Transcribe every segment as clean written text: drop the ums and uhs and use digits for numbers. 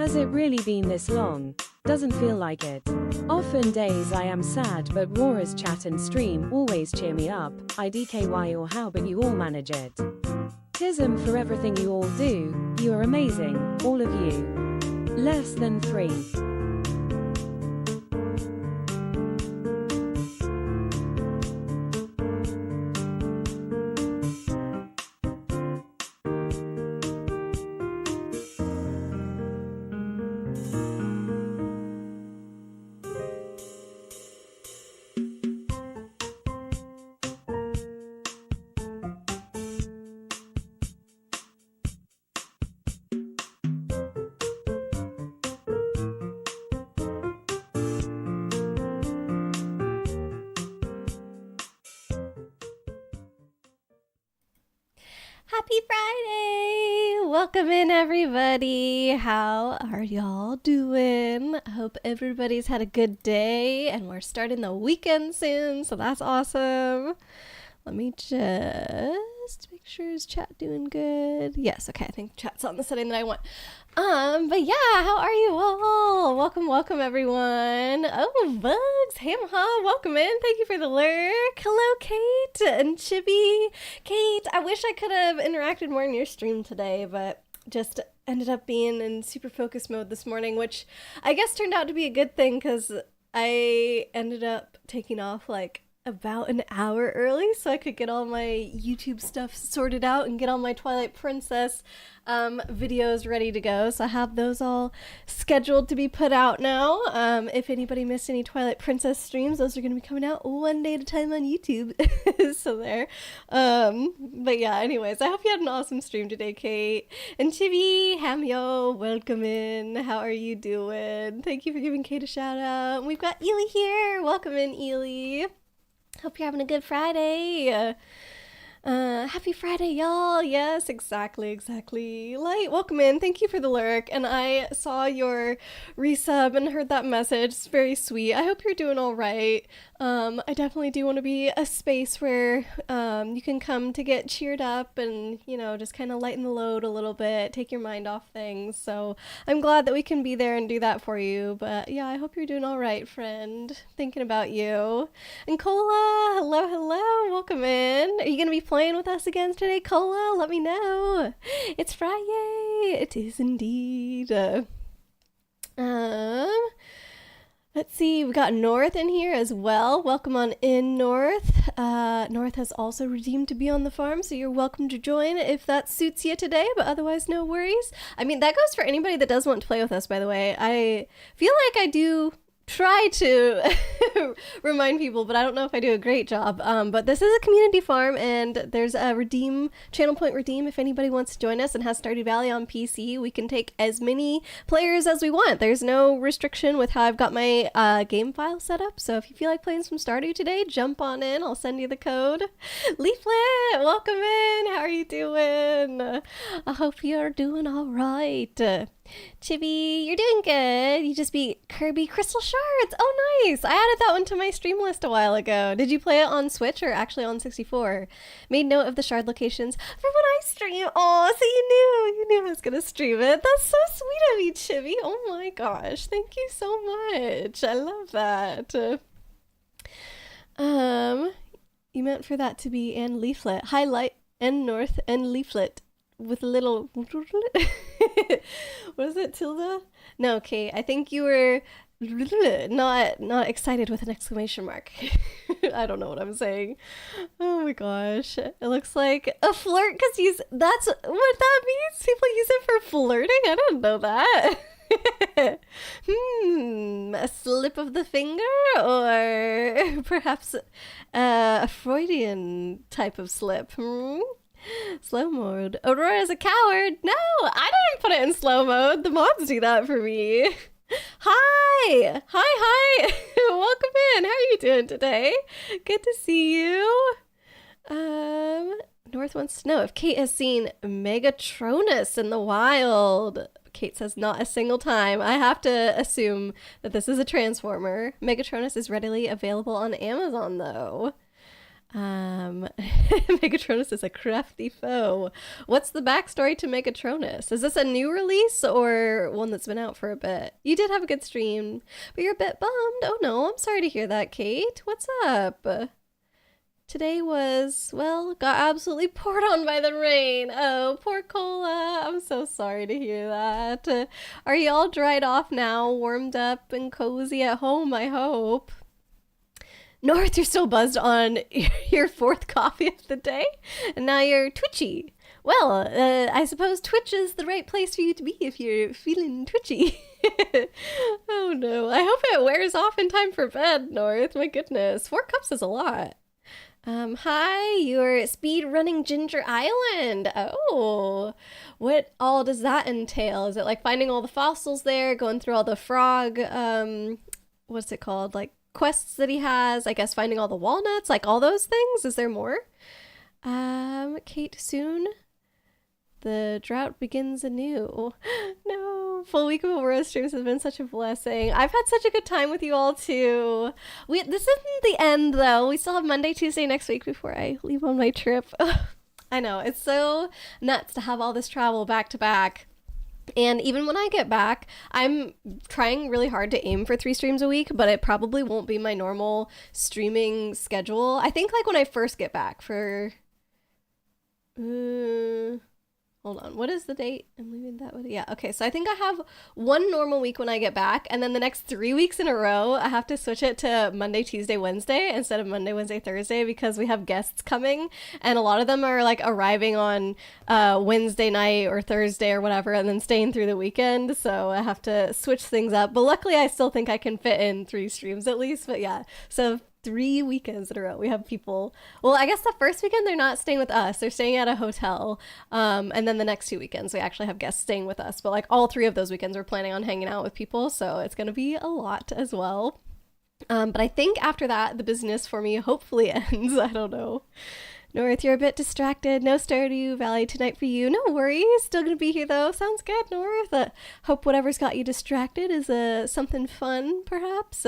Has it really been this long? Doesn't feel like it. Often days I am sad, but Rora's chat and stream always cheer me up. IDKY or how, but you all manage it. Tism for everything you all do. You are amazing, all of you. Less than 3. Happy Friday! Welcome in, everybody. How are y'all doing? I hope everybody's had a good day and we're starting the weekend soon, so that's awesome. Let me just make sure is chat doing good. Yes, okay, I think chat's on the setting that I want. But yeah, how are you all? Welcome everyone. Oh, Bugs, Hamha, welcome in. Thank you for the lurk. Hello, Kate and Chibi. Kate, I wish I could have interacted more in your stream today, but just ended up being in super focus mode this morning, which I guess turned out to be a good thing because I ended up taking off like about an hour early so I could get all my YouTube stuff sorted out and get all my Twilight Princess videos ready to go. So I have those all scheduled to be put out now. If anybody missed any Twilight Princess streams, those are going to be coming out one day at a time on YouTube. So there. But yeah, anyways, I hope you had an awesome stream today, Kate. And Chibi, Hamyo, welcome in. How are you doing? Thank you for giving Kate a shout out. And we've got Ely here. Welcome in, Ely. Hope you're having a good Friday. Happy Friday, y'all. Yes, exactly. Light, welcome in. Thank you for the lurk. And I saw your resub and heard that message. It's very sweet. I hope you're doing all right. I definitely do want to be a space where you can come to get cheered up and, you know, just kind of lighten the load a little bit, take your mind off things. So I'm glad that we can be there and do that for you. But yeah, I hope you're doing all right, friend. Thinking about you. And Cola, hello, welcome in. Are you going to be playing with us again today, Cola? Let me know. It's Friday. It is indeed. Let's see, we got North in here as well. Welcome on in, North. North has also redeemed to be on the farm, so you're welcome to join if that suits you today, but otherwise no worries. I mean, that goes for anybody that does want to play with us, by the way. I feel like I do try to remind people, but I don't know if I do a great job. But this is a community farm, and there's a channel point redeem if anybody wants to join us and has Stardew Valley on PC. We can take as many players as we want. There's no restriction with how I've got my game file set up, so if you feel like playing some Stardew today, jump on in. I'll send you the code. Leaflet, welcome in. How are you doing? I hope you're doing all right. Chibi, you're doing good. You just beat Kirby Crystal Shards. Oh, nice. I added that one to my stream list a while ago. Did you play it on Switch or actually on 64? Made note of the shard locations for when I stream. Oh, so you knew I was going to stream it. That's so sweet of you, Chibi. Oh my gosh. Thank you so much. I love that. You meant for that to be and Leaflet. Highlight and North and Leaflet. With a little what is it, tilde? No, okay, I think you were not excited with an exclamation mark. I don't know what I'm saying. Oh my gosh, it looks like a flirt because that's what that means. People use it for flirting. I didn't know that. A slip of the finger, or perhaps a Freudian type of slip. Slow mode. Aurora is a coward. No, I didn't put it in slow mode. The mods do that for me. Hi. Welcome in. How are you doing today? Good to see you. North wants to know if Kate has seen Megatronus in the wild. Kate says not a single time. I have to assume that this is a Transformer. Megatronus is readily available on Amazon, though. Megatronus is a crafty foe. What's the backstory to Megatronus? Is this a new release or one that's been out for a bit? You did have a good stream, but you're a bit bummed. Oh no, I'm sorry to hear that, Kate. What's up? Today was, well, got absolutely poured on by the rain. Oh, poor Cola. I'm so sorry to hear that. Are you all dried off now, warmed up and cozy at home, I hope? North, you're still buzzed on your fourth coffee of the day, and now you're twitchy. Well, I suppose Twitch is the right place for you to be if you're feeling twitchy. Oh no, I hope it wears off in time for bed, North. My goodness, 4 cups is a lot. Hi, you're speed running Ginger Island. Oh, what all does that entail? Is it like finding all the fossils there, going through all the frog, what's it called? Like quests that he has, I guess finding all the walnuts, like all those things? Is there more? Kate, soon the drought begins anew. No, full week of Aurora streams has been such a blessing. I've had such a good time with you all too. This isn't the end though. We still have Monday, Tuesday next week before I leave on my trip. I know, it's so nuts to have all this travel back to back. And even when I get back, I'm trying really hard to aim for 3 streams a week, but it probably won't be my normal streaming schedule. I think like when I first get back for... hold on, what is the date? I'm leaving that with... Yeah, okay, so I think I have 1 normal week when I get back, and then the next 3 weeks in a row, I have to switch it to Monday, Tuesday, Wednesday instead of Monday, Wednesday, Thursday, because we have guests coming, and a lot of them are like arriving on Wednesday night or Thursday or whatever, and then staying through the weekend, so I have to switch things up. But luckily, I still think I can fit in 3 streams at least, but yeah, so 3 weekends in a row we have people. Well, I guess the first weekend they're not staying with us, they're staying at a hotel, and then the next 2 weekends we actually have guests staying with us, but like all 3 of those weekends we're planning on hanging out with people, so it's gonna be a lot as well. But I think after that the business for me hopefully ends. I don't know. North, you're a bit distracted. No Stardew Valley tonight for you. No worries. Still gonna be here though. Sounds good, North. Hope whatever's got you distracted is something fun, perhaps.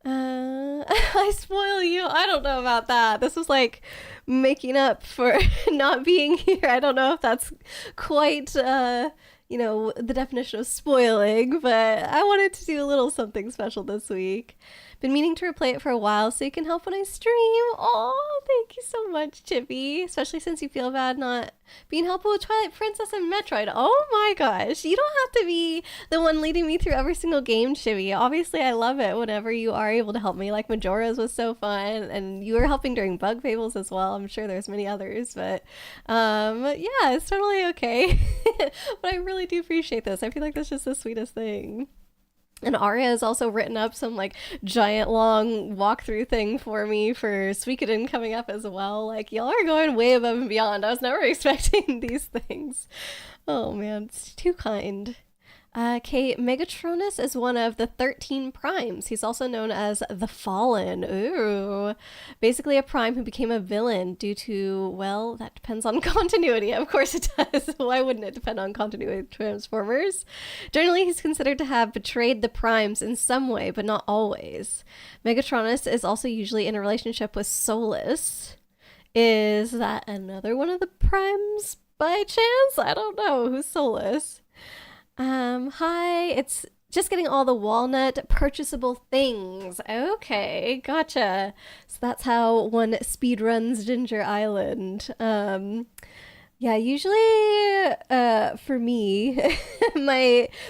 I spoil you. I don't know about that. This was like making up for not being here. I don't know if that's quite, you know, the definition of spoiling, but I wanted to do a little something special this week. Been meaning to replay it for a while so you can help when I stream. Oh, thank you so much, Chippy. Especially since you feel bad not being helpful with Twilight Princess and Metroid. Oh my gosh. You don't have to be the one leading me through every single game, Chippy. Obviously, I love it whenever you are able to help me. Like Majora's was so fun, and you were helping during Bug Fables as well. I'm sure there's many others, but yeah, it's totally okay. But I really do appreciate this. I feel like that's just the sweetest thing. And Arya has also written up some like giant long walkthrough thing for me for Suikoden coming up as well. Like, y'all are going way above and beyond. I was never expecting these things. Oh man, it's too kind. Kate, Megatronus is one of the 13 primes. He's also known as the Fallen. Ooh. Basically a prime who became a villain due to, well, that depends on continuity. Of course it does. Why wouldn't it depend on continuity of Transformers? Generally, he's considered to have betrayed the primes in some way, but not always. Megatronus is also usually in a relationship with Solus. Is that another one of the primes by chance? I don't know. Who's Solus? Hi, it's just getting all the walnut purchasable things. Okay, gotcha. So that's how one speedruns Ginger Island. Yeah, usually, for me,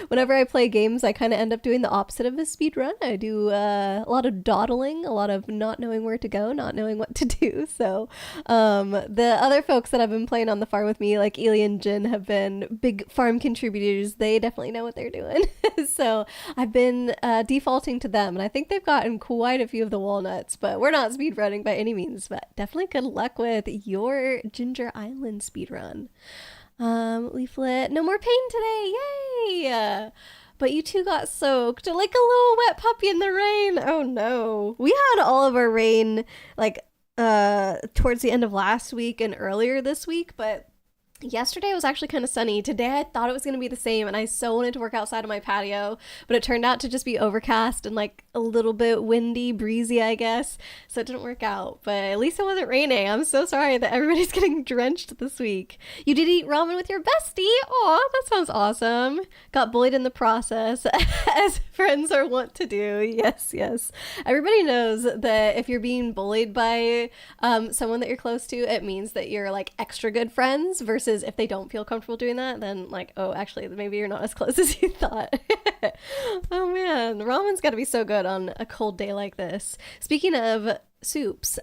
whenever I play games, I kind of end up doing the opposite of a speed run. I do a lot of dawdling, a lot of not knowing where to go, not knowing what to do. So, the other folks that have been playing on the farm with me, like Ely and Jin, have been big farm contributors. They definitely know what they're doing. So I've been defaulting to them, and I think they've gotten quite a few of the walnuts, but we're not speed running by any means, but definitely good luck with your Ginger Island speed run. Leaflet, no more pain today, yay! But you two got soaked like a little wet puppy in the rain. Oh no. We had all of our rain like towards the end of last week and earlier this week, but Yesterday was actually kind of sunny. Today I thought it was going to be the same, and I so wanted to work outside on my patio, but it turned out to just be overcast and like a little bit windy, breezy, I guess. So it didn't work out, but at least it wasn't raining. I'm so sorry that everybody's getting drenched this week. You did eat ramen with your bestie? Aw, that sounds awesome. Got bullied in the process, as friends are wont to do. Yes, yes. Everybody knows that if you're being bullied by someone that you're close to, it means that you're like extra good friends versus if they don't feel comfortable doing that, then like, oh, actually, maybe you're not as close as you thought. Oh man, ramen's got to be so good on a cold day like this. Speaking of soups,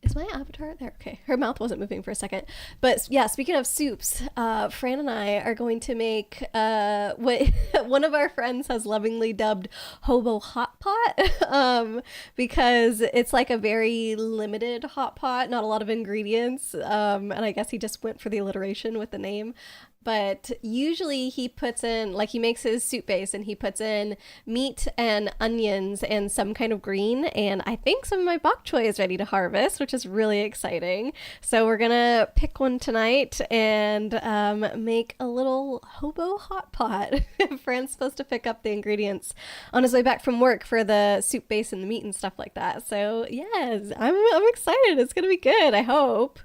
is my avatar there? Okay, her mouth wasn't moving for a second. But yeah, speaking of soups, Fran and I are going to make what one of our friends has lovingly dubbed hobo hot pot, because it's like a very limited hot pot, not a lot of ingredients, and I guess he just went for the alliteration with the name. But usually he puts in, like, he makes his soup base and he puts in meat and onions and some kind of green. And I think some of my bok choy is ready to harvest, which is really exciting. So we're going to pick one tonight and make a little hobo hot pot. Fran's supposed to pick up the ingredients on his way back from work for the soup base and the meat and stuff like that. So yes, I'm excited. It's going to be good, I hope.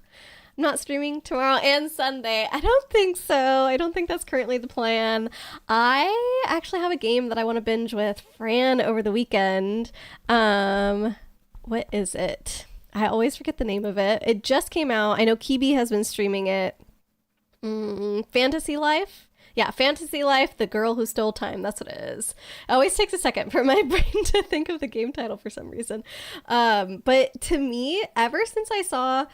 I'm not streaming tomorrow and Sunday. I don't think so. I don't think that's currently the plan. I actually have a game that I want to binge with Fran over the weekend. What is it? I always forget the name of it. It just came out. I know Kibi has been streaming it. Fantasy Life? Yeah, Fantasy Life, The Girl Who Stole Time. That's what it is. It always takes a second for my brain to think of the game title for some reason. But to me, ever since I saw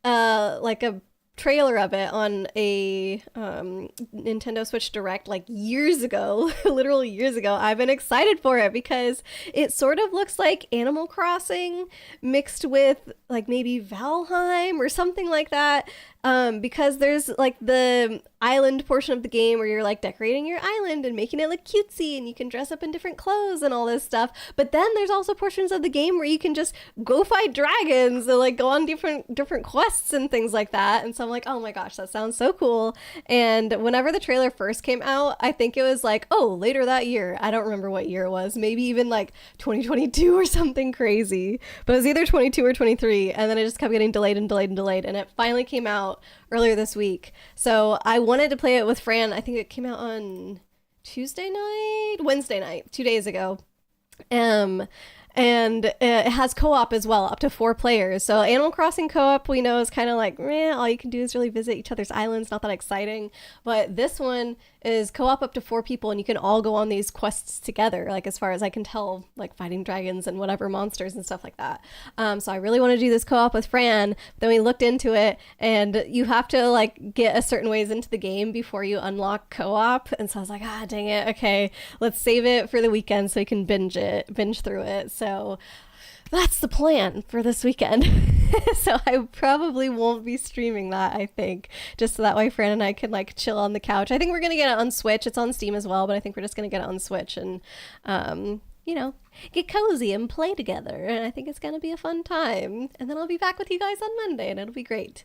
like a trailer of it on a Nintendo Switch Direct like years ago, literally years ago, I've been excited for it because it sort of looks like Animal Crossing mixed with like maybe Valheim or something like that. Because there's like the island portion of the game where you're like decorating your island and making it look cutesy and you can dress up in different clothes and all this stuff. But then there's also portions of the game where you can just go fight dragons and like go on different quests and things like that. And so I'm like, oh my gosh, that sounds so cool. And whenever the trailer first came out, I think it was like, oh, later that year. I don't remember what year it was. Maybe even like 2022 or something crazy. But it was either 22 or 23. And then it just kept getting delayed and delayed and delayed. And it finally came out earlier this week. So I wanted to play it with Fran. I think it came out on Wednesday night, 2 days ago. And it has co-op as well, up to 4 players. So Animal Crossing co-op, we know, is kind of like, all you can do is really visit each other's islands, not that exciting. But this one is co-op up to 4 people, and you can all go on these quests together, like as far as I can tell, like fighting dragons and whatever monsters and stuff like that. So I really want to do this co-op with Fran. Then we looked into it, and you have to like get a certain ways into the game before you unlock co-op. And so I was like, dang it, okay, let's save it for the weekend so we can binge through it. So that's the plan for this weekend. So I probably won't be streaming that, I think, just so that way Fran and I can like chill on the couch. I think we're gonna get it on Switch. It's on Steam as well, but I think we're just gonna get it on Switch and get cozy and play together. And I think it's gonna be a fun time. And then I'll be back with you guys on Monday, and it'll be great.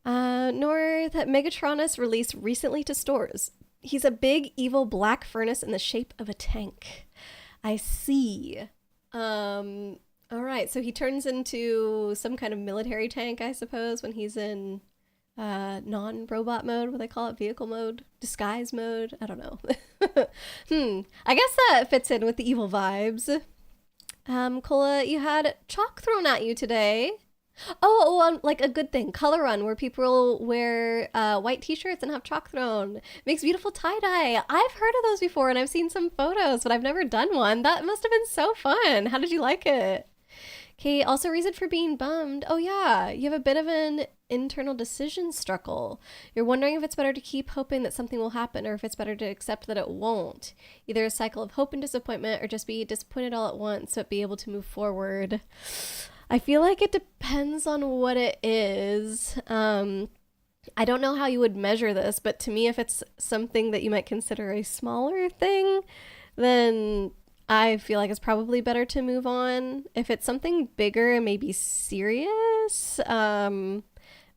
Nor that Megatronus released recently to stores. He's a big evil black furnace in the shape of a tank. I see. All right, so he turns into some kind of military tank, I suppose, when he's in non-robot mode, what they call it, vehicle mode, disguise mode, I don't know. I guess that fits in with the evil vibes. Cola, you had chalk thrown at you today. Like a good thing, color run, where people wear white t-shirts and have chalk thrown. Makes beautiful tie-dye. I've heard of those before, and I've seen some photos, but I've never done one. That must have been so fun. How did you like it? Okay, also reason for being bummed. Oh yeah, you have a bit of an internal decision struggle. You're wondering if it's better to keep hoping that something will happen or if it's better to accept that it won't. Either a cycle of hope and disappointment or just be disappointed all at once but be able to move forward. I feel like it depends on what it is. I don't know how you would measure this, but to me, if it's something that you might consider a smaller thing, then I feel like it's probably better to move on. If it's something bigger and maybe serious,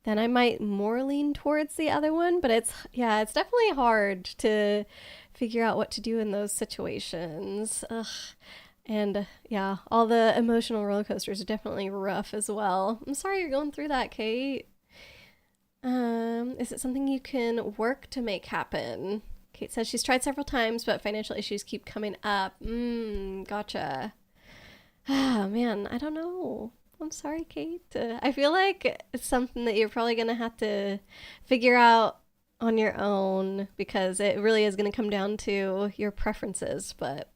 then I might more lean towards the other one. But it's definitely hard to figure out what to do in those situations. Ugh. And yeah, all the emotional roller coasters are definitely rough as well. I'm sorry you're going through that, Kate. Is it something you can work to make happen? Kate says she's tried several times, but financial issues keep coming up. Gotcha. Ah, man, I don't know. I'm sorry, Kate. I feel like it's something that you're probably going to have to figure out on your own, because it really is going to come down to your preferences, but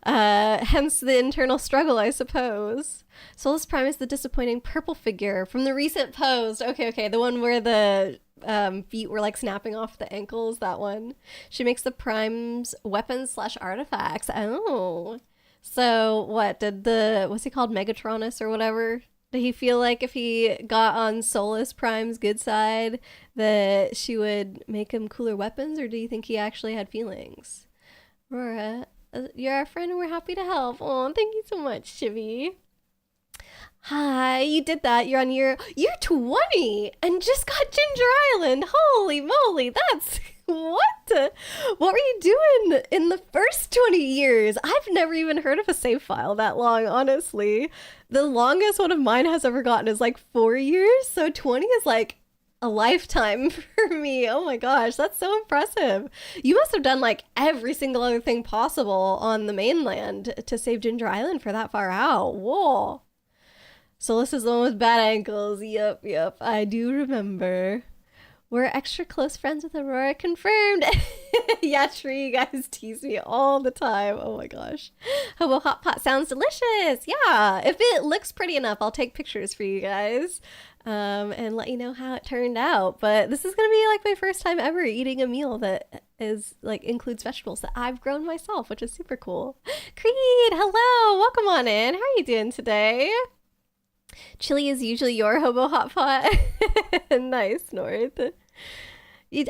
hence the internal struggle, I suppose. Solus Prime is the disappointing purple figure from the recent post. Okay, the one where the feet were like snapping off the ankles, that one. She makes the Prime's weapons / artifacts. Oh. So what, what's he called, Megatronus or whatever? Did he feel like if he got on Solus Prime's good side that she would make him cooler weapons, or do you think he actually had feelings? Aurora, you're our friend and we're happy to help. Oh, thank you so much, Chibi. Hi, you did that. You're on year 20 and just got Ginger Island. Holy moly, that's... What? What were you doing in the first 20 years? I've never even heard of a save file that long, honestly. The longest one of mine has ever gotten is like 4 years, so 20 is like a lifetime for me. Oh my gosh, that's so impressive. You must have done like every single other thing possible on the mainland to save Ginger Island for that far out. Whoa. Solus is the one with bad ankles. Yep, I do remember. We're extra close friends with Aurora, confirmed. Yeah, true, you guys tease me all the time. Oh my gosh. Hobo Hot Pot sounds delicious. Yeah, if it looks pretty enough, I'll take pictures for you guys and let you know how it turned out. But this is going to be like my first time ever eating a meal that is like includes vegetables that I've grown myself, which is super cool. Creed, hello, welcome on in. How are you doing today? Chili is usually your Hobo Hot Pot. Nice, North.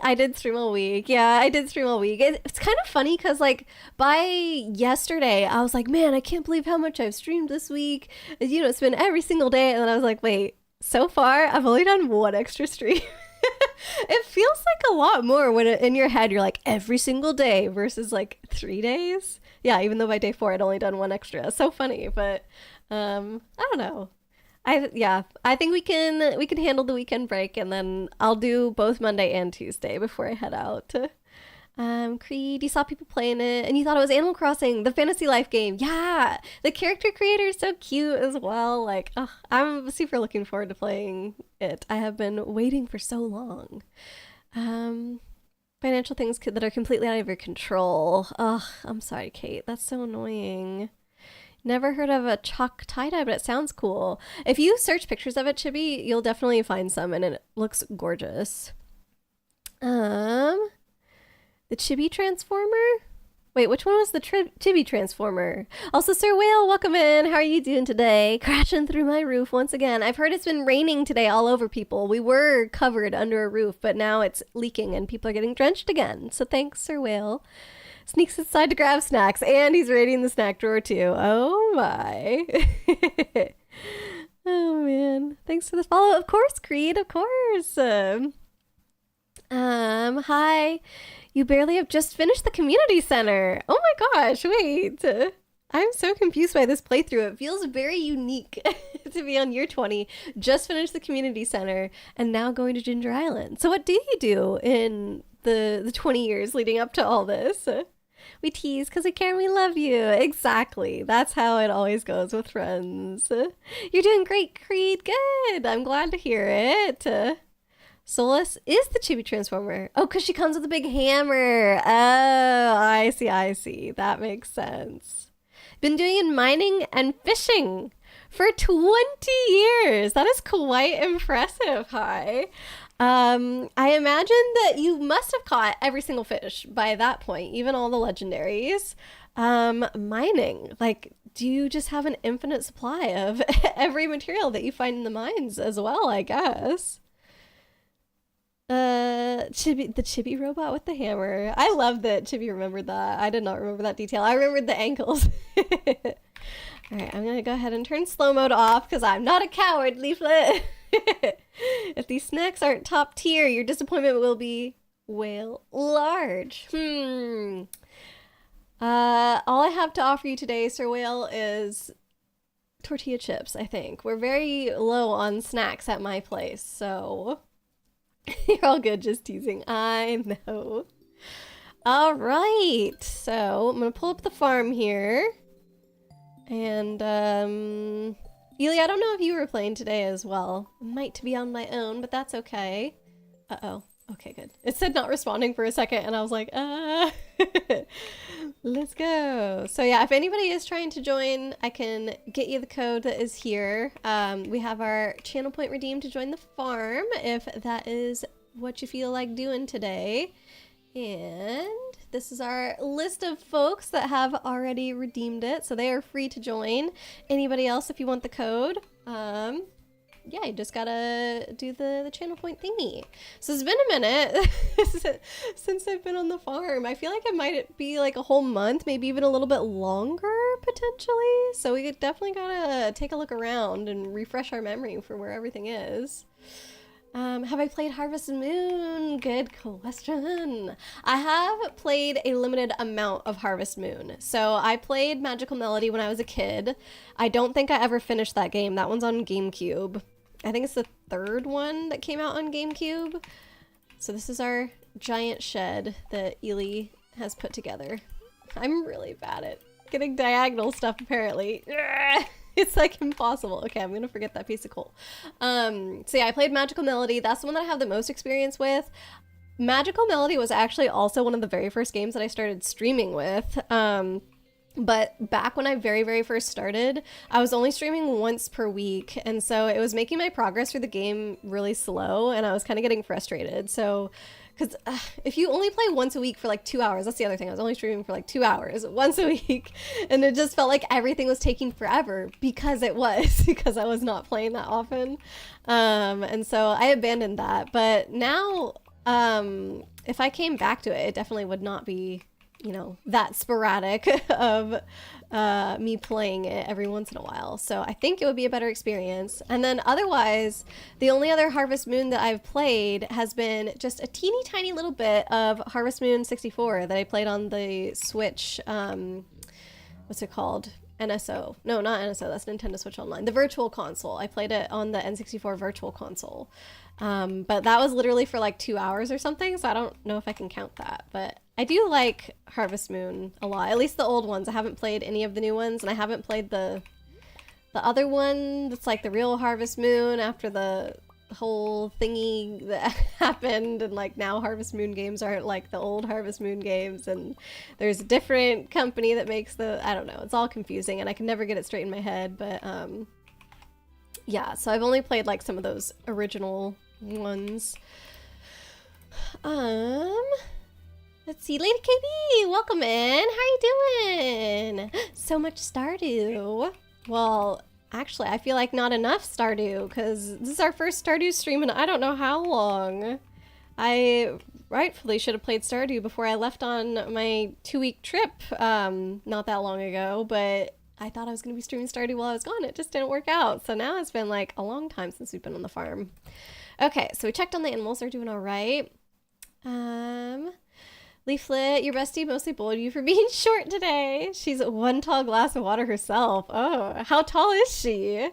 I did stream all week. Yeah, I did stream all week. It's kind of funny because like by yesterday, I was like, man, I can't believe how much I've streamed this week. You know, it's been every single day. And then I was like, wait, so far, I've only done one extra stream. It feels like a lot more when in your head, you're like every single day versus like 3 days. Yeah, even though by day 4, I'd only done one extra. So funny, but I don't know. I think we can handle the weekend break, and then I'll do both Monday and Tuesday before I head out. Creed, you saw people playing it and you thought it was Animal Crossing, the fantasy life game. Yeah, the character creator is so cute as well. Like, I'm super looking forward to playing it. I have been waiting for so long. Financial things that are completely out of your control. I'm sorry, Kate. That's so annoying. Never heard of a chalk tie-dye, but it sounds cool. If you search pictures of it, Chibi, you'll definitely find some, and it looks gorgeous. The Chibi Transformer? Wait, which one was the Chibi Transformer? Also, Sir Whale, welcome in. How are you doing today? Crashing through my roof once again. I've heard it's been raining today all over people. We were covered under a roof, but now it's leaking, and people are getting drenched again. So thanks, Sir Whale. Sneaks inside to grab snacks, and he's raiding the snack drawer too. Oh my. Oh man. Thanks for the follow. Of course, Creed, of course. Hi. You barely have just finished the community center. Oh my gosh, wait. I'm so confused by this playthrough. It feels very unique to be on year 20, just finished the community center, and now going to Ginger Island. So what do you do in the 20 years leading up to all this? We tease because we care and we love you. Exactly. That's how it always goes with friends. You're doing great, Creed. Good. I'm glad to hear it. Solus is the Chibi Transformer. Oh, because she comes with a big hammer. Oh, I see. That makes sense. Been doing mining and fishing for 20 years. That is quite impressive. Hi. I imagine that you must have caught every single fish by that point, even all the legendaries. Mining, like, do you just have an infinite supply of every material that you find in the mines as well, I guess? The Chibi robot with the hammer. I love that Chibi remembered that. I did not remember that detail. I remembered the ankles. All right, I'm gonna go ahead and turn slow mode off because I'm not a coward, Leaflet. If these snacks aren't top tier, your disappointment will be whale large. All I have to offer you today, Sir Whale, is tortilla chips, I think. We're very low on snacks at my place, so you're all good, just teasing. I know. All right, so I'm gonna pull up the farm here. And, Ely, I don't know if you were playing today as well. I might be on my own, but that's okay. Uh-oh. Okay, good. It said not responding for a second, and I was like, let's go. So yeah, if anybody is trying to join, I can get you the code that is here. We have our channel point redeemed to join the farm, if that is what you feel like doing today. And this is our list of folks that have already redeemed it, so they are free to join. Anybody else, if you want the code, yeah, you just gotta do the channel point thingy. So it's been a minute since I've been on the farm. I feel like it might be like a whole month, maybe even a little bit longer, potentially. So we definitely gotta take a look around and refresh our memory for where everything is. Have I played Harvest Moon? Good question. I have played a limited amount of Harvest Moon. So I played Magical Melody when I was a kid. I don't think I ever finished that game. That one's on GameCube. I think it's the third one that came out on GameCube. So this is our giant shed that Ely has put together. I'm really bad at getting diagonal stuff, apparently. It's like impossible. Okay, I'm gonna forget that piece of coal. So yeah, I played Magical Melody. That's the one that I have the most experience with. Magical Melody was actually also one of the very first games that I started streaming with. But back when I very first started, I was only streaming once per week. And so it was making my progress through the game really slow, and I was kind of getting frustrated. So because if you only play once a week for like 2 hours, that's the other thing. I was only streaming for like 2 hours once a week. And it just felt like everything was taking forever because it was, because I was not playing that often. And so I abandoned that. But now, if I came back to it, it definitely would not be, you know, that sporadic of me playing it every once in a while. So I think it would be a better experience. And then otherwise, the only other Harvest Moon that I've played has been just a teeny tiny little bit of Harvest Moon 64 that I played on the Switch. What's it called? NSO. No, not NSO. That's Nintendo Switch Online. The Virtual Console. I played it on the N64 Virtual Console. But that was literally for like 2 hours or something, so I don't know if I can count that. But I do like Harvest Moon a lot, at least the old ones. I haven't played any of the new ones, and I haven't played the other one that's like the real Harvest Moon after the whole thingy that happened, and like now Harvest Moon games aren't like the old Harvest Moon games, and there's a different company that makes I don't know, it's all confusing, and I can never get it straight in my head. But yeah, so I've only played like some of those original ones. Let's see, Lady KB, welcome in. How you doing? So much Stardew. Well, actually, I feel like not enough Stardew, because this is our first Stardew stream in I don't know how long. I rightfully should have played Stardew before I left on my 2-week trip not that long ago, but I thought I was going to be streaming Stardew while I was gone. It just didn't work out. So now it's been like a long time since we've been on the farm. Okay, so we checked on the animals. They're doing all right. Leaflet, your bestie mostly bullied you for being short today. She's one tall glass of water herself. Oh, how tall is she?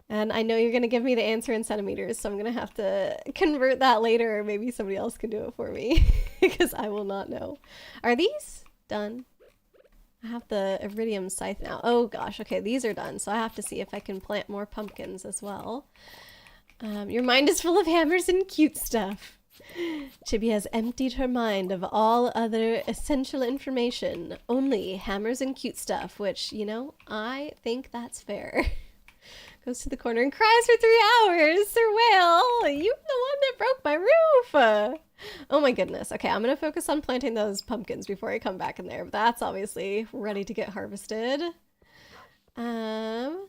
And I know you're going to give me the answer in centimeters, so I'm going to have to convert that later, or maybe somebody else can do it for me, because I will not know. Are these done? I have the iridium scythe now. Oh gosh, okay, these are done, so I have to see if I can plant more pumpkins as well. Your mind is full of hammers and cute stuff. Chibi has emptied her mind of all other essential information. Only hammers and cute stuff, which, you know, I think that's fair. Goes to the corner and cries for 3 hours. Sir Whale, you the one that broke my roof. Oh my goodness. Okay, I'm going to focus on planting those pumpkins before I come back in there. But that's obviously ready to get harvested. Oh,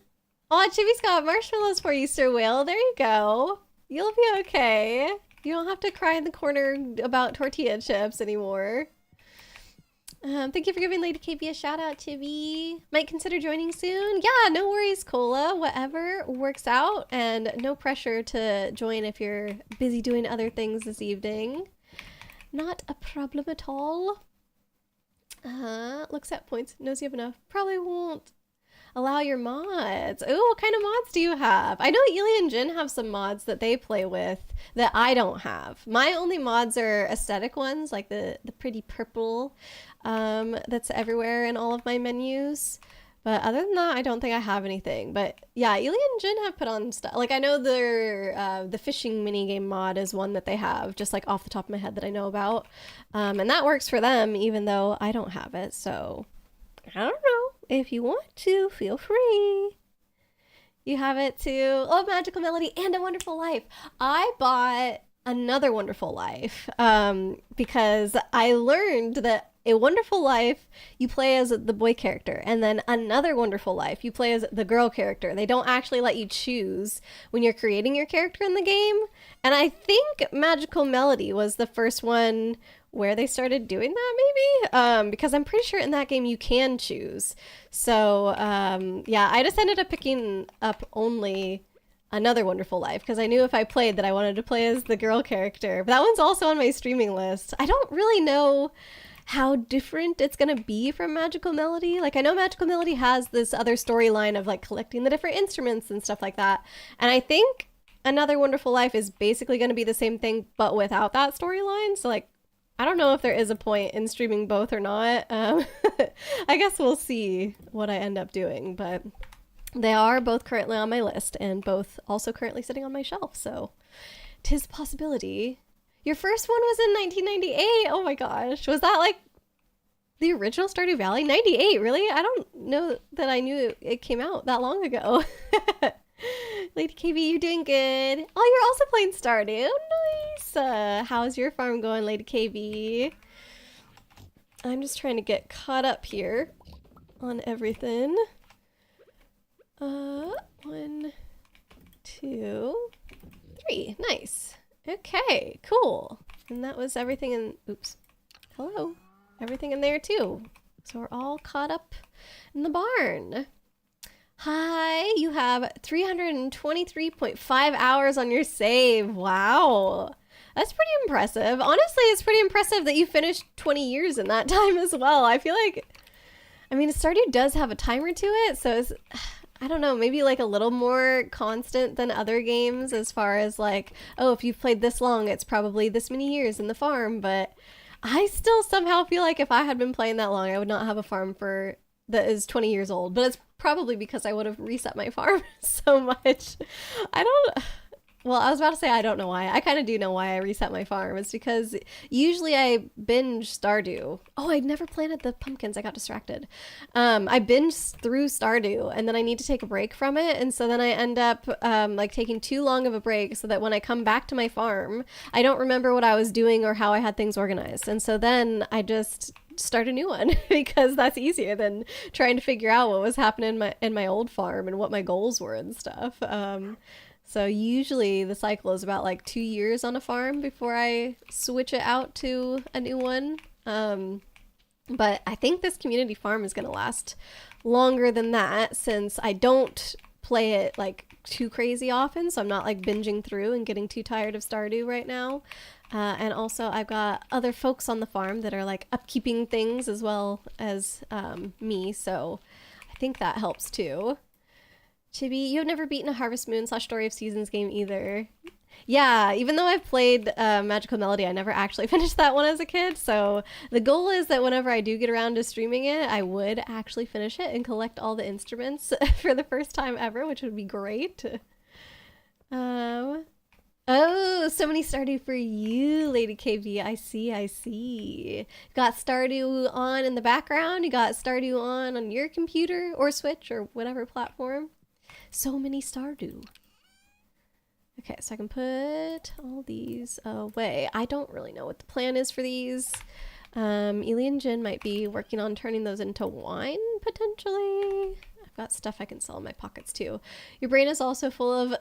Chibi's got marshmallows for you, Sir Whale. There you go. You'll be okay. You don't have to cry in the corner about tortilla chips anymore. Thank you for giving Lady KB a shout out, Chibi. Might consider joining soon. Yeah, no worries, Cola. Whatever works out, and no pressure to join if you're busy doing other things this evening. Not a problem at all. Looks at points. Knows you have enough. Probably won't allow your mods. Ooh, what kind of mods do you have? I know Ely and Jin have some mods that they play with that I don't have. My only mods are aesthetic ones, like the pretty purple that's everywhere in all of my menus. But other than that, I don't think I have anything. But yeah, Ely and Jin have put on stuff. Like, I know their the fishing minigame mod is one that they have, just like off the top of my head that I know about. And that works for them, even though I don't have it. So I don't know. If you want to, feel free. You have it too. Oh, Magical Melody and A Wonderful Life. I bought Another Wonderful Life because I learned that A Wonderful Life you play as the boy character, and then Another Wonderful Life you play as the girl character. They don't actually let you choose when you're creating your character in the game. And I think Magical Melody was the first one where they started doing that, maybe, because I'm pretty sure in that game you can choose. So yeah, I just ended up picking up only Another Wonderful Life because I knew if I played that I wanted to play as the girl character. But that one's also on my streaming list. I don't really know how different it's gonna be from Magical Melody. Like, I know Magical Melody has this other storyline of like collecting the different instruments and stuff like that, and I think Another Wonderful Life is basically going to be the same thing but without that storyline. So like, I don't know if there is a point in streaming both or not. I guess we'll see what I end up doing, but they are both currently on my list and both also currently sitting on my shelf, so 'tis a possibility. Your first one was in 1998. Oh my gosh. Was that like the original Stardew Valley? 98, really? I don't know that I knew it came out that long ago. Lady KB, you're doing good. Oh, you're also playing Stardew. Nice. How's your farm going, Lady KB? I'm just trying to get caught up here on everything. 1, 2, 3. Nice. Okay, cool. And that was everything in... Oops. Hello. Everything in there, too. So we're all caught up in the barn. Hi, you have 323.5 hours on your save. Wow. That's pretty impressive. Honestly, it's pretty impressive that you finished 20 years in that time as well. I feel like, I mean, Stardew does have a timer to it, so it's, I don't know, maybe like a little more constant than other games as far as like, oh, if you've played this long, it's probably this many years in the farm, but I still somehow feel like if I had been playing that long, I would not have a farm that is 20 years old, but it's probably because I would have reset my farm so much. Well, I was about to say I don't know why. I kind of do know why I reset my farm. It's because usually I binge Stardew. Oh, I never planted the pumpkins. I got distracted. I binge through Stardew and then I need to take a break from it. And so then I end up like taking too long of a break so that when I come back to my farm, I don't remember what I was doing or how I had things organized. And so then I just start a new one because that's easier than trying to figure out what was happening in my old farm and what my goals were and stuff. So usually the cycle is about like 2 years on a farm before I switch it out to a new one. But I think this community farm is going to last longer than that since I don't play it like too crazy often. So I'm not like binging through and getting too tired of Stardew right now. And also I've got other folks on the farm that are like upkeeping things as well as me. So I think that helps too. Chibi, you've never beaten a Harvest Moon / Story of Seasons game either. Yeah, even though I've played Magical Melody, I never actually finished that one as a kid. So the goal is that whenever I do get around to streaming it, I would actually finish it and collect all the instruments for the first time ever, which would be great. Oh, so many Stardew for you, Lady KB. I see. You got Stardew on in the background. You got Stardew on your computer or Switch or whatever platform. So many Stardew. Okay, so I can put all these away. I don't really know what the plan is for these. Ely and Jin might be working on turning those into wine, potentially. I've got stuff I can sell in my pockets, too. Your brain is also full of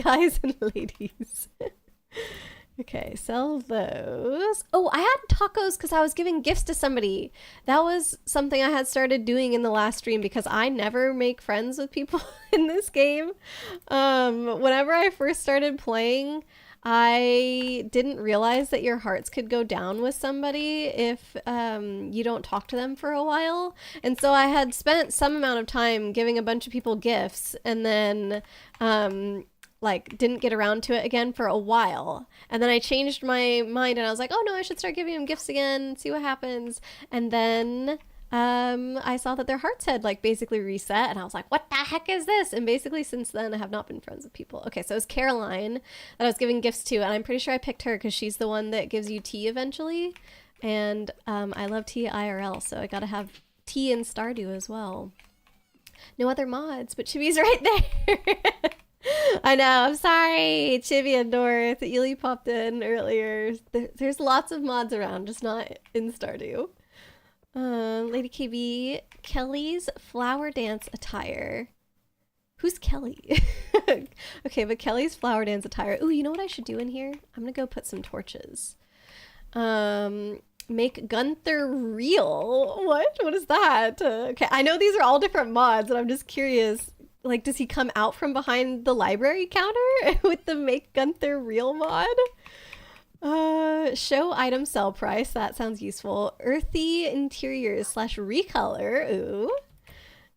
guys and ladies. Okay, sell those. Oh, I had tacos because I was giving gifts to somebody. That was something I had started doing in the last stream because I never make friends with people in this game. Whenever I first started playing, I didn't realize that your hearts could go down with somebody if you don't talk to them for a while. And so I had spent some amount of time giving a bunch of people gifts and then like didn't get around to it again for a while. And then I changed my mind and I was like, oh no, I should start giving them gifts again, see what happens. And then I saw that their hearts had like basically reset and I was like, what the heck is this? And basically since then I have not been friends with people. Okay, so it was Caroline that I was giving gifts to, and I'm pretty sure I picked her because she's the one that gives you tea eventually. And I love tea IRL, so I gotta have tea in Stardew as well. No other mods, but Chibi's right there. I know, I'm sorry, Chibi and North. Ely popped in earlier. There's lots of mods around, just not in Stardew. Lady KB, Kelly's flower dance attire. Who's Kelly? Okay, but Kelly's flower dance attire. Ooh, you know what I should do in here? I'm gonna go put some torches. Make Gunther real. What is that? Okay, I know these are all different mods, and I'm just curious. Like, does he come out from behind the library counter with the Make Gunther real mod? Show item sell price. That sounds useful. Earthy interiors / recolor. Ooh.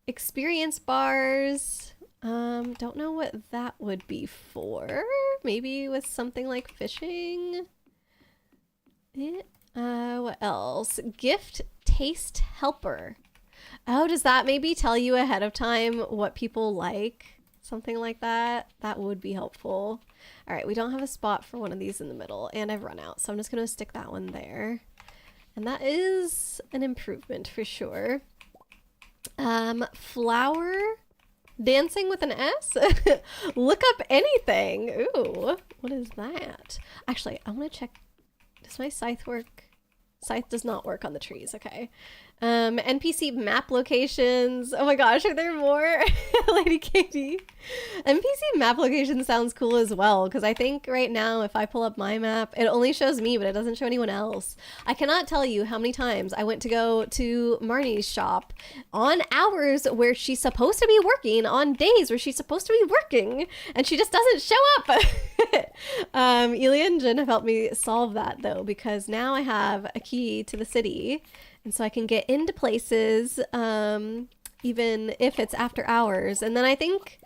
Experience bars. Don't know what that would be for. Maybe with something like fishing. What else? Gift taste helper. Oh, does that maybe tell you ahead of time what people like? Something like that? That would be helpful. All right, we don't have a spot for one of these in the middle, and I've run out, so I'm just going to stick that one there. And that is an improvement for sure. Flower dancing with an S? Look up anything. Ooh, what is that? Actually, I want to check. Does my scythe work? Scythe does not work on the trees. Okay. NPC map locations. Oh my gosh, are there more? Lady Katie. NPC map location sounds cool as well, because I think right now if I pull up my map, it only shows me, but it doesn't show anyone else. I cannot tell you how many times I went to go to Marnie's shop on hours where she's supposed to be working, on days where she's supposed to be working, and she just doesn't show up. Elia and Jen have helped me solve that though, because now I have a key to the city. And so I can get into places, even if it's after hours. And then I think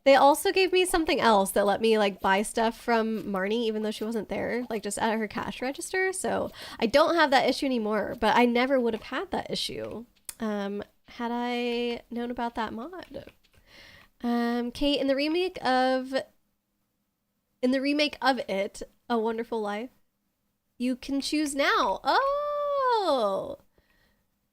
they also gave me something else that let me like buy stuff from Marnie, even though she wasn't there, like just at her cash register. So I don't have that issue anymore, but I never would have had that issue had I known about that mod. Kate, in the remake of it, A Wonderful Life, you can choose now. Oh!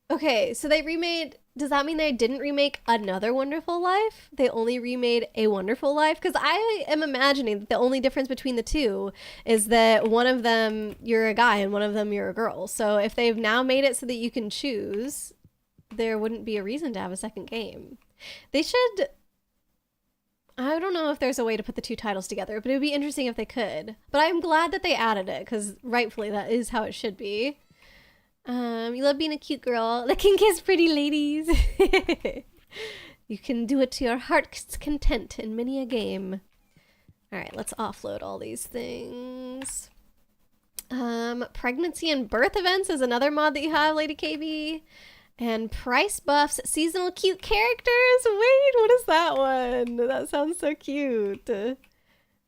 Okay, so they remade, does that mean they didn't remake Another Wonderful Life? They only remade A Wonderful Life? Because I am imagining that the only difference between the two is that one of them you're a guy and one of them you're a girl. So if they've now made it so that you can choose, there wouldn't be a reason to have a second game. They should, I don't know if there's a way to put the two titles together, but it would be interesting if they could. But I'm glad that they added it, because rightfully that is how it should be. You love being a cute girl that can kiss pretty ladies. You can do it to your heart's content in many a game. All right, let's offload all these things. Pregnancy and birth events is another mod that you have, Lady KB. And price buffs, seasonal cute characters. Wait, what is that one? That sounds so cute.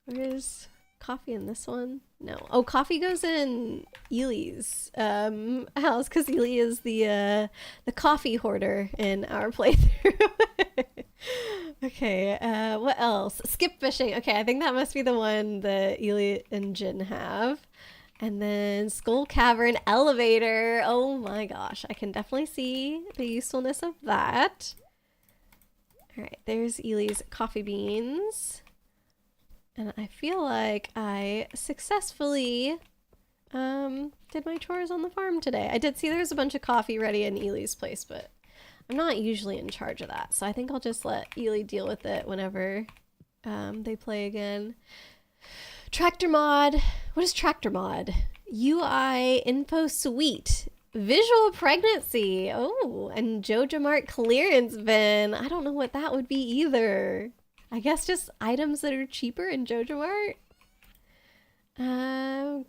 Where's coffee in this one? No. Oh, coffee goes in Ely's house because Ely is the coffee hoarder in our playthrough. Okay, what else? Skip fishing. Okay, I think that must be the one that Ely and Jin have. And then Skull Cavern Elevator. Oh my gosh, I can definitely see the usefulness of that. All right, there's Ely's coffee beans. And I feel like I successfully did my chores on the farm today. I did see there's a bunch of coffee ready in Ely's place, but I'm not usually in charge of that. So I think I'll just let Ely deal with it whenever they play again. Tractor mod. What is tractor mod? UI info suite. Visual pregnancy. Oh, and Jojo Mart clearance bin. I don't know what that would be either. I guess just items that are cheaper in Jojo Mart.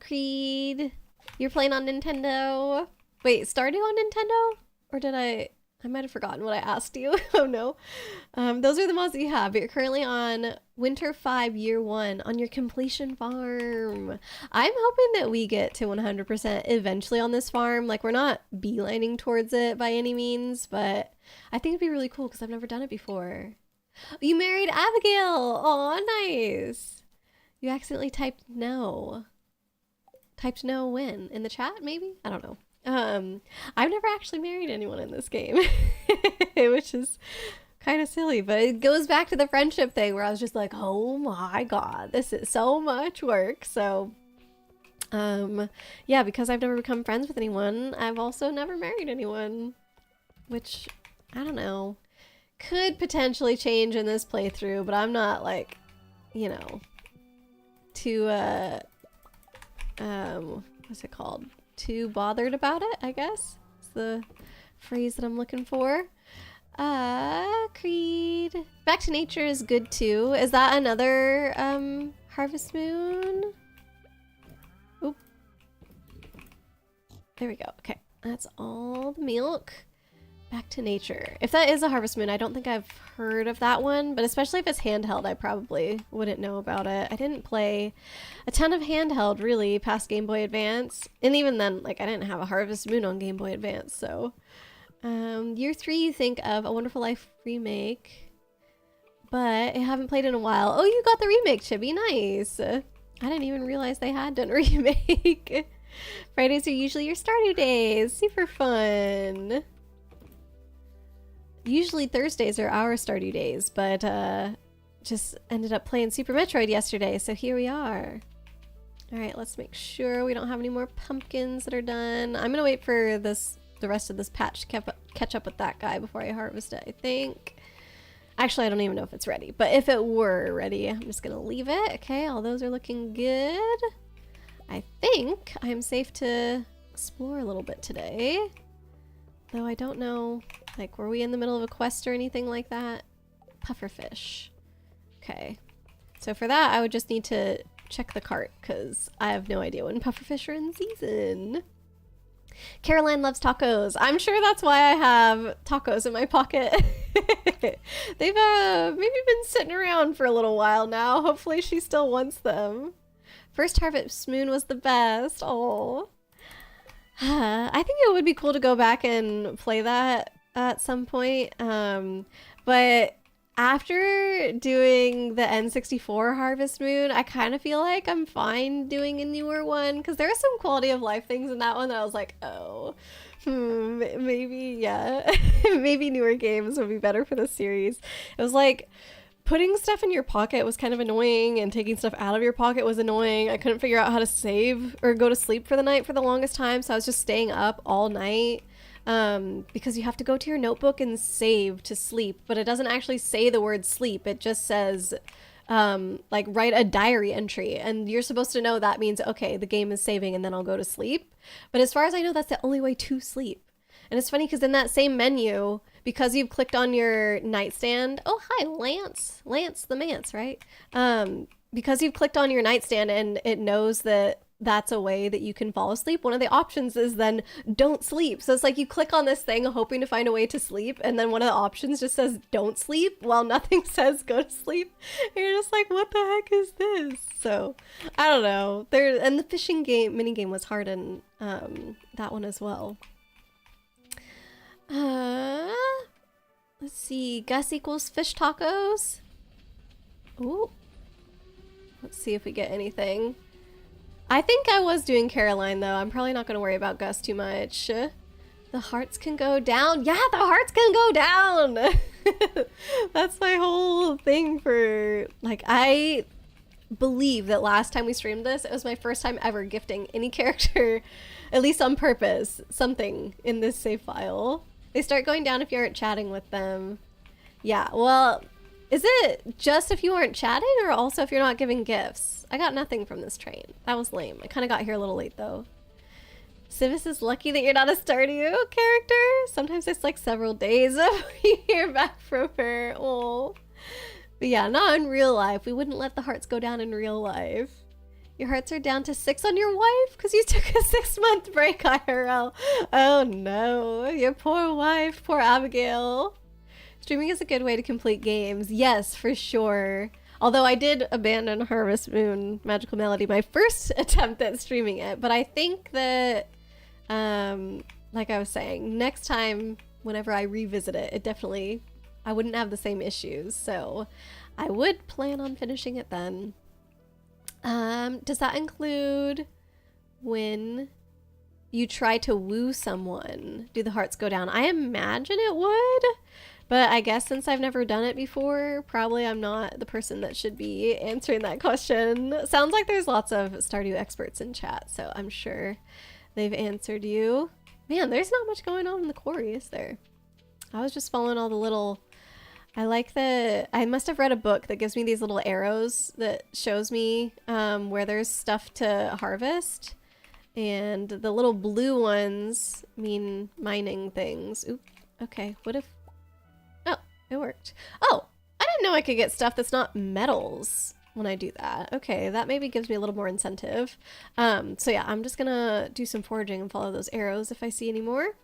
Creed. You're playing on Nintendo. Wait, Stardew on Nintendo? Or did I might have forgotten what I asked you. Oh no. Those are the mods that you have, but you're currently on Winter 5 Year 1 on your completion farm. I'm hoping that we get to 100% eventually on this farm. Like, we're not beelining towards it by any means, but I think it'd be really cool because I've never done it before. You married Abigail! Oh, nice! You accidentally typed no. Typed no when? In the chat, maybe? I don't know. I've never actually married anyone in this game, which is kind of silly, but it goes back to the friendship thing where I was just like, oh my god, this is so much work. So yeah, because I've never become friends with anyone, I've also never married anyone, which I don't know, could potentially change in this playthrough, but I'm not like, you know, too what's it called, too bothered about it, I guess. It's the phrase that I'm looking for. Creed. Back to Nature is good too. Is that another Harvest Moon? Oop. There we go. Okay. That's all the milk. Back to Nature. If that is a Harvest Moon, I don't think I've heard of that one, but especially if it's handheld, I probably wouldn't know about it. I didn't play a ton of handheld, really, past Game Boy Advance. And even then, like, I didn't have a Harvest Moon on Game Boy Advance, so... Year 3, you think of A Wonderful Life remake, but I haven't played in a while. Oh, you got the remake, Chibi. Nice! I didn't even realize they had done a remake. Fridays are usually your Stardew days. Super fun! Usually Thursdays are our Stardew days, but just ended up playing Super Metroid yesterday, so here we are. Alright, let's make sure we don't have any more pumpkins that are done. I'm gonna wait for the rest of this patch to catch up with that guy before I harvest it, I think. Actually, I don't even know if it's ready, but if it were ready, I'm just gonna leave it. Okay, all those are looking good. I think I'm safe to explore a little bit today. Though I don't know, like, were we in the middle of a quest or anything like that? Pufferfish. Okay. So for that, I would just need to check the cart, because I have no idea when pufferfish are in season. Caroline loves tacos. I'm sure that's why I have tacos in my pocket. They've maybe been sitting around for a little while now. Hopefully she still wants them. First Harvest Moon was the best. Oh. I think it would be cool to go back and play that at some point, but after doing the N64 Harvest Moon, I kind of feel like I'm fine doing a newer one, because there are some quality of life things in that one that I was like, oh, maybe, yeah, maybe newer games would be better for this series. It was like, putting stuff in your pocket was kind of annoying, and taking stuff out of your pocket was annoying. I couldn't figure out how to save or go to sleep for the night for the longest time, so I was just staying up all night, because you have to go to your notebook and save to sleep, but it doesn't actually say the word sleep. It just says, like, write a diary entry, and you're supposed to know that means, okay, the game is saving and then I'll go to sleep. But as far as I know, that's the only way to sleep. And it's funny because in that same menu, because you've clicked on your nightstand, oh hi Lance the Mance, right? Because you've clicked on your nightstand and it knows that that's a way that you can fall asleep, one of the options is then don't sleep. So it's like you click on this thing hoping to find a way to sleep, and then one of the options just says don't sleep while nothing says go to sleep. And you're just like, what the heck is this? So I don't know. And the fishing game mini game was hard in that one as well. Let's see. Gus equals fish tacos. Ooh. Let's see if we get anything. I think I was doing Caroline, though. I'm probably not going to worry about Gus too much. The hearts can go down. Yeah, the hearts can go down. That's my whole thing for, like, I believe that last time we streamed this, it was my first time ever gifting any character, at least on purpose, something in this save file. They start going down if you aren't chatting with them. Yeah, well, Is it just if you aren't chatting or also if you're not giving gifts? I got nothing from this train. That was lame. I kind of got here a little late though. Civis is lucky that you're not a Stardew character. Sometimes it's like several days before you hear back from her. Oh. But yeah, not in real life. We wouldn't let the hearts go down in real life. Your hearts are down to 6 on your wife because you took a 6-month break, IRL. Oh no, your poor wife, poor Abigail. Streaming is a good way to complete games. Yes, for sure. Although I did abandon Harvest Moon Magical Melody my first attempt at streaming it. But I think that, like I was saying, next time, whenever I revisit it, I wouldn't have the same issues. So I would plan on finishing it then. Does that include when you try to woo someone? Do the hearts go down? I imagine it would, but I guess since I've never done it before, probably I'm not the person that should be answering that question. Sounds like there's lots of Stardew experts in chat, so I'm sure they've answered you. Man, there's not much going on in the quarry, is there? I was just following all the little... I must have read a book that gives me these little arrows that shows me where there's stuff to harvest. And the little blue ones mean mining things. Oop, okay, what if... Oh, it worked. Oh, I didn't know I could get stuff that's not metals when I do that. Okay, that maybe gives me a little more incentive. So yeah, I'm just gonna do some foraging and follow those arrows if I see any more.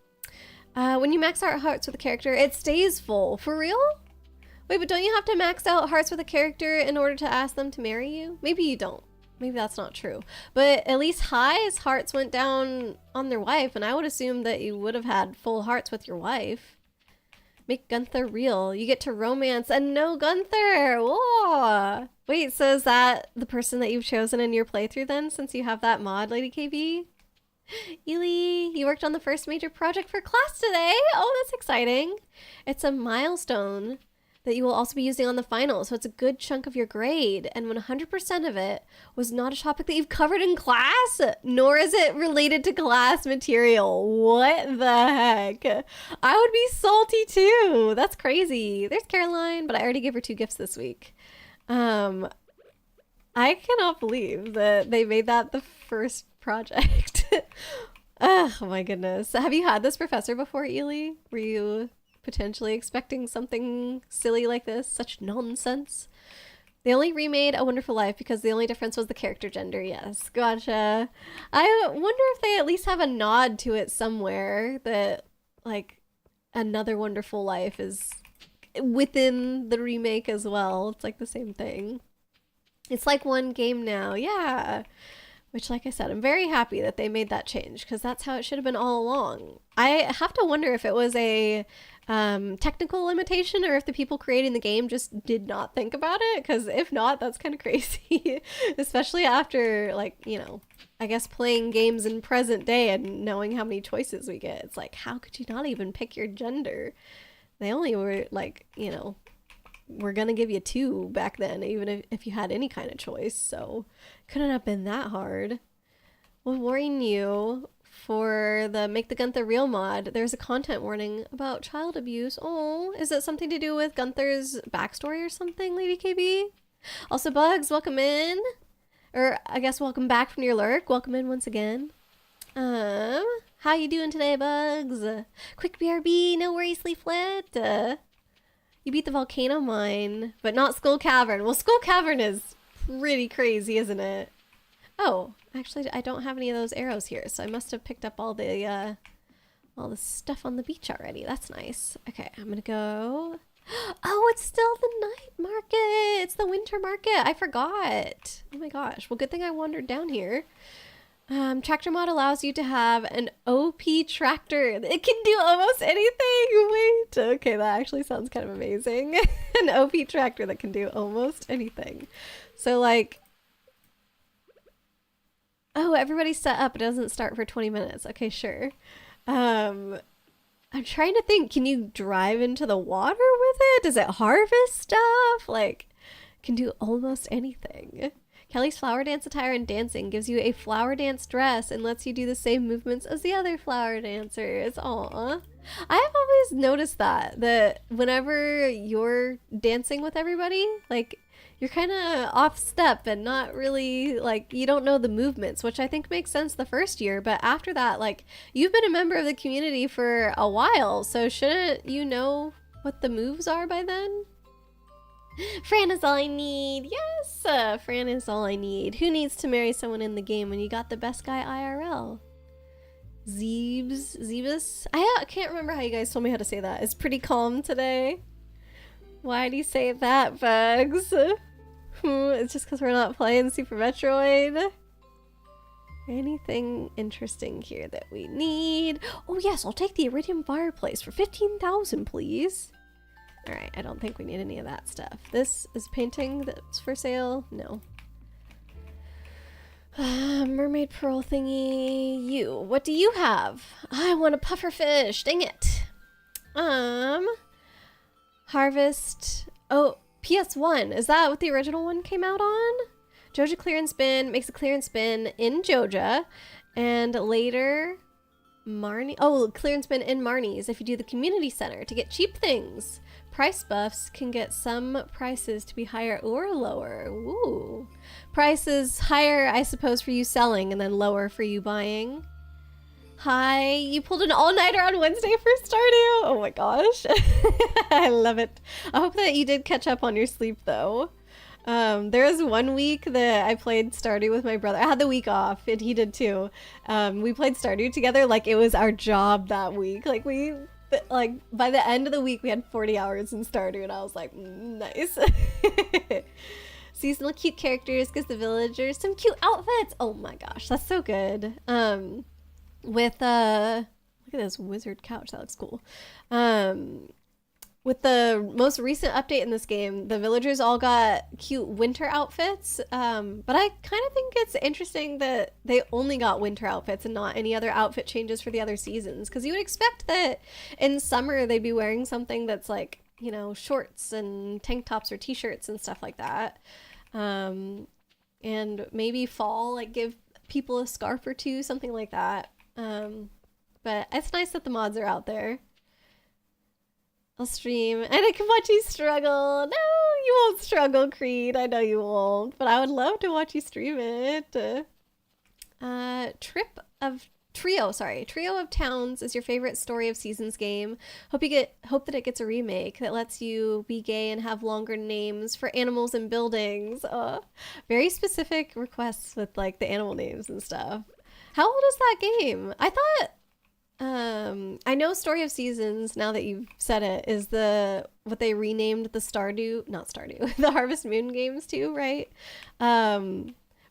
When you max out hearts with a character, it stays full. For real? Wait, but don't you have to max out hearts with a character in order to ask them to marry you? Maybe you don't. Maybe that's not true. But at least High's hearts went down on their wife, and I would assume that you would have had full hearts with your wife. Make Gunther real. You get to romance and no Gunther! Whoa! Wait, so is that the person that you've chosen in your playthrough then, since you have that mod, Lady KB? Ely, you worked on the first major project for class today! Oh, that's exciting! It's a milestone that you will also be using on the final, so it's a good chunk of your grade, and 100% of it was not a topic that you've covered in class, nor is it related to class material. What the heck? I would be salty too. That's crazy. There's Caroline, but I already gave her 2 gifts this week. I cannot believe that they made that the first project. Oh my goodness. Have you had this professor before, Ely? Were you potentially expecting something silly like this? Such nonsense. They only remade A Wonderful Life because the only difference was the character gender. Yes, gotcha. I wonder if they at least have a nod to it somewhere, that like Another Wonderful Life is within the remake as well. It's like the same thing. It's like one game now. Yeah. Which, like I said, I'm very happy that they made that change, because that's how it should have been all along. I have to wonder if it was a technical limitation, or if the people creating the game just did not think about it, because if not, that's kind of crazy. Especially after, like, you know, I guess playing games in present day and knowing how many choices we get. It's like, how could you not even pick your gender? They only were like, you know, we're gonna give you 2 back then, even if you had any kind of choice, so couldn't have been that hard. We'll warn you for the Make the Gunther Real mod, there's a content warning about child abuse. Oh, is it something to do with Gunther's backstory or something, Lady KB? Also, Bugs, welcome in. Or, I guess welcome back from your lurk. Welcome in once again. How you doing today, Bugs? Quick BRB, no worries, Leaflet. You beat the volcano mine, but not Skull Cavern. Well, Skull Cavern is pretty crazy, isn't it? Oh, actually, I don't have any of those arrows here, so I must have picked up all the stuff on the beach already. That's nice. Okay, I'm gonna go. Oh, it's still the night market. It's the winter market. I forgot. Oh my gosh. Well, good thing I wandered down here. Tractor mod allows you to have an OP tractor. It can do almost anything. Wait. Okay, that actually sounds kind of amazing. An OP tractor that can do almost anything. So, like... Oh, everybody's set up. It doesn't start for 20 minutes. Okay, sure. I'm trying to think. Can you drive into the water with it? Does it harvest stuff? Like, can do almost anything. Kelly's flower dance attire and dancing gives you a flower dance dress and lets you do the same movements as the other flower dancers. Aww. I have always noticed that whenever you're dancing with everybody, like you're kind of off step and not really like you don't know the movements, which I think makes sense the first year. But after that, like you've been a member of the community for a while, so shouldn't you know what the moves are by then? Fran is all I need. Yes, Fran is all I need. Who needs to marry someone in the game when you got the best guy IRL? Zebus? I can't remember how you guys told me how to say that. It's pretty calm today. Why do you say that, Bugs? It's just because we're not playing Super Metroid. Anything interesting here that we need? Oh yes, I'll take the iridium fireplace for 15,000, please. All right, I don't think we need any of that stuff. This is painting that's for sale. No. Mermaid pearl thingy. You. What do you have? I want a puffer fish. Dang it. Harvest. Oh, PS1. Is that what the original one came out on? Joja clearance bin makes a clearance bin in Joja, and later Marnie. Oh, clearance bin in Marnie's if you do the community center to get cheap things. Price buffs can get some prices to be higher or lower. Ooh. Prices higher, I suppose, for you selling, and then lower for you buying. Hi, you pulled an all-nighter on Wednesday for Stardew. Oh my gosh. I love it. I hope that you did catch up on your sleep, though. There was one week that I played Stardew with my brother. I had the week off, and he did too. We played Stardew together like it was our job that week. Like by the end of the week we had 40 hours in Stardew, and I was like, nice. Seasonal cute characters gives the villagers some cute outfits. Oh my gosh, that's so good. With look at this wizard couch, that looks cool. With the most recent update in this game, the villagers all got cute winter outfits, but I kind of think it's interesting that they only got winter outfits and not any other outfit changes for the other seasons, because you would expect that in summer they'd be wearing something that's like, you know, shorts and tank tops or t-shirts and stuff like that, and maybe fall, like give people a scarf or two, something like that, but it's nice that the mods are out there. I'll stream and I can watch you struggle. No, you won't struggle, Creed. I know you won't, but I would love to watch you stream it. Trio of Towns is your favorite Story of Seasons game. Hope that it gets a remake that lets you be gay and have longer names for animals and buildings. Very specific requests with like the animal names and stuff. How old is that game? I thought I know Story of Seasons, now that you've said it, is what they renamed the the Harvest Moon games too, right? But I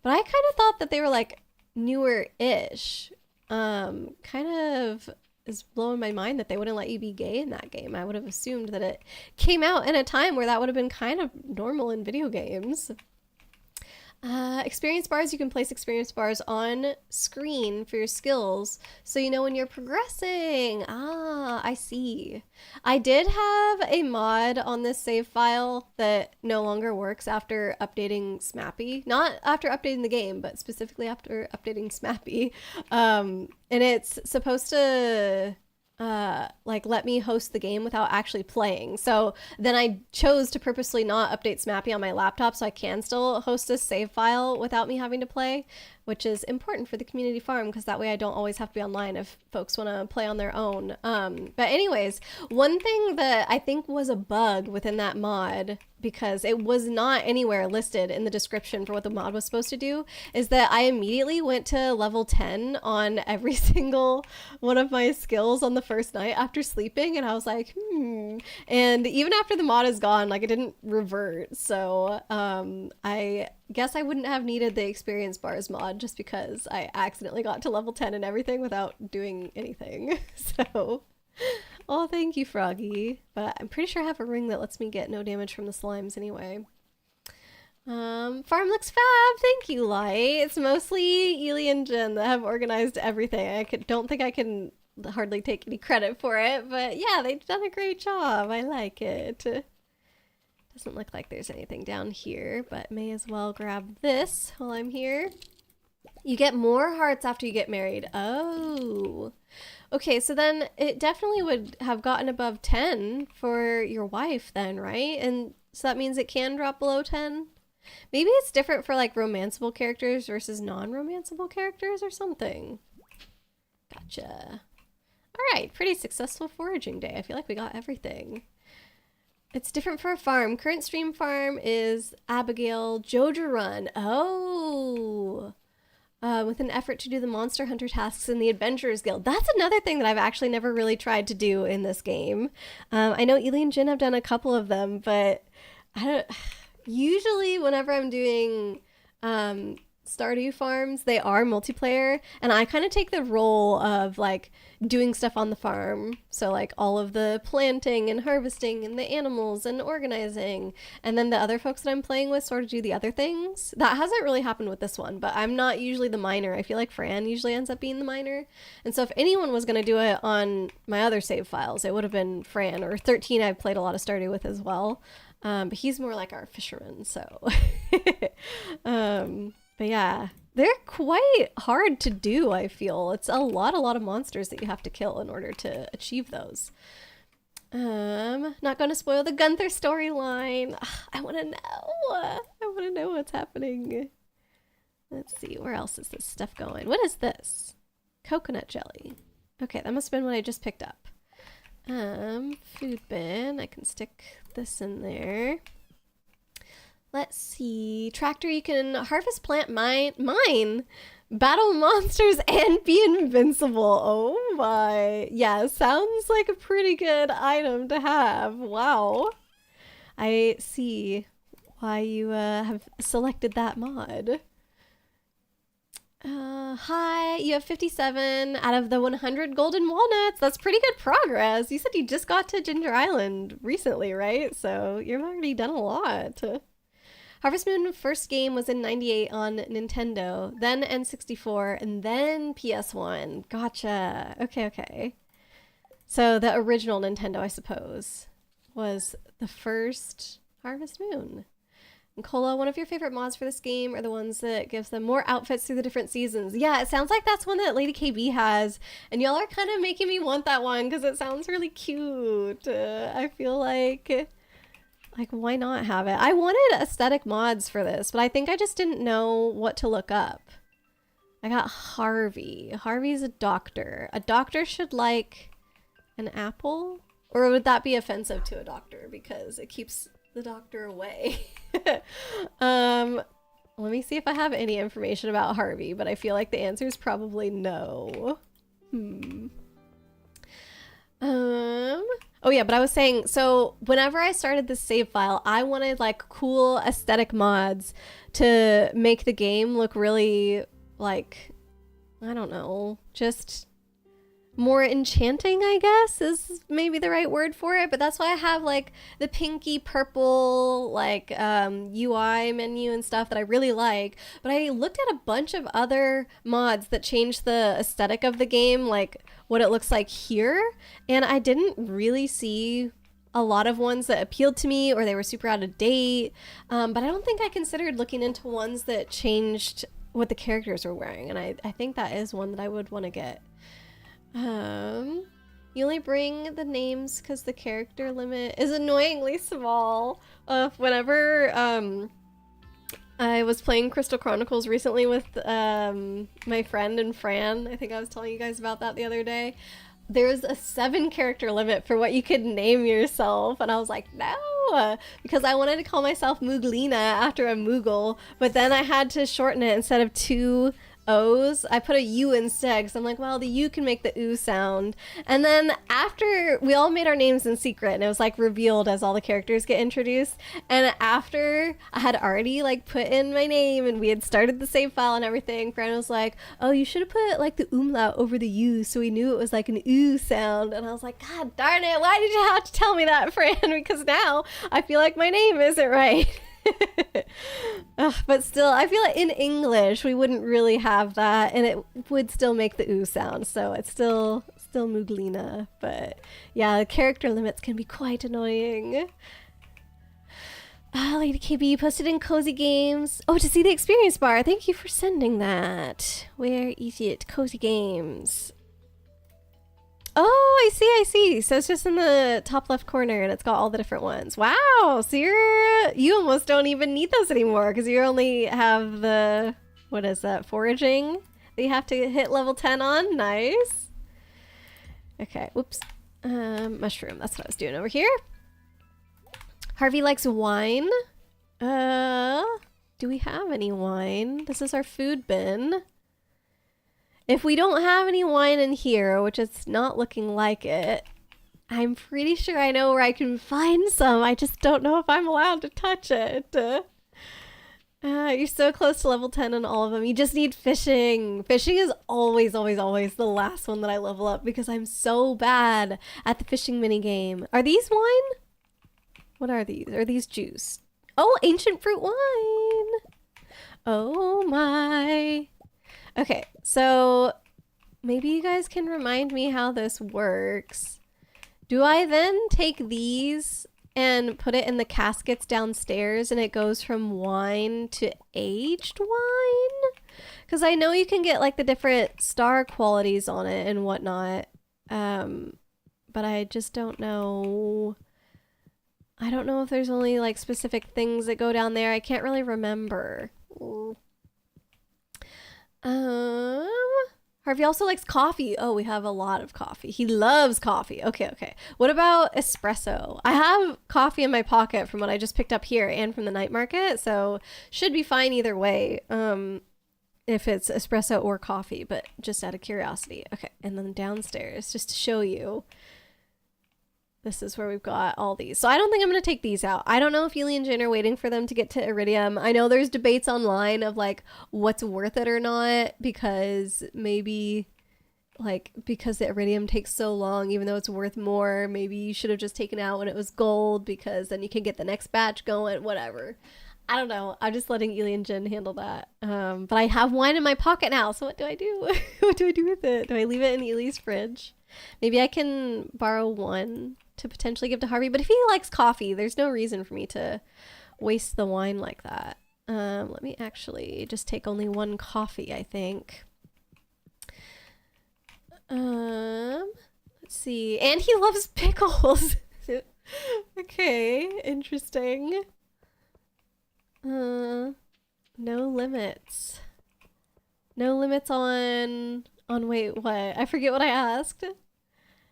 kind of thought that they were like newer-ish. Kind of is blowing my mind that they wouldn't let you be gay in that game. I would have assumed that it came out in a time where that would have been kind of normal in video games. Experience bars, you can place experience bars on screen for your skills so you know when you're progressing. I see. I did have a mod on this save file that no longer works after updating Smappy. Not after updating the game, but specifically after updating Smappy. And it's supposed to like let me host the game without actually playing. So then I chose to purposely not update Smappy on my laptop so I can still host a save file without me having to play, which is important for the community farm because that way I don't always have to be online if folks want to play on their own. But anyways, one thing that I think was a bug within that mod, because it was not anywhere listed in the description for what the mod was supposed to do, is that I immediately went to level 10 on every single one of my skills on the first night after sleeping, and I was like, and even after the mod is gone, like it didn't revert. So I guess I wouldn't have needed the experience bars mod just because I accidentally got to level 10 and everything without doing anything. So oh, thank you, Froggy. But I'm pretty sure I have a ring that lets me get no damage from the slimes anyway. Farm looks fab. Thank you, Light. It's mostly Ely and Jen that have organized everything. I don't think I can hardly take any credit for it, but yeah, they've done a great job. I like it. Doesn't look like there's anything down here, but may as well grab this while I'm here. You get more hearts after you get married. Oh. Okay, so then it definitely would have gotten above 10 for your wife then, right? And so that means it can drop below 10? Maybe it's different for like romanceable characters versus non-romanceable characters or something. Gotcha. All right, pretty successful foraging day. I feel like we got everything. It's different for a farm. Current stream farm is Abigail Joja Run. Oh. With an effort to do the Monster Hunter tasks in the Adventurers Guild. That's another thing that I've actually never really tried to do in this game. I know Ely and Jin have done a couple of them, but usually whenever I'm doing Stardew farms, they are multiplayer, and I kind of take the role of like doing stuff on the farm, so like all of the planting and harvesting and the animals and organizing, and then the other folks that I'm playing with sort of do the other things. That hasn't really happened with this one, but I'm not usually the miner. I feel like Fran usually ends up being the miner, and so if anyone was going to do it on my other save files, it would have been Fran, or 13 I've played a lot of Stardew with as well, but he's more like our fisherman, so but yeah, they're quite hard to do, I feel. It's a lot of monsters that you have to kill in order to achieve those. Not going to spoil the Gunther storyline. I want to know. I want to know what's happening. Let's see, where else is this stuff going? What is this? Coconut jelly. Okay, that must have been what I just picked up. Food bin. I can stick this in there. Let's see. Tractor, you can harvest, plant, mine, battle monsters, and be invincible. Oh my. Yeah, sounds like a pretty good item to have. Wow. I see why you have selected that mod. Hi, you have 57 out of the 100 golden walnuts. That's pretty good progress. You said you just got to Ginger Island recently, right? So you've already done a lot. Harvest Moon first game was in 98 on Nintendo, then N64, and then PS1. Gotcha. Okay. So the original Nintendo, I suppose, was the first Harvest Moon. And Cola, one of your favorite mods for this game are the ones that gives them more outfits through the different seasons. Yeah, it sounds like that's one that Lady KB has, and y'all are kind of making me want that one because it sounds really cute. I feel like why not have it? I wanted aesthetic mods for this, but I think I just didn't know what to look up. I got Harvey. Harvey's a doctor. A doctor should like an apple? Or would that be offensive to a doctor because it keeps the doctor away? Let me see if I have any information about Harvey, but I feel like the answer is probably no. Oh yeah, but I was saying, so whenever I started this save file, I wanted like cool aesthetic mods to make the game look really like, I don't know, just more enchanting, I guess is maybe the right word for it. But that's why I have like the pinky purple like UI menu and stuff that I really like. But I looked at a bunch of other mods that change the aesthetic of the game, like what it looks like here, and I didn't really see a lot of ones that appealed to me, or they were super out of date, but I don't think I considered looking into ones that changed what the characters were wearing, and I think that is one that I would want to get. You only bring the names because the character limit is annoyingly small. Whenever I was playing Crystal Chronicles recently with my friend and Fran. I think I was telling you guys about that the other day. There's a 7 character limit for what you could name yourself. And I was like, no, because I wanted to call myself Mooglina after a Moogle. But then I had to shorten it. Instead of 2 O's, I put a U instead, because I'm like, well, the U can make the ooh sound. And then after we all made our names in secret, and it was like revealed as all the characters get introduced, and after I had already like put in my name and we had started the save file and everything, Fran was like, oh, you should have put like the umlaut over the U so we knew it was like an ooh sound. And I was like, god darn it, why did you have to tell me that, Fran? Because now I feel like my name isn't right. But still, I feel like in English we wouldn't really have that, and it would still make the ooh sound, so it's still Mooglina. But yeah, the character limits can be quite annoying. Lady KB posted in Cozy Games. Oh, to see the experience bar. Thank you for sending that. Where is it? Cozy Games. Oh, I see. So it's just in the top left corner and it's got all the different ones. Wow. So you almost don't even need those anymore because you only have the, what is that, foraging that you have to hit level 10 on. Nice. Okay. Whoops. Mushroom. That's what I was doing over here. Harvey likes wine. Do we have any wine? This is our food bin. If we don't have any wine in here, which is not looking like it, I'm pretty sure I know where I can find some. I just don't know if I'm allowed to touch it. You're so close to level 10 on all of them. You just need fishing. Fishing is always the last one that I level up because I'm so bad at the fishing minigame. Are these wine? What are these? Are these juice? Oh, ancient fruit wine. Oh my. Okay, so maybe you guys can remind me how this works. Do I then take these and put it in the caskets downstairs and it goes from wine to aged wine? Because I know you can get like the different star qualities on it and whatnot. But I just don't know. I don't know if there's only like specific things that go down there. I can't really remember. Harvey also likes coffee. Oh, we have a lot of coffee. He loves coffee. Okay. What about espresso? I have coffee in my pocket from what I just picked up here and from the night market, so should be fine either way. If it's espresso or coffee, but just out of curiosity. Okay, and then downstairs, just to show you. This is where we've got all these. So I don't think I'm going to take these out. I don't know if Yuli and Jin are waiting for them to get to Iridium. I know there's debates online of like what's worth it or not because maybe like because the Iridium takes so long, even though it's worth more, maybe you should have just taken out when it was gold because then you can get the next batch going, whatever. I don't know. I'm just letting Yuli and Jin handle that. But I have wine in my pocket now. So what do I do? What do I do with it? Do I leave it in Yuli's fridge? Maybe I can borrow one to potentially give to Harvey, but if he likes coffee, there's no reason for me to waste the wine like that. Let me actually just take only one coffee, I think. Let's see. And he loves pickles. Okay, interesting. No limits. No limits on wait, what? I forget what I asked.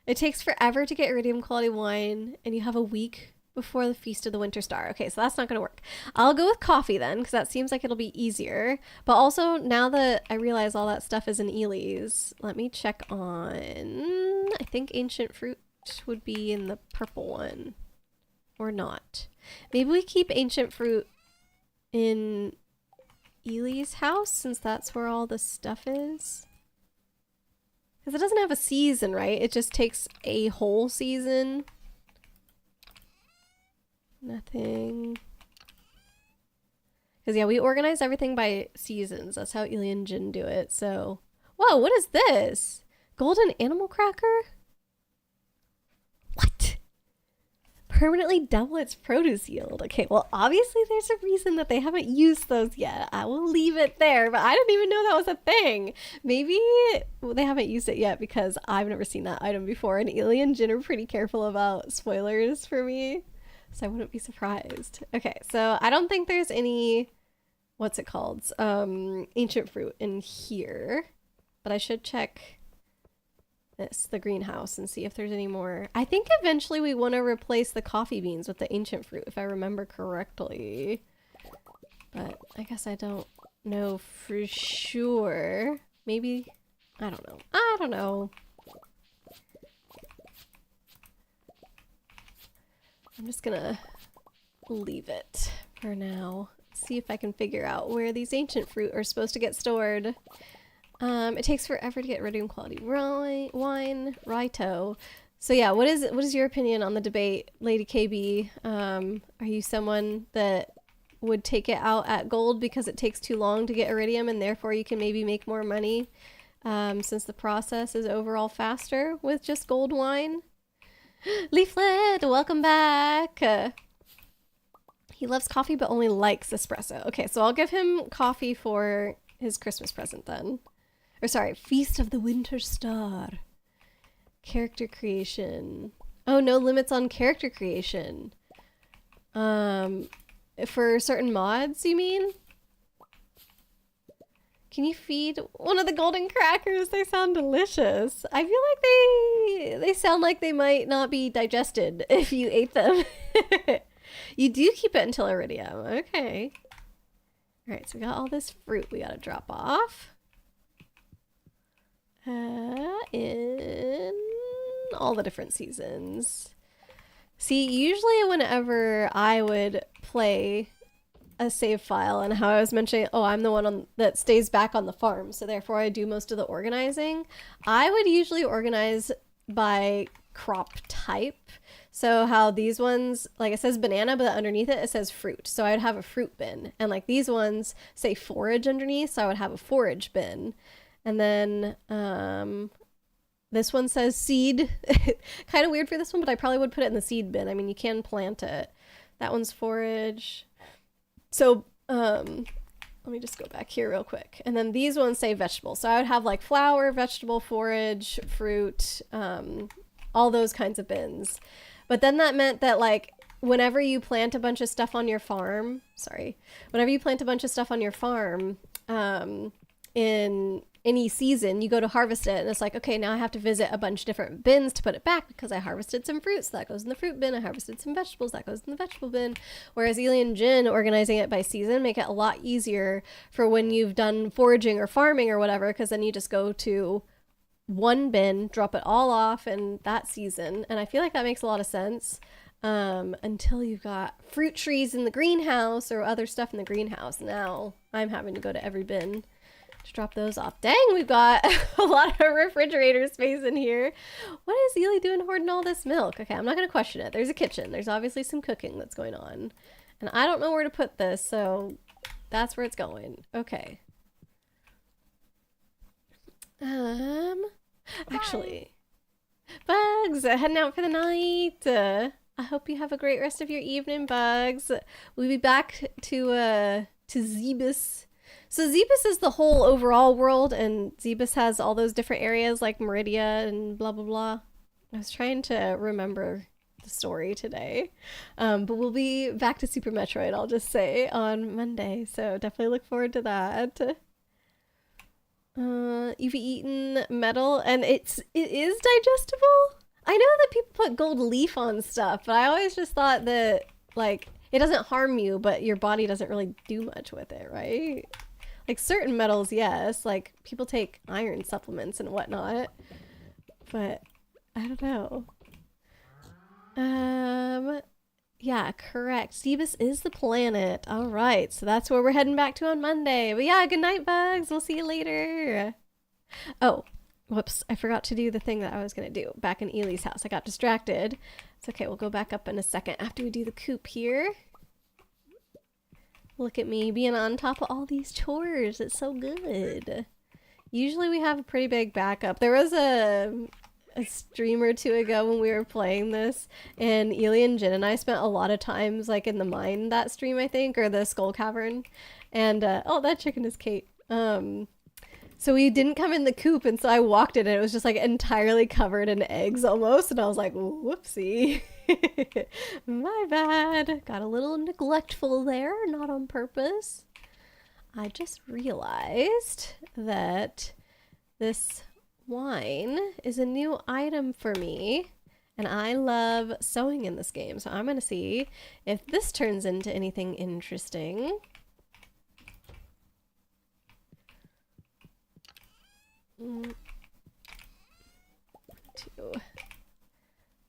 It takes forever to get iridium quality wine, and you have a week before the Feast of the Winter Star. Okay, so that's not going to work. I'll go with coffee then, because that seems like it'll be easier. But also, now that I realize all that stuff is in Ely's, let me check on... I think ancient fruit would be in the purple one. Or not. Maybe we keep ancient fruit in Ely's house, since that's where all the stuff is. Because it doesn't have a season, right? It just takes a whole season. Nothing. Because, yeah, we organize everything by seasons. That's how Eli and Jin do it, so... Whoa, what is this? Golden animal cracker? What? Permanently double its produce yield. Okay, well, obviously there's a reason that they haven't used those yet. I will leave it there, but I didn't even know that was a thing. Maybe they haven't used it yet because I've never seen that item before, and Eli and Jin are pretty careful about spoilers for me, so I wouldn't be surprised. Okay, so I don't think there's any, what's it called, ancient fruit in here, but I should check the greenhouse and see if there's any more. I think eventually we want to replace the coffee beans with the ancient fruit, if I remember correctly. But I guess I don't know for sure. Maybe, I don't know. I don't know. I'm just gonna leave it for now. See if I can figure out where these ancient fruit are supposed to get stored. It takes forever to get iridium quality wine, Raito. So yeah, what is your opinion on the debate, Lady KB? Are you someone that would take it out at gold because it takes too long to get iridium and therefore you can maybe make more money since the process is overall faster with just gold wine? Leaflet, welcome back. He loves coffee but only likes espresso. Okay, so I'll give him coffee for his Christmas present then. Or sorry, Feast of the Winter Star. Character creation. Oh, no limits on character creation. For certain mods, you mean? Can you feed one of the golden crackers? They sound delicious. I feel like they sound like they might not be digested if you ate them. You do keep it until iridium. Okay. All right, so we got all this fruit we gotta drop off. In all the different seasons. See, usually whenever I would play a save file, and how I was mentioning, oh, I'm the one that stays back on the farm, so therefore I do most of the organizing, I would usually organize by crop type. So how these ones, like it says banana, but underneath it says fruit. So I'd have a fruit bin. And like these ones say forage underneath, so I would have a forage bin. And then this one says seed. Kind of weird for this one, but I probably would put it in the seed bin. I mean, you can plant it. That one's forage. So let me just go back here real quick. And then these ones say vegetable. So I would have like flour, vegetable, forage, fruit, all those kinds of bins. But then that meant that like whenever you plant a bunch of stuff on your farm, in any season, you go to harvest it and it's like, okay, now I have to visit a bunch of different bins to put it back because I harvested some fruits, so that goes in the fruit bin. I harvested some vegetables, that goes in the vegetable bin. Whereas Ely and Jin organizing it by season make it a lot easier for when you've done foraging or farming or whatever, because then you just go to one bin, drop it all off in that season. And I feel like that makes a lot of sense until you've got fruit trees in the greenhouse or other stuff in the greenhouse. Now I'm having to go to every bin to drop those off. Dang, we've got a lot of refrigerator space in here. What is Ely doing hoarding all this milk? Okay, I'm not going to question it. There's a kitchen. There's obviously some cooking that's going on. And I don't know where to put this, so that's where it's going. Okay. Actually, Bugs, heading out for the night. I hope you have a great rest of your evening, Bugs. We'll be back to Zebus. So Zebus is the whole overall world, and Zebus has all those different areas like Meridia and blah, blah, blah. I was trying to remember the story today. But we'll be back to Super Metroid, I'll just say, on Monday. So definitely look forward to that. You've eaten metal, and it is digestible. I know that people put gold leaf on stuff, but I always just thought that like it doesn't harm you, but your body doesn't really do much with it, right? Like certain metals, yes, like people take iron supplements and whatnot, but I don't know. Yeah, correct. Zebus is the planet. All right, so that's where we're heading back to on Monday. But yeah, good night, Bugs. We'll see you later. Oh, whoops. I forgot to do the thing that I was going to do back in Ely's house. I got distracted. It's okay. We'll go back up in a second after we do the coop here. Look at me being on top of all these chores. It's so good. Usually we have a pretty big backup. There was a stream or two ago when we were playing this, and Ely and Jin and I spent a lot of times like in the mine that stream, I think, or the skull cavern. And oh, that chicken is Kate. So we didn't come in the coop, and so I walked in and it was just like entirely covered in eggs almost, and I was like, whoopsie. My bad. Got a little neglectful there, not on purpose. I just realized that this wine is a new item for me, and I love sewing in this game, so I'm gonna see if this turns into anything interesting.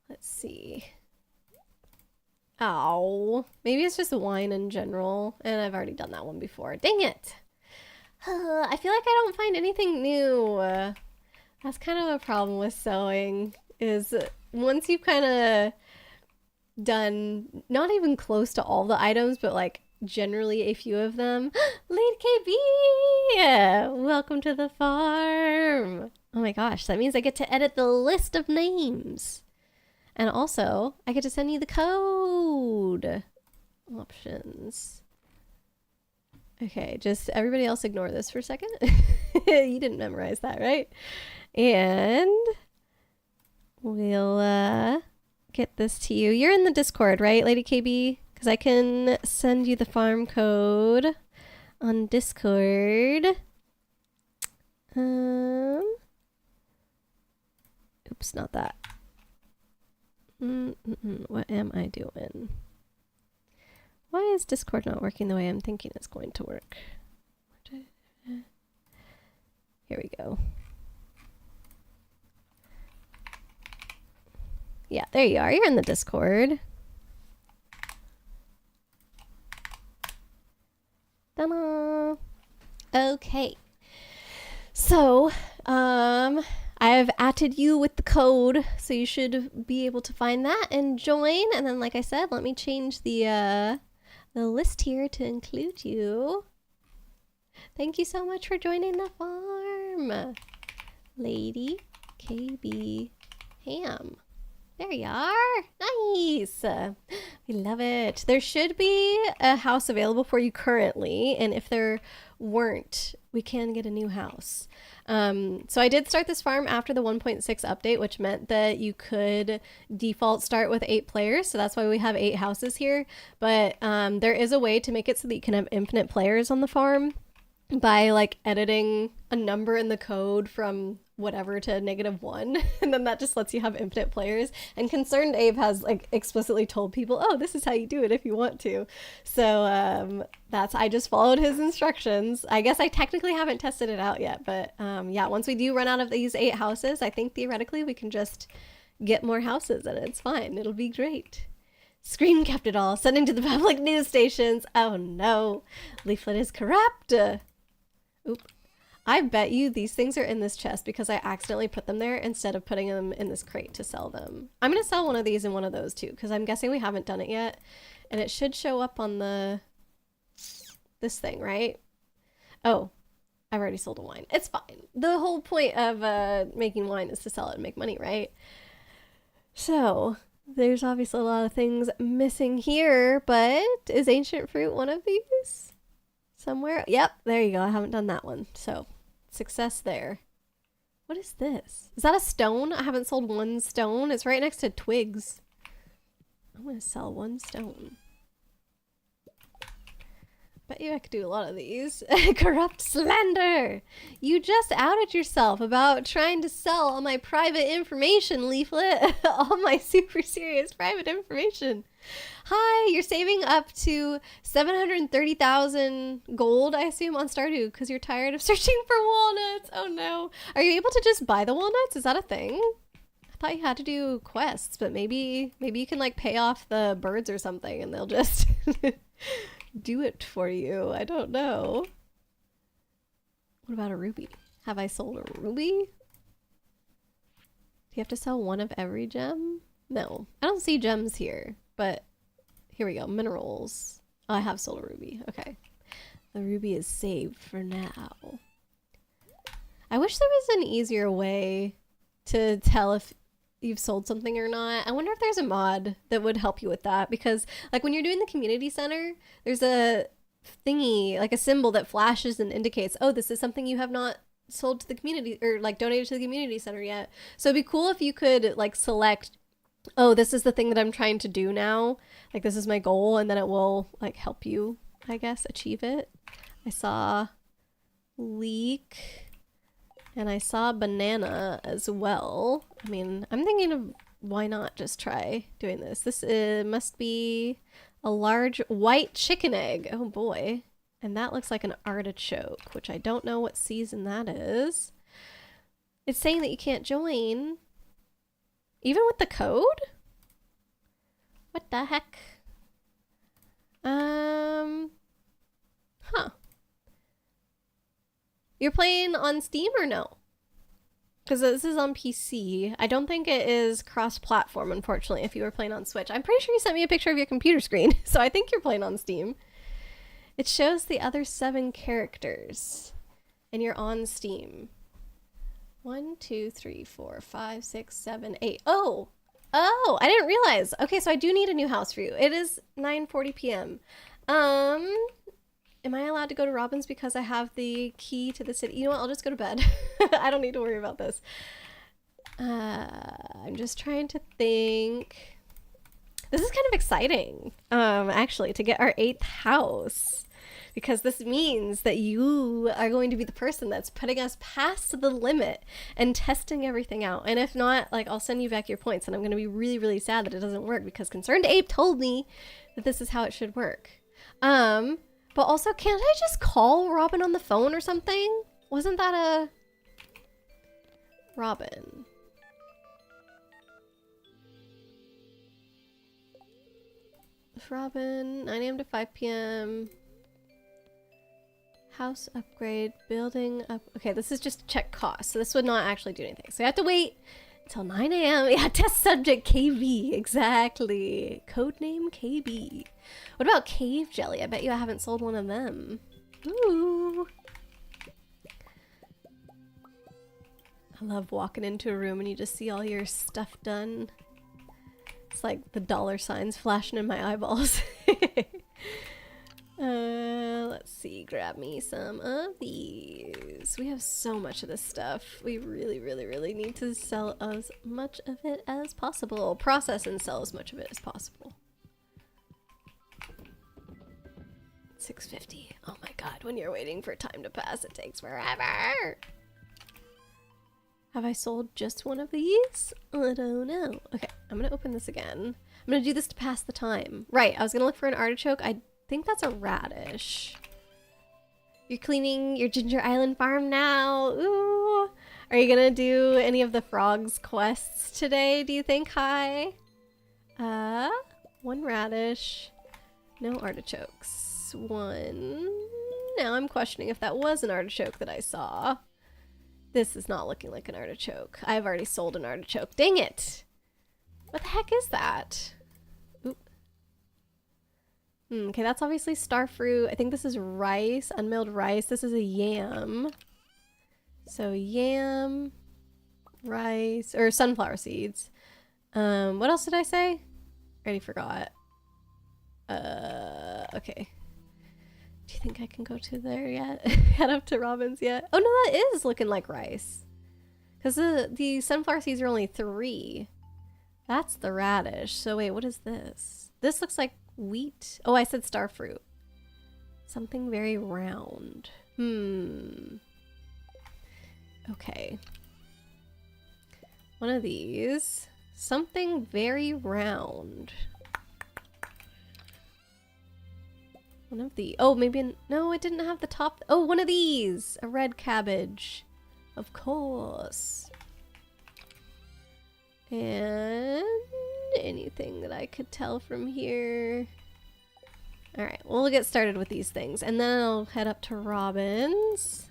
Let's see. Oh, maybe it's just wine in general, and I've already done that one before. Dang it. I feel like I don't find anything new. That's kind of a problem with sewing, is once you've kind of done not even close to all the items, but like generally a few of them. Lady KB! Welcome to the farm! Oh my gosh, that means I get to edit the list of names. And also, I get to send you the code. Options. Okay, just everybody else ignore this for a second. You didn't memorize that, right? And we'll get this to you. You're in the Discord, right, Lady KB? Because I can send you the farm code on Discord. Oops, not that. What am I doing? Why is Discord not working the way I'm thinking it's going to work? Here we go. Yeah, there you are. You're in the Discord. Ta-da! Okay. So, I've added you with the code, so you should be able to find that and join. And then, like I said, let me change the list here to include you. Thank you so much for joining the farm, Lady KB Ham. There you are. Nice. We love it. There should be a house available for you currently, and if there weren't, we can get a new house. So I did start this farm after the 1.6 update, which meant that you could default start with 8 players. So that's why we have 8 houses here. But there is a way to make it so that you can have infinite players on the farm by like editing a number in the code from whatever to -1, and then that just lets you have infinite players. And Concerned Abe has like explicitly told people, oh, this is how you do it if you want to. So I just followed his instructions. I guess I technically haven't tested it out yet, but yeah, once we do run out of these 8 houses, I think theoretically we can just get more houses and it's fine. It'll be great. Screen kept it all, sending to the public news stations. Oh no, Leaflet is corrupt. Oop. I bet you these things are in this chest because I accidentally put them there instead of putting them in this crate to sell them. I'm going to sell one of these and one of those too, because I'm guessing we haven't done it yet. And it should show up on this thing, right? Oh, I've already sold a wine. It's fine. The whole point of making wine is to sell it and make money, right? So there's obviously a lot of things missing here, but is ancient fruit one of these? Somewhere? Yep, there you go. I haven't done that one. So, success there. What is this? Is that a stone? I haven't sold one stone. It's right next to twigs. I'm going to sell one stone. Bet you I could do a lot of these. Corrupt slander! You just outed yourself about trying to sell all my private information, Leaflet. All my super serious private information. Hi, you're saving up to 730,000 gold, I assume, on Stardew because you're tired of searching for walnuts. Oh no. Are you able to just buy the walnuts? Is that a thing? I thought you had to do quests, but maybe you can like pay off the birds or something and they'll just do it for you. I don't know. What about a ruby? Have I sold a ruby? Do you have to sell one of every gem? No, I don't see gems here, but here we go. Minerals. Oh, I have sold a ruby. Okay. The ruby is saved for now. I wish there was an easier way to tell if you've sold something or not. I wonder if there's a mod that would help you with that, because like when you're doing the community center, there's a thingy, like a symbol that flashes and indicates, oh, this is something you have not sold to the community or like donated to the community center yet. So it'd be cool if you could like select, oh, this is the thing that I'm trying to do now. Like this is my goal, and then it will like help you, I guess, achieve it. I saw leek. And I saw banana as well. I mean, I'm thinking of why not just try doing this. This must be a large white chicken egg. Oh boy. And that looks like an artichoke, which I don't know what season that is. It's saying that you can't join. Even with the code? What the heck? Huh. You're playing on Steam or no? Because this is on PC. I don't think it is cross-platform, unfortunately, if you were playing on Switch. I'm pretty sure you sent me a picture of your computer screen, so I think you're playing on Steam. It shows the other 7 characters, and you're on Steam. 1, 2, 3, 4, 5, 6, 7, 8. Oh! Oh, I didn't realize. Okay, so I do need a new house for you. It is 9:40 p.m. Am I allowed to go to Robin's because I have the key to the city? You know what? I'll just go to bed. I don't need to worry about this. I'm just trying to think. This is kind of exciting, actually, to get our 8th house. Because this means that you are going to be the person that's putting us past the limit and testing everything out. And if not, like, I'll send you back your points, and I'm going to be really, really sad that it doesn't work because Concerned Ape told me that this is how it should work. But also, can't I just call Robin on the phone or something? Wasn't that a... Robin. Robin, 9 a.m. to 5 p.m. House upgrade, building up. Okay, this is just to check costs, so this would not actually do anything. So you have to wait until 9 a.m. Yeah, test subject KB, exactly. Codename KB. What about cave jelly? I bet you I haven't sold one of them. Ooh. I love walking into a room and you just see all your stuff done. It's like the dollar signs flashing in my eyeballs. Let's see, grab me some of these. We have so much of this stuff. We really, really, really need to sell as much of it as possible. Process and sell as much of it as possible. 650. Oh my god, when you're waiting for time to pass, it takes forever. Have I sold just one of these? I don't know. Okay, I'm gonna open this again. I'm gonna do this to pass the time. Right, I was gonna look for an artichoke. I think that's a radish. You're cleaning your Ginger Island farm now. Ooh. Are you gonna do any of the frogs quests today, do you think? Hi. One radish. No artichokes. One. Now I'm questioning if that was an artichoke that I saw. This is not looking like an artichoke. I've already sold an artichoke. Dang it! What the heck is that? Oop. Okay, that's obviously starfruit. I think this is rice, unmilled rice. This is a yam. So yam, rice, or sunflower seeds. What else did I say? I already forgot. Okay. Do you think I can go to there yet? Head up to Robin's yet? Oh no, that is looking like rice. Because the sunflower seeds are only 3. That's the radish. So wait, what is this? This looks like wheat. Oh, I said starfruit. Something very round. Okay. One of these. Something very round. One of the... Oh, maybe... No, it didn't have the top... Oh, one of these! A red cabbage. Of course. And... anything that I could tell from here. Alright, we'll get started with these things. And then I'll head up to Robin's.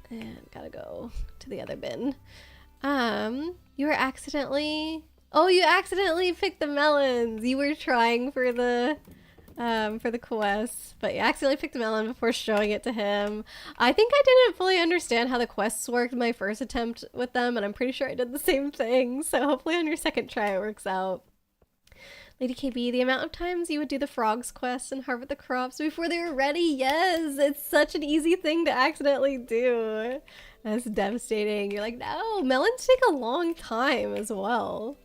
And gotta go to the other bin. You were accidentally... Oh, you accidentally picked the melons. You were trying for the quest, but you accidentally picked a melon before showing it to him. I think I didn't fully understand how the quests worked my first attempt with them, and I'm pretty sure I did the same thing. So hopefully on your second try it works out. Lady KB, the amount of times you would do the frogs quest and harvest the crops before they were ready. Yes, it's such an easy thing to accidentally do. That's devastating. You're like, no, melons take a long time as well.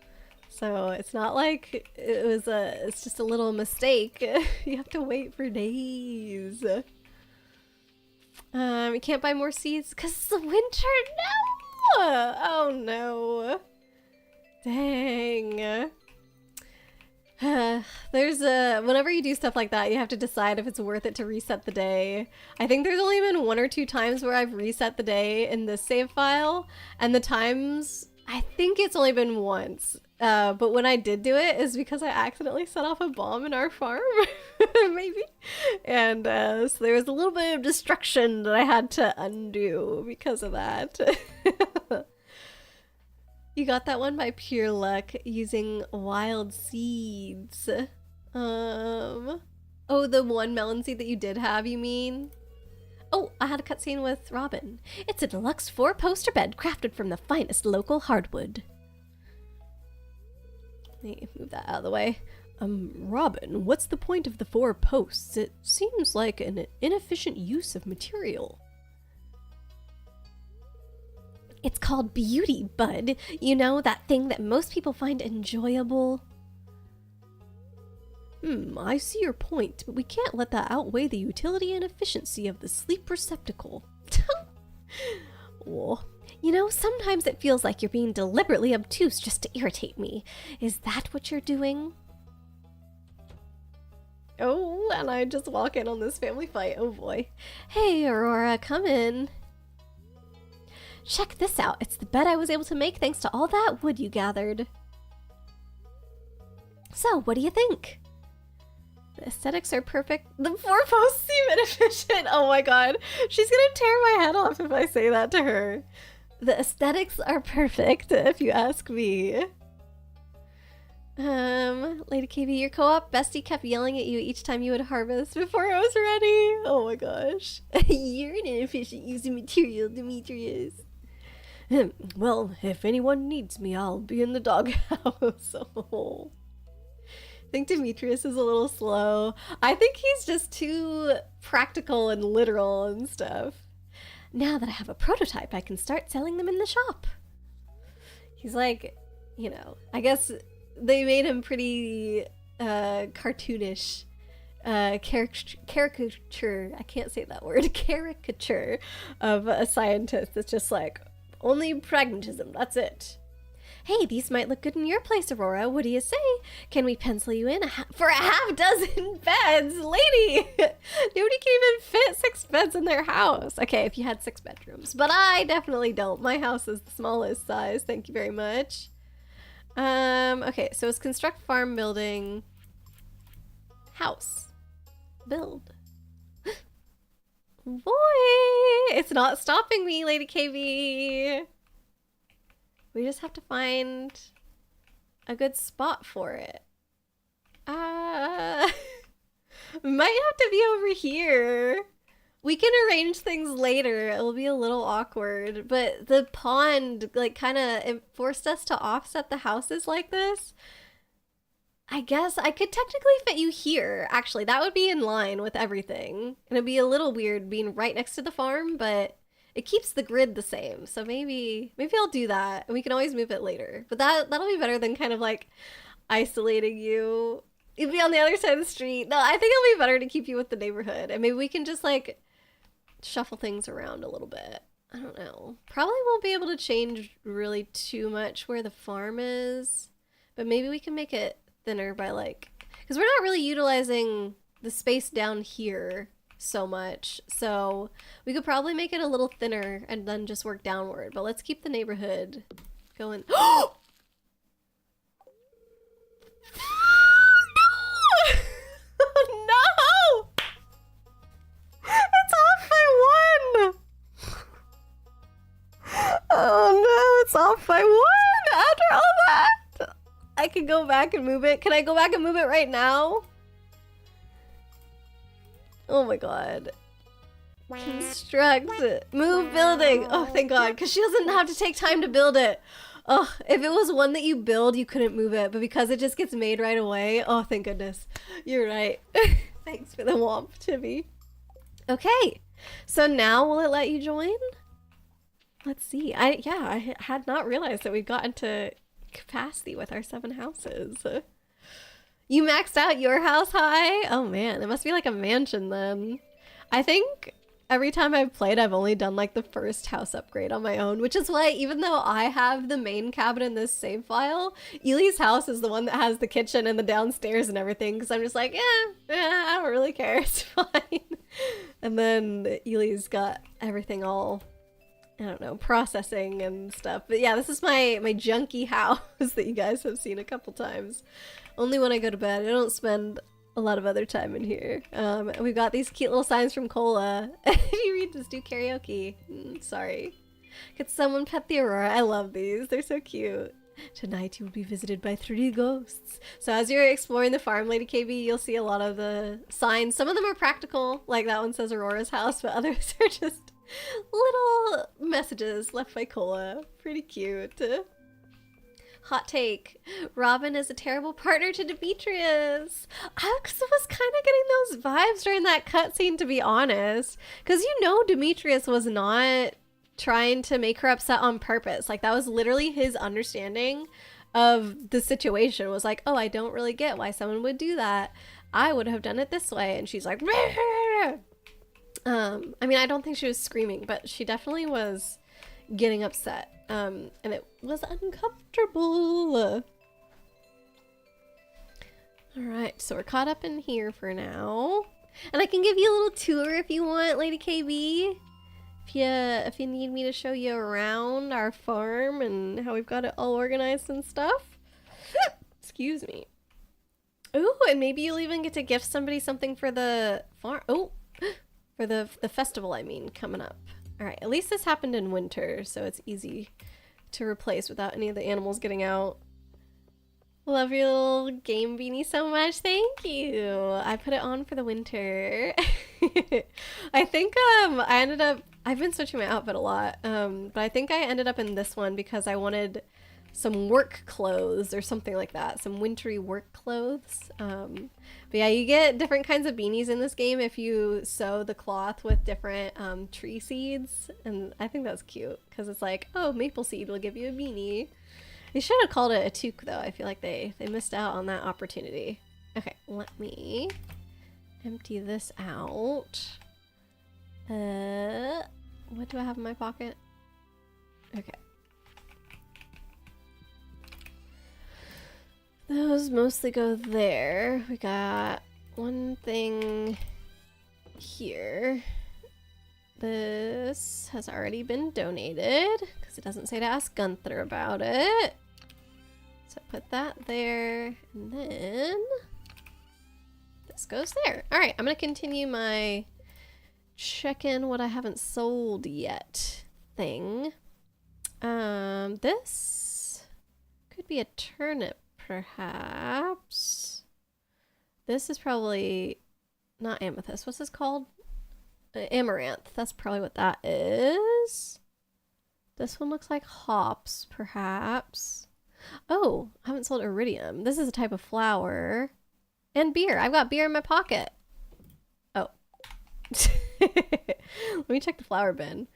So it's not like it's just a little mistake. You have to wait for days. You can't buy more seeds because it's the winter. No! Oh no. Dang. Whenever you do stuff like that, you have to decide if it's worth it to reset the day. I think there's only been 1 or 2 times where I've reset the day in this save file, and the times, I think it's only been once. But when I did do it is because I accidentally set off a bomb in our farm, maybe. And so there was a little bit of destruction that I had to undo because of that. You got that one by pure luck using wild seeds. Oh, the one melon seed that you did have, you mean? Oh, I had a cutscene with Robin. It's a deluxe 4-poster bed crafted from the finest local hardwood. Let me move that out of the way. Robin, what's the point of the 4 posts? It seems like an inefficient use of material. It's called beauty, bud. You know, that thing that most people find enjoyable. I see your point, but we can't let that outweigh the utility and efficiency of the sleep receptacle. Oh, you know, sometimes it feels like you're being deliberately obtuse just to irritate me. Is that what you're doing? Oh, and I just walk in on this family fight. Oh boy. Hey, Aurora, come in. Check this out. It's the bed I was able to make thanks to all that wood you gathered. So, what do you think? The aesthetics are perfect. The 4 posts seem inefficient. Oh my god. She's gonna tear my head off if I say that to her. The aesthetics are perfect, if you ask me. Lady KB, your co-op bestie kept yelling at you each time you would harvest before I was ready. Oh my gosh. You're an inefficient use of material, Demetrius. Well, if anyone needs me, I'll be in the doghouse. Oh. I think Demetrius is a little slow. I think he's just too practical and literal and stuff. Now that I have a prototype, I can start selling them in the shop. He's like, you know, I guess they made him pretty cartoonish. Caricature, I can't say that word, caricature of a scientist that's just like, only pragmatism, that's it. Hey, these might look good in your place, Aurora. What do you say? Can we pencil you in for a half dozen beds? Lady! Nobody can even fit 6 beds in their house. Okay, if you had 6 bedrooms. But I definitely don't. My house is the smallest size. Thank you very much. Okay, so it's construct farm building. House. Build. Boy! It's not stopping me, Lady KB. We just have to find a good spot for it. Might have to be over here. We can arrange things later. It'll be a little awkward, but the pond like kind of forced us to offset the houses like this. I guess I could technically fit you here. Actually, that would be in line with everything. And it'd be a little weird being right next to the farm, but it keeps the grid the same, so maybe I'll do that, and we can always move it later. But that'll be better than kind of like isolating you. You'd be on the other side of the street. No, I think it'll be better to keep you with the neighborhood, and maybe we can just like shuffle things around a little bit. I don't know. Probably won't be able to change really too much where the farm is, but maybe we can make it thinner by like, because we're not really utilizing the space down here so much, so we could probably make it a little thinner and then just work downward, but let's keep the neighborhood going. Oh no! No! It's off by 1! Oh no, it's off by 1 after all that! I can go back and move it. Can I go back and move it right now? Oh my god. Construct. Move building. Oh, thank god. Because she doesn't have to take time to build it. Oh, if it was one that you build, you couldn't move it. But because it just gets made right away. Oh, thank goodness. You're right. Thanks for the womp, Chibi. Okay. So now will it let you join? Let's see. I had not realized that we've gotten to capacity with our 7 houses. You maxed out your house high? Oh man, it must be like a mansion then. I think every time I've played, I've only done like the first house upgrade on my own, which is why even though I have the main cabin in this save file, Ely's house is the one that has the kitchen and the downstairs and everything, because I'm just like, I don't really care, it's fine. And then Ely's got everything all, I don't know, processing and stuff. But yeah, this is my junky house that you guys have seen a couple times. Only when I go to bed. I don't spend a lot of other time in here. We've got these cute little signs from Cola. If you read this, do karaoke. Sorry. Could someone pet the Aurora? I love these. They're so cute. Tonight you will be visited by 3 ghosts. So as you're exploring the farm, Lady KB, you'll see a lot of the signs. Some of them are practical, like that one says Aurora's house, but others are just little messages left by Cola. Pretty cute. Hot take. Robin is a terrible partner to Demetrius. I was kind of getting those vibes during that cutscene, to be honest. Because you know Demetrius was not trying to make her upset on purpose. Like, that was literally his understanding of the situation. Was like, oh, I don't really get why someone would do that. I would have done it this way. And she's like, I mean, I don't think she was screaming, but she definitely was getting upset. And it was uncomfortable. Alright, so we're caught up in here for now. And I can give you a little tour if you want, Lady KB. If you need me to show you around our farm and how we've got it all organized and stuff. Excuse me. Ooh, and maybe you'll even get to gift somebody something for the farm. Oh, for the festival, I mean, coming up. Alright, at least this happened in winter, so it's easy to replace without any of the animals getting out. Love your little game beanie so much. Thank you. I put it on for the winter. I think I've been switching my outfit a lot, but I think I ended up in this one because I wanted some work clothes or something like that, some wintry work clothes. But yeah, you get different kinds of beanies in this game if you sew the cloth with different tree seeds, and I think that's cute because it's like, oh, maple seed will give you a beanie. They should have called it a toque though. I feel like they missed out on that opportunity. Okay, let me empty this out. What do I have in my pocket? Okay. Those mostly go there. We got one thing here. This has already been donated because it doesn't say to ask Gunther about it. So put that there, and then this goes there. All right, I'm gonna continue my check in what I haven't sold yet thing. This could be a turnip. Perhaps. This is probably not amethyst. What's this called? Amaranth. That's probably what that is. This one looks like hops, perhaps. Oh, I haven't sold iridium. This is a type of flower. And beer. I've got beer in my pocket. Oh. Let me check the flower bin.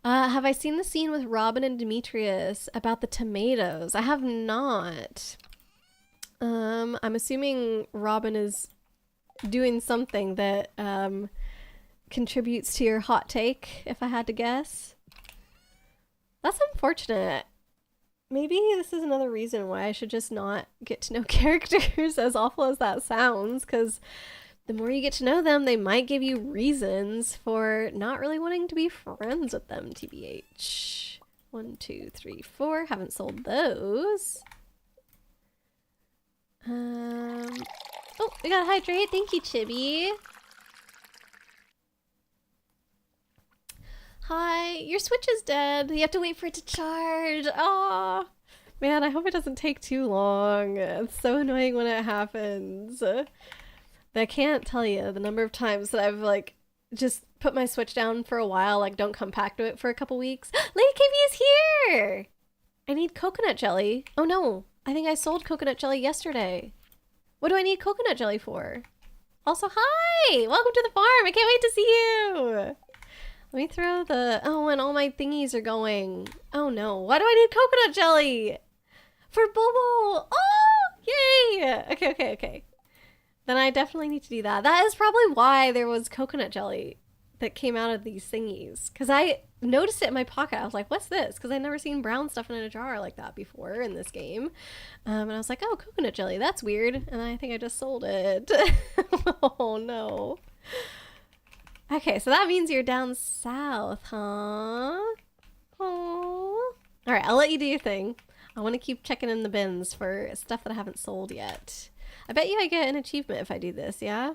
Have I seen the scene with Robin and Demetrius about the tomatoes? I have not. I'm assuming Robin is doing something that contributes to your hot take, if I had to guess. That's unfortunate. Maybe this is another reason why I should just not get to know characters, as awful as that sounds, because the more you get to know them, they might give you reasons for not really wanting to be friends with them, TBH. 1, 2, 3, 4. Haven't sold those. Oh, we gotta hydrate. Thank you, Chibi. Hi, your Switch is dead. You have to wait for it to charge. Oh, man, I hope it doesn't take too long. It's so annoying when it happens. I can't tell you the number of times that I've like just put my Switch down for a while, like don't come back to it for a couple weeks. Lady KB is here! I need coconut jelly. Oh no, I think I sold coconut jelly yesterday. What do I need coconut jelly for? Also, hi! Welcome to the farm! I can't wait to see you! Let me throw the... Oh, and all my thingies are going. Oh no, why do I need coconut jelly? For Bobo! Oh! Yay! Okay. Then I definitely need to do that. That is probably why there was coconut jelly that came out of these thingies. Because I noticed it in my pocket. I was like, what's this? Because I'd never seen brown stuff in a jar like that before in this game. And I was like, oh, coconut jelly. That's weird. And I think I just sold it. Oh, no. Okay, so that means you're down south, huh? Oh. All right, I'll let you do your thing. I want to keep checking in the bins for stuff that I haven't sold yet. I bet you I get an achievement if I do this, yeah?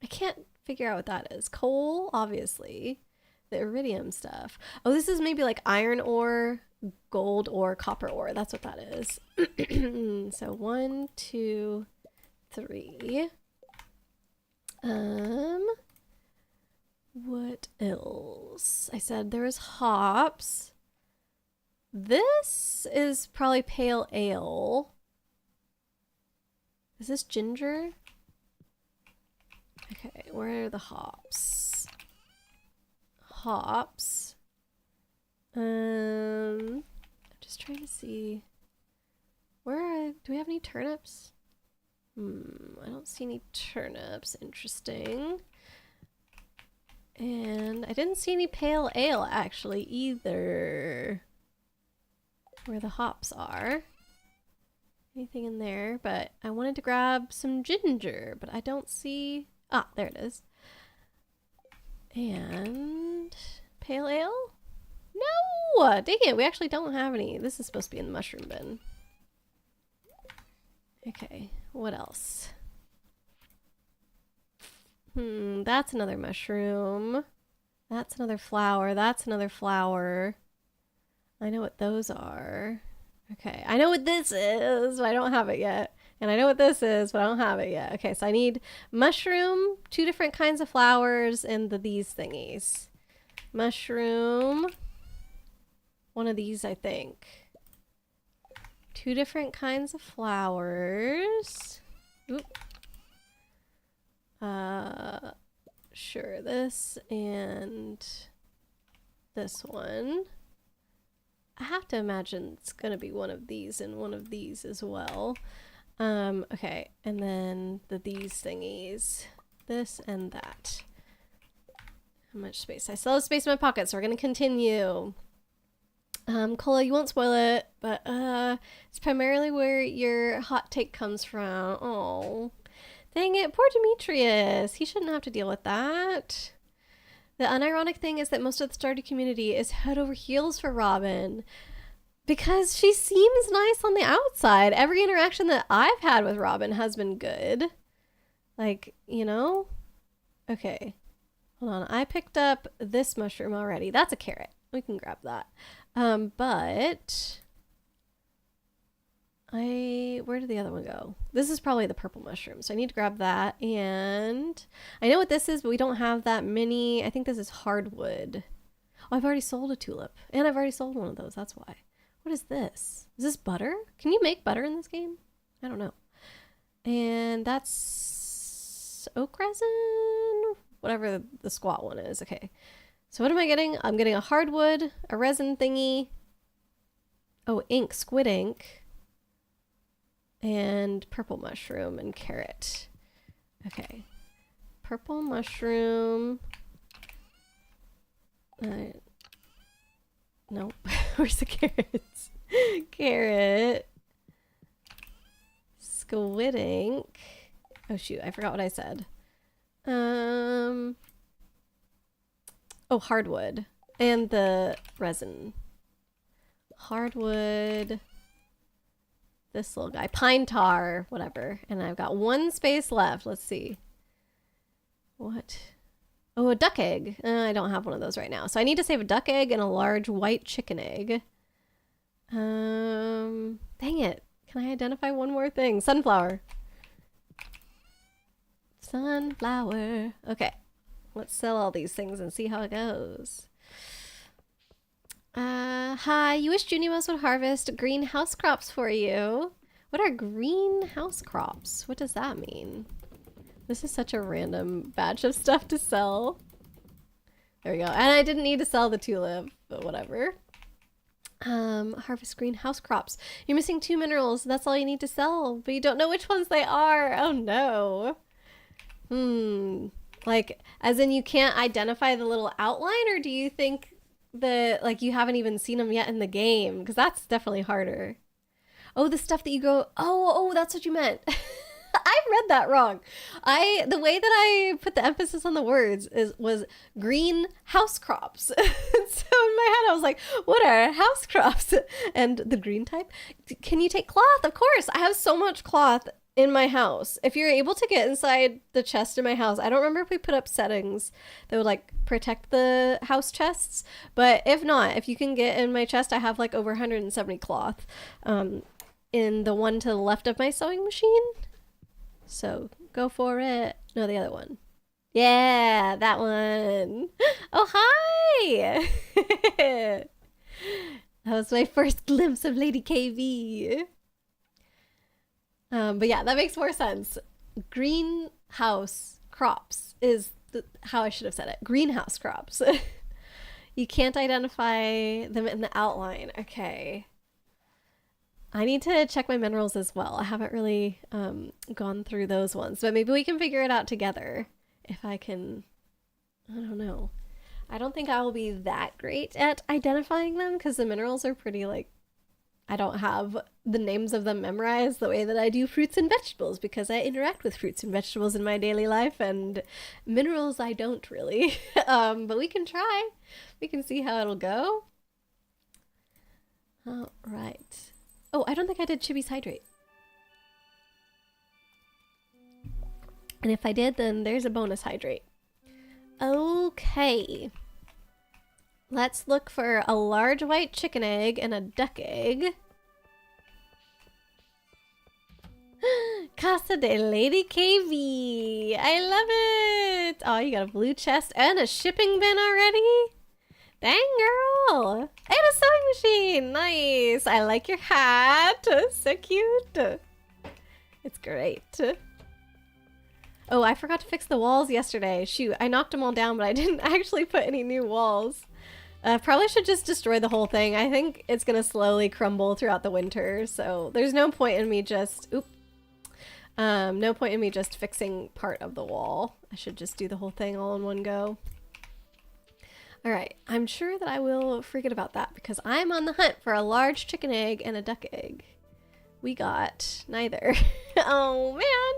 I can't figure out what that is. Coal, obviously. the iridium stuff. Oh, this is maybe like iron ore, gold ore, copper ore. That's what that is. So 1, 2, 3. What else? I said there was hops. This is probably pale ale. Is this ginger? Okay, where are the hops? Hops. I'm just trying to see. Do we have any turnips? I don't see any turnips. Interesting. And I didn't see any pale ale actually either. Where the hops are. Anything in there, but I wanted to grab some ginger, but I don't see. Ah, there it is. And pale ale? No! Dang it, we actually don't have any. This is supposed to be in the mushroom bin. Okay, what else? That's another mushroom. That's another flower. That's another flower. I know what those are. Okay, I know what this is, but I don't have it yet. And I know what this is, but I don't have it yet. Okay, so I need mushroom, 2 different kinds of flowers, and these thingies. Mushroom. One of these, I think. 2 different kinds of flowers. Oop. Sure, this and this one. I have to imagine it's gonna be one of these and one of these as well. Okay, and then these thingies. This and that. How much space? I still have space in my pocket, so we're gonna continue. Cola, you won't spoil it, but it's primarily where your hot take comes from. Oh, dang it, poor Demetrius. He shouldn't have to deal with that. The unironic thing is that most of the Stardew community is head over heels for Robin because she seems nice on the outside. Every interaction that I've had with Robin has been good. Like, you know? Okay. Hold on. I picked up this mushroom already. That's a carrot. We can grab that. But where did the other one go? This is probably the purple mushroom, so I need to grab that. And I know what this is, but we don't have that many. I think this is hardwood. Oh, I've already sold a tulip, and I've already sold one of those. That's why. What is this? Is this butter? Can you make butter in this game? I don't know. And that's oak resin, whatever the squat one is. Okay. So what am I getting? I'm getting a hardwood, a resin thingy. Oh, ink, squid ink. And purple mushroom and carrot. Okay. Purple mushroom. Nope. Where's the carrots? Carrot. Squid ink. Oh shoot, I forgot what I said. Oh, hardwood. And the resin. Hardwood. This little guy. Pine tar. Whatever. And I've got 1 space left. Let's see. What? Oh, a duck egg. I don't have one of those right now. So I need to save a duck egg and a large white chicken egg. Dang it. Can I identify one more thing? Sunflower. Sunflower. Okay. Let's sell all these things and see how it goes. Hi, you wish Junimus would harvest greenhouse crops for you. What are greenhouse crops? What does that mean? This is such a random batch of stuff to sell. There we go. And I didn't need to sell the tulip, but whatever. Harvest greenhouse crops. You're missing 2 minerals. That's all you need to sell, but you don't know which ones they are. Oh no. Like, as in you can't identify the little outline, or do you think that, like, you haven't even seen them yet in the game? Because that's definitely harder. Oh, the stuff that you go, oh, that's what you meant. I read that wrong. The way that I put the emphasis on the words was green house crops. So in my head, I was like, what are house crops? And the green type? Can you take cloth? Of course. I have so much cloth in my house. If you're able to get inside the chest in my house, I don't remember if we put up settings that would like protect the house chests, but if not, if you can get in my chest, I have like over 170 cloth in the one to the left of my sewing machine. So go for it. No, the other one. Yeah, that one. Oh, hi! That was my first glimpse of Lady KV. But yeah, that makes more sense. Greenhouse crops is how I should have said it. Greenhouse crops. You can't identify them in the outline. Okay. I need to check my minerals as well. I haven't really gone through those ones, but maybe we can figure it out together. If I can, I don't know. I don't think I will be that great at identifying them because the minerals are pretty like, I don't have the names of them memorized the way that I do fruits and vegetables because I interact with fruits and vegetables in my daily life, and minerals I don't really. But we can try. We can see how it'll go. All right. Oh, I don't think I did Chibi's hydrate. And if I did, then there's a bonus hydrate. Okay. Let's look for a large white chicken egg and a duck egg. Casa de Lady KV. I love it. Oh, you got a blue chest and a shipping bin already? Dang, girl. And a sewing machine. Nice. I like your hat. So cute. It's great. Oh, I forgot to fix the walls yesterday. Shoot, I knocked them all down, but I didn't actually put any new walls. Probably should just destroy the whole thing. I think it's gonna slowly crumble throughout the winter, so there's no point in me just... no point in me just fixing part of the wall. I should just do the whole thing all in one go. Alright, I'm sure that I will forget about that because I'm on the hunt for a large chicken egg and a duck egg. We got neither. Oh, man!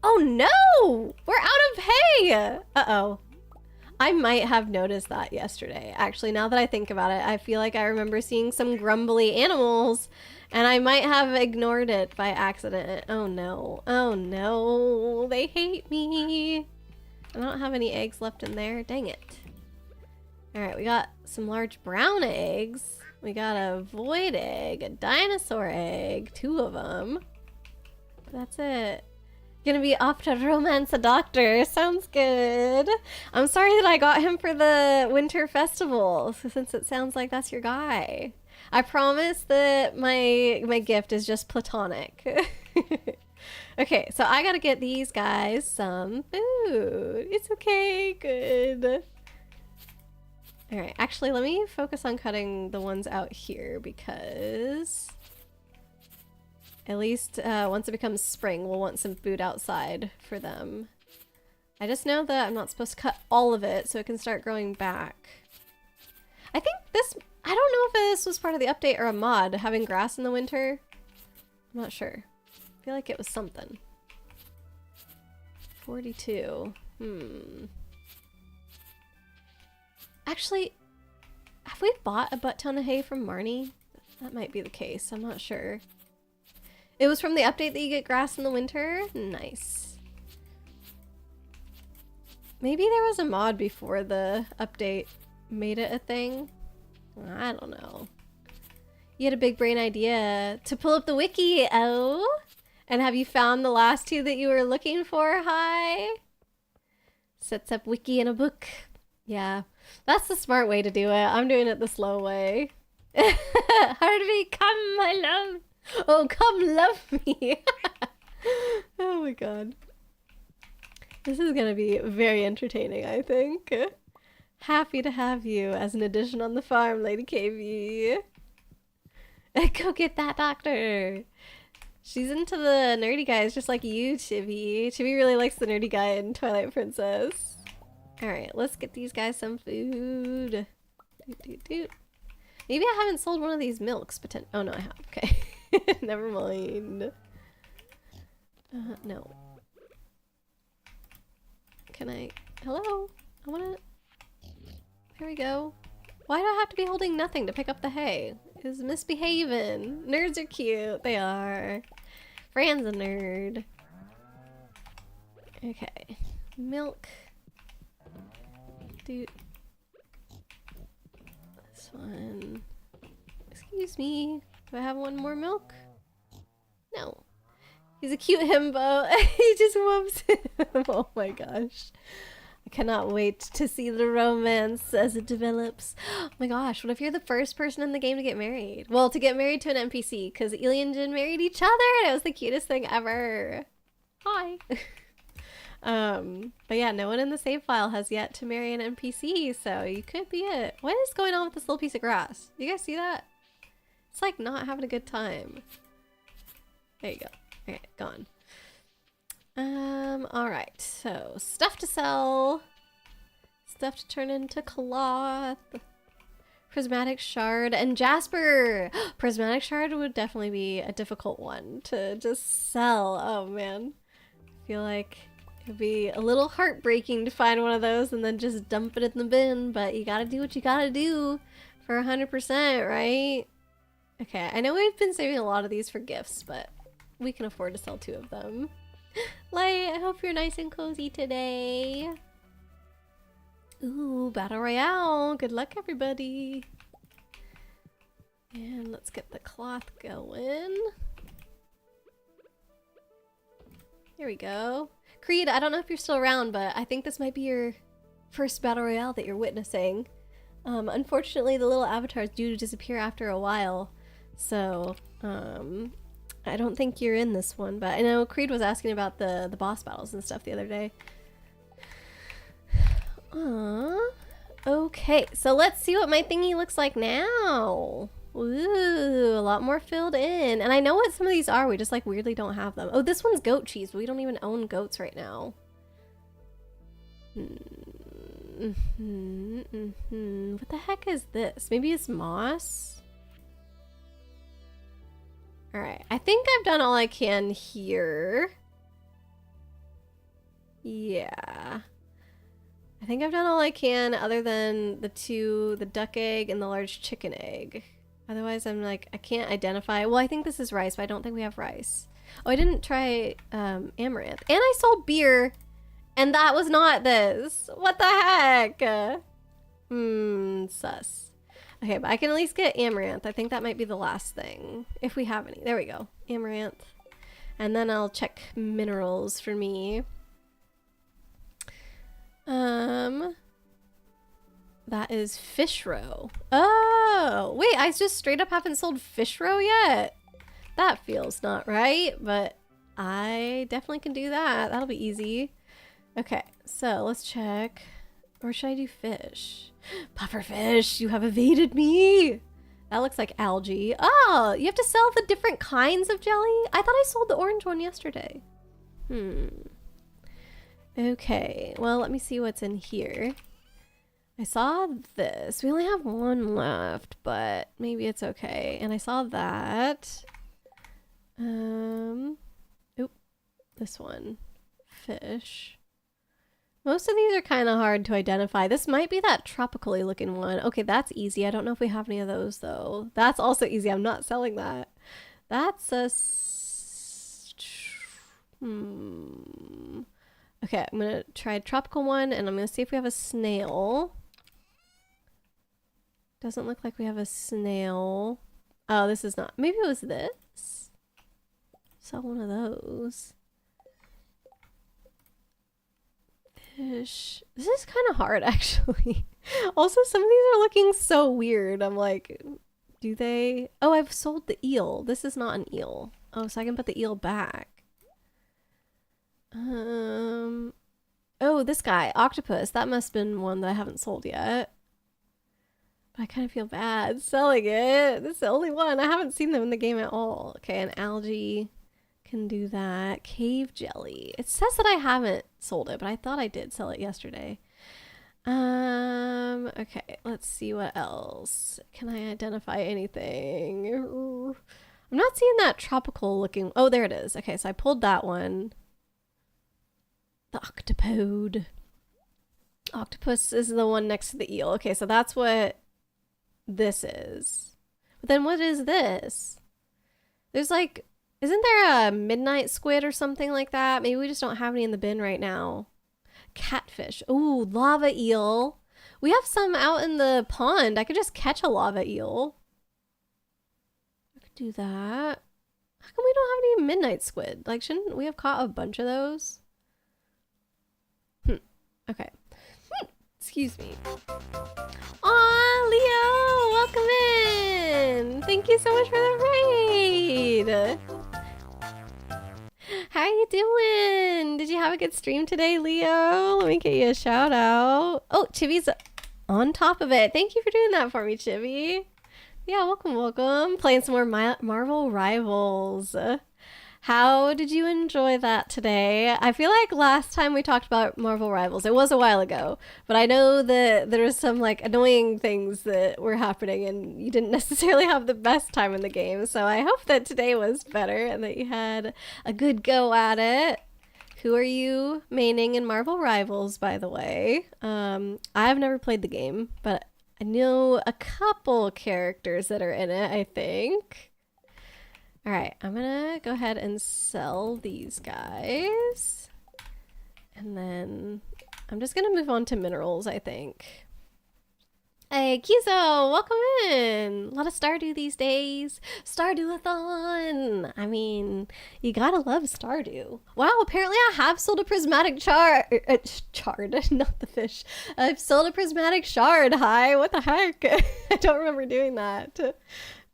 Oh no! We're out of hay! Uh-oh. I might have noticed that yesterday. Actually, now that I think about it, I feel like I remember seeing some grumbly animals, and I might have ignored it by accident. Oh no. Oh no. They hate me. I don't have any eggs left in there. Dang it. Alright, we got some large brown eggs. We got a void egg, a dinosaur egg, 2 of them. That's it. Gonna be off to romance a doctor. Sounds good. I'm sorry that I got him for the winter festival, since it sounds like that's your guy. I promise that my gift is just platonic. Okay, so I gotta get these guys some food. It's okay, good. Alright, actually let me focus on cutting the ones out here because... at least once it becomes spring, we'll want some food outside for them. I just know that I'm not supposed to cut all of it so it can start growing back. I think this... I don't know if this was part of the update or a mod, having grass in the winter. I'm not sure. I feel like it was something. 42. Actually, have we bought a butt ton of hay from Marnie? That might be the case. I'm not sure. It was from the update that you get grass in the winter? Nice. Maybe there was a mod before the update made it a thing? I don't know. You had a big brain idea to pull up the wiki, oh? And have you found the last 2 that you were looking for? Hi. Sets up wiki in a book. Yeah, that's the smart way to do it. I'm doing it the slow way. Harvey, come, my love. Oh, come love me. Oh my god. This is gonna be very entertaining, I think. Happy to have you as an addition on the farm, Lady KV. Go get that doctor. She's into the nerdy guys just like you, Chibi. Chibi really likes the nerdy guy in Twilight Princess. Alright, let's get these guys some food. Maybe I haven't sold one of these milks. Oh no, I have. Okay. Never mind. No. Can I... Hello? I wanna... There we go. Why do I have to be holding nothing to pick up the hay? Is misbehaving. Nerds are cute. They are. Fran's a nerd. Okay. Milk. Dude. This one. Excuse me. Do I have one more milk? No. He's a cute himbo. He just whoops him. Oh my gosh. I cannot wait to see the romance as it develops. Oh my gosh, what if you're the first person in the game to get married? Well, to get married to an NPC, because Ely and Jin married each other, and it was the cutest thing ever. Hi. But yeah, no one in the save file has yet to marry an NPC, so you could be it. What is going on with this little piece of grass? You guys see that? It's like not having a good time. There you go. Okay, gone. Alright, so stuff to sell. Stuff to turn into cloth. Prismatic shard and jasper. Prismatic shard would definitely be a difficult one to just sell. Oh man. I feel like it'd be a little heartbreaking to find one of those and then just dump it in the bin, but you gotta do what you gotta do for 100%, right? Okay, I know we've been saving a lot of these for gifts, but we can afford to sell 2 of them. Light, I hope you're nice and cozy today. Ooh, Battle Royale. Good luck, everybody. And let's get the cloth going. Here we go. Creed, I don't know if you're still around, but I think this might be your first Battle Royale that you're witnessing. Unfortunately, the little avatars do disappear after a while. So, I don't think you're in this one, but I know Creed was asking about the boss battles and stuff the other day. Okay, so let's see what my thingy looks like now. Ooh, a lot more filled in. And I know what some of these are, we just like weirdly don't have them. Oh, this one's goat cheese, but we don't even own goats right now. What the heck is this? Maybe it's moss? Alright, I think I've done all I can here. Yeah. I think I've done all I can other than the duck egg and the large chicken egg. Otherwise, I'm like, I can't identify. Well, I think this is rice, but I don't think we have rice. Oh, I didn't try amaranth. And I sold beer, and that was not this. What the heck? Sus. Okay, but I can at least get amaranth. I think that might be the last thing, if we have any. There we go. Amaranth. And then I'll check minerals for me. That is fish roe. Oh, wait, I just straight up haven't sold fish roe yet. That feels not right, but I definitely can do that. That'll be easy. Okay, so let's check. Or should I do fish? Pufferfish, you have evaded me. That looks like algae. Oh, you have to sell the different kinds of jelly? I thought I sold the orange one yesterday. Okay, well, let me see what's in here. I saw this. We only have one left, but maybe it's okay. And I saw that. Oop, this one. Fish. Most of these are kind of hard to identify. This might be that tropically looking one. Okay, that's easy. I don't know if we have any of those though. That's also easy. I'm not selling that. That's a... Okay, I'm gonna try a tropical one and I'm gonna see if we have a snail. Doesn't look like we have a snail. Oh, this is not. Maybe it was this. Sell one of those. Fish. This is kind of hard, actually. Also, some of these are looking so weird. I'm like, do they? Oh, I've sold the eel. This is not an eel. Oh, so I can put the eel back. Oh, this guy, octopus. That must have been one that I haven't sold yet. But I kind of feel bad selling it. This is the only one. I haven't seen them in the game at all. Okay, an algae can do that. Cave jelly. It says that I haven't sold it, but I thought I did sell it yesterday. Okay, let's see what else. Can I identify anything? I'm not seeing that tropical looking. Oh, there it is. Okay, so I pulled that one. The octopode. Octopus is the one next to the eel. Okay, so that's what this is. But then what is this? There's like Isn't there a midnight squid or something like that? Maybe we just don't have any in the bin right now. Catfish. Ooh, lava eel. We have some out in the pond. I could just catch a lava eel. I could do that. How come we don't have any midnight squid? Like, shouldn't we have caught a bunch of those? Okay. Excuse me. Aw, Leo, welcome in. Thank you so much for the raid. How are you doing? Did you have a good stream today, Leo? Let me get you a shout out. Oh, Chibi's on top of it. Thank you for doing that for me, Chibi. Yeah, welcome, welcome. Playing some more Marvel Rivals. How did you enjoy that today? I feel like last time we talked about Marvel Rivals, it was a while ago, but I know that there was some like annoying things that were happening and you didn't necessarily have the best time in the game. So I hope that today was better and that you had a good go at it. Who are you maining in Marvel Rivals, by the way? I've never played the game, but I know a couple characters that are in it, I think. All right, I'm gonna go ahead and sell these guys. And then I'm just gonna move on to minerals, I think. Hey, Kizo, welcome in. A lot of Stardew these days. Stardew-a-thon. I mean, you gotta love Stardew. Wow, apparently I have sold a prismatic shard, not the fish. I've sold a prismatic shard. Hi, what the heck? I don't remember doing that.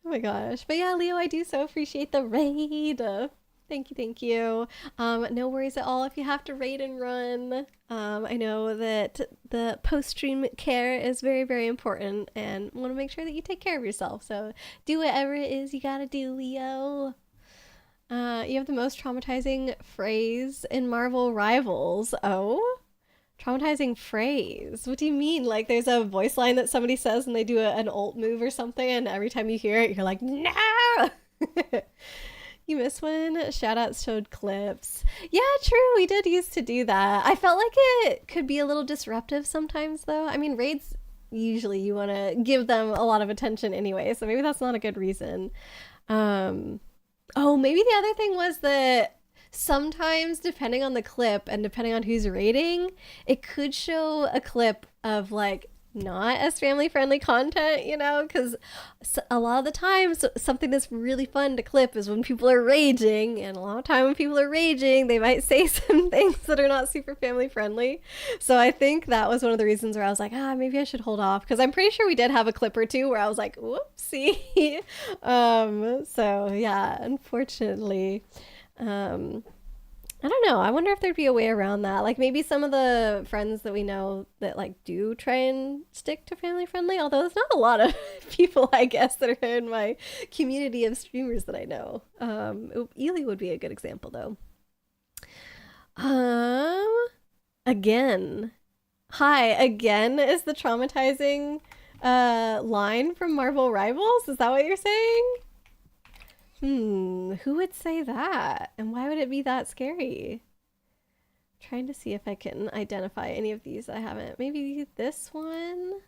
Oh my gosh. But yeah, Leo, I do so appreciate the raid. Thank you, thank you. No worries at all if you have to raid and run. I know that the post-stream care is very, very important and want to make sure that you take care of yourself. So do whatever it is you gotta do, Leo. You have the most traumatizing phrase in Marvel Rivals. Oh? Traumatizing phrase. What do you mean? Like there's a voice line that somebody says and they do an alt move or something and every time you hear it you're like, no! You miss when shoutouts showed clips. Yeah, true, we did used to do that. I felt like it could be a little disruptive sometimes though. I mean, raids, usually you want to give them a lot of attention anyway, so maybe that's not a good reason. Oh, maybe the other thing was that sometimes, depending on the clip and depending on who's rating, it could show a clip of like not as family friendly content, you know, because a lot of the times something that's really fun to clip is when people are raging, and a lot of time when people are raging they might say some things that are not super family friendly. So I think that was one of the reasons where I was like, maybe I should hold off, because I'm pretty sure we did have a clip or two where I was like, whoopsie. So yeah, unfortunately, I don't know. I wonder if there'd be a way around that. Like maybe some of the friends that we know that like do try and stick to family friendly, although there's not a lot of people, I guess, that are in my community of streamers that I know. Ely would be a good example though. Again. Hi, again is the traumatizing line from Marvel Rivals? Is that what you're saying? Who would say that? And why would it be that scary? I'm trying to see if I can identify any of these I haven't. Maybe this one?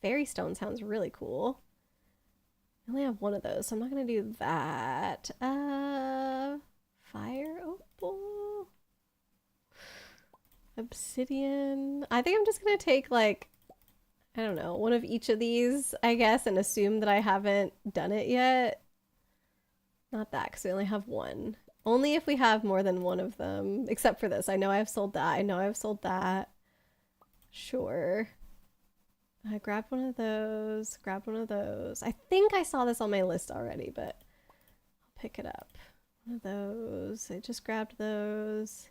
Fairy Stone sounds really cool. I only have one of those, so I'm not going to do that. Fire Opal? Obsidian? I think I'm just going to take, like, I don't know, one of each of these, I guess, and assume that I haven't done it yet. Not that, because we only have one. Only if we have more than one of them. Except for this. I know I've sold that. I know I've sold that. Sure. I grabbed one of those. Grabbed one of those. I think I saw this on my list already, but I'll pick it up. One of those. I just grabbed those.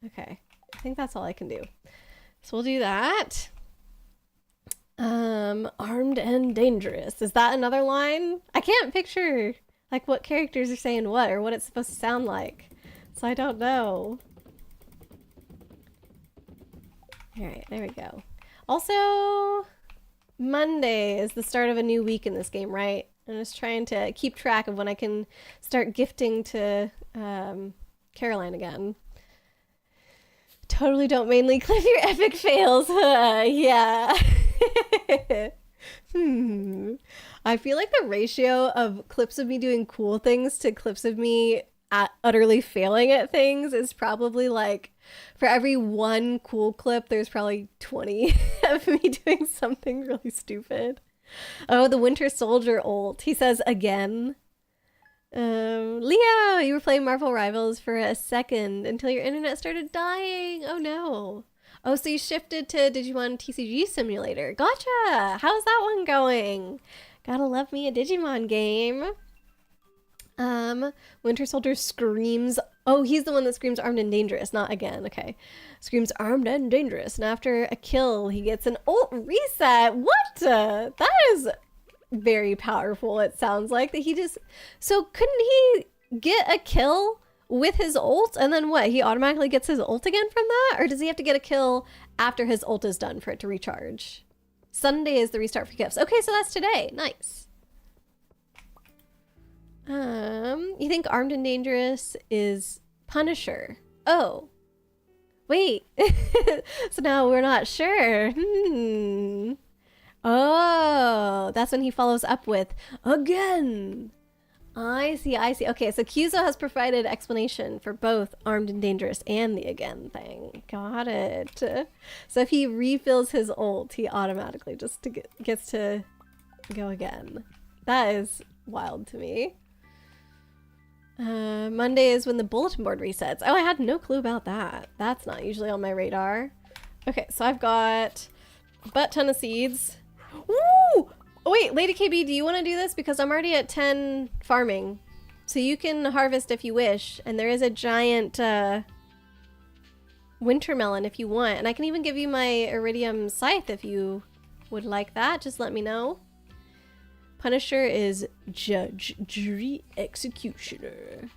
Okay. I think that's all I can do. So we'll do that. Armed and dangerous. Is that another line? I can't picture like what characters are saying what or what it's supposed to sound like. So I don't know. Alright, there we go. Also, Monday is the start of a new week in this game, right? I'm just trying to keep track of when I can start gifting to Caroline again. Totally don't mainly clip your epic fails. Yeah. I feel like the ratio of clips of me doing cool things to clips of me utterly failing at things is probably like, for every one cool clip, there's probably 20 of me doing something really stupid. Oh, the Winter Soldier ult. He says again. Leo, you were playing Marvel Rivals for a second until your internet started dying. Oh no. Oh, so you shifted to Digimon TCG Simulator. Gotcha. How's that one going? Gotta love me a Digimon game. Winter Soldier screams. Oh, he's the one that screams armed and dangerous, not again. Okay. Screams armed and dangerous. And after a kill, he gets an ult reset. What? That is very powerful. It sounds like that he just... So couldn't he get a kill with his ult and then what? He automatically gets his ult again from that? Or does he have to get a kill after his ult is done for it to recharge? Sunday is the restart for gifts. Okay, so that's today. Nice. You think armed and dangerous is Punisher? Oh. Wait. So now we're not sure. Oh, that's when he follows up with again. I see. Okay, so Kyuzo has provided explanation for both armed and dangerous and the again thing. Got it. So if he refills his ult, he automatically just gets to go again. That is wild to me. Monday is when the bulletin board resets. Oh, I had no clue about that. That's not usually on my radar. Okay, so I've got a butt ton of seeds. Woo! Oh, wait, Lady KB, do you want to do this? Because I'm already at 10 farming. So you can harvest if you wish. And there is a giant winter melon if you want. And I can even give you my iridium scythe if you would like that. Just let me know. Punisher is Judge, Jury, Executioner.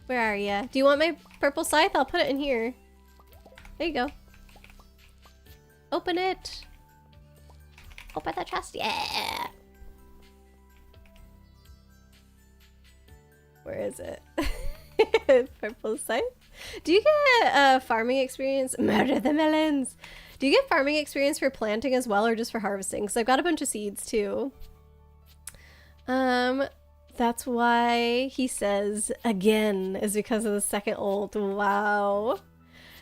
Where are ya? Do you want my purple scythe? I'll put it in here. There you go. Open it. Open the chest. Yeah. Where is it? Purple scythe? Do you get farming experience? Murder the melons. Do you get farming experience for planting as well or just for harvesting? Because I've got a bunch of seeds too. That's why he says again is because of the second ult. Wow.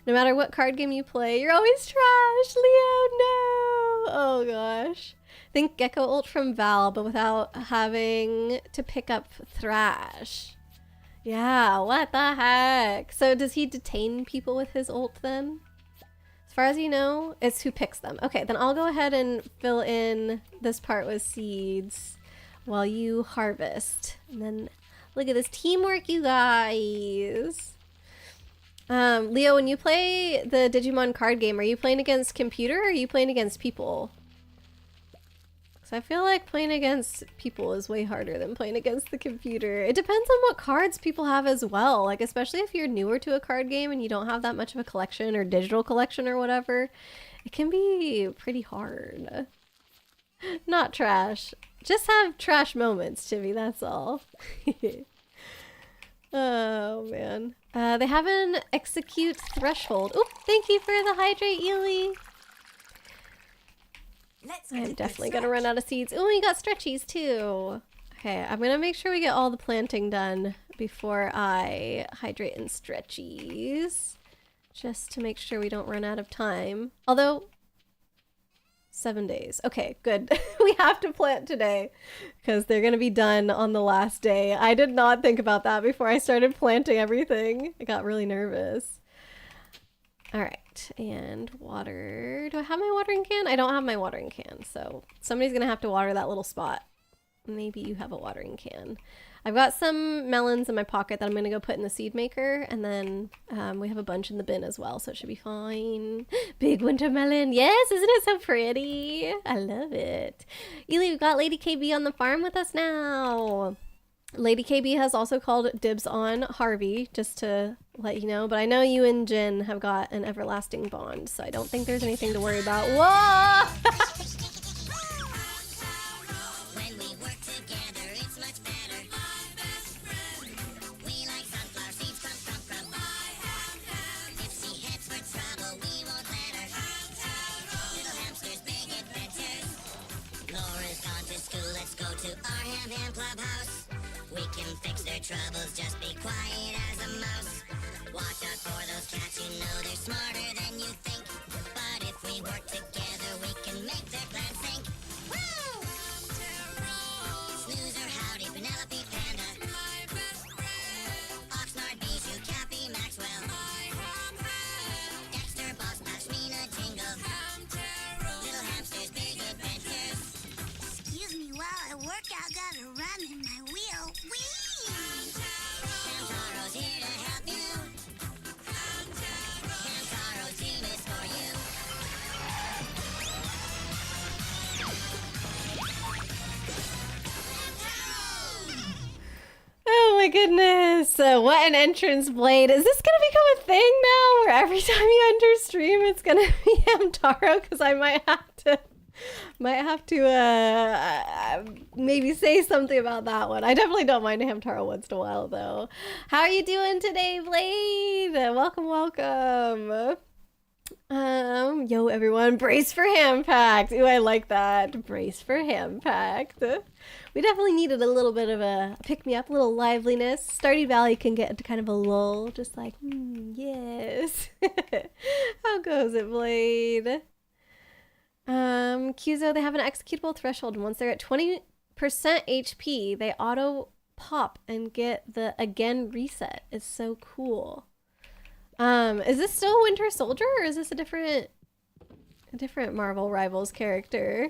No matter what card game you play, you're always trash, Leo. No. Oh gosh. Think Gecko ult from Val, but without having to pick up Thrash. Yeah, what the heck? So does he detain people with his ult then? As far as you know, it's who picks them. Okay, then I'll go ahead and fill in this part with seeds while you harvest. And then look at this teamwork, you guys. Leo, when you play the Digimon card game, are you playing against computer or are you playing against people? Because I feel like playing against people is way harder than playing against the computer. It depends on what cards people have as well. Like, especially if you're newer to a card game and you don't have that much of a collection or digital collection or whatever, it can be pretty hard. Not trash. Just have trash moments, Chibi, that's all. Oh, man. They have an execute threshold. Oop, thank you for the hydrate, Ely. I'm definitely gonna run out of seeds. Oh, we got stretchies too. Okay, I'm gonna make sure we get all the planting done before I hydrate and stretchies. Just to make sure we don't run out of time. Although, 7 days. Okay, good. We have to plant today because they're going to be done on the last day. I did not think about that before I started planting everything. I got really nervous. All right, and water. Do I have my watering can? I don't have my watering can, so somebody's going to have to water that little spot. Maybe you have a watering can. I've got some melons in my pocket that I'm going to go put in the seed maker, and then we have a bunch in the bin as well, so it should be fine. Big winter melon. Yes, isn't it so pretty? I love it. Ely, we've got Lady KB on the farm with us now. Lady KB has also called dibs on Harvey, just to let you know, but I know you and Jin have got an everlasting bond, so I don't think there's anything to worry about. Whoa! clubhouse. We can fix their troubles, just be quiet as a mouse. Watch out for those cats, you know they're smarter than you think. But if we work together, we can make their plan sink. Woo! Snoozer, howdy, Penelope, Panda. My best friend. Oxnard, Bijou, Cappy, Maxwell. My home. Dexter, Boss, Ashmina, Jingle. Little hamsters, big adventures. Excuse me while I work, I gotta run in my wheel. Whee! Hamtaro's here to help you. Hamtaro's team is for you. Oh my goodness. What an entrance, Blade. Is this going to become a thing now where every time you enter stream it's going to be Hamtaro? Because I might have to maybe say something about that one. I definitely don't mind Hamtaro once in a while though. How are you doing today, Blade? Welcome. Yo everyone, brace for Ham Packed. Ooh, I like that. Brace for Ham Packed. We definitely needed a little bit of a pick-me-up, a little liveliness. Stardew Valley can get into kind of a lull, just like, yes. How goes it, Blade? Cuzo, they have an executable threshold, and once they're at 20% HP, they auto pop and get the again reset. It's so cool. Is this still Winter Soldier, or is this a different Marvel Rivals character?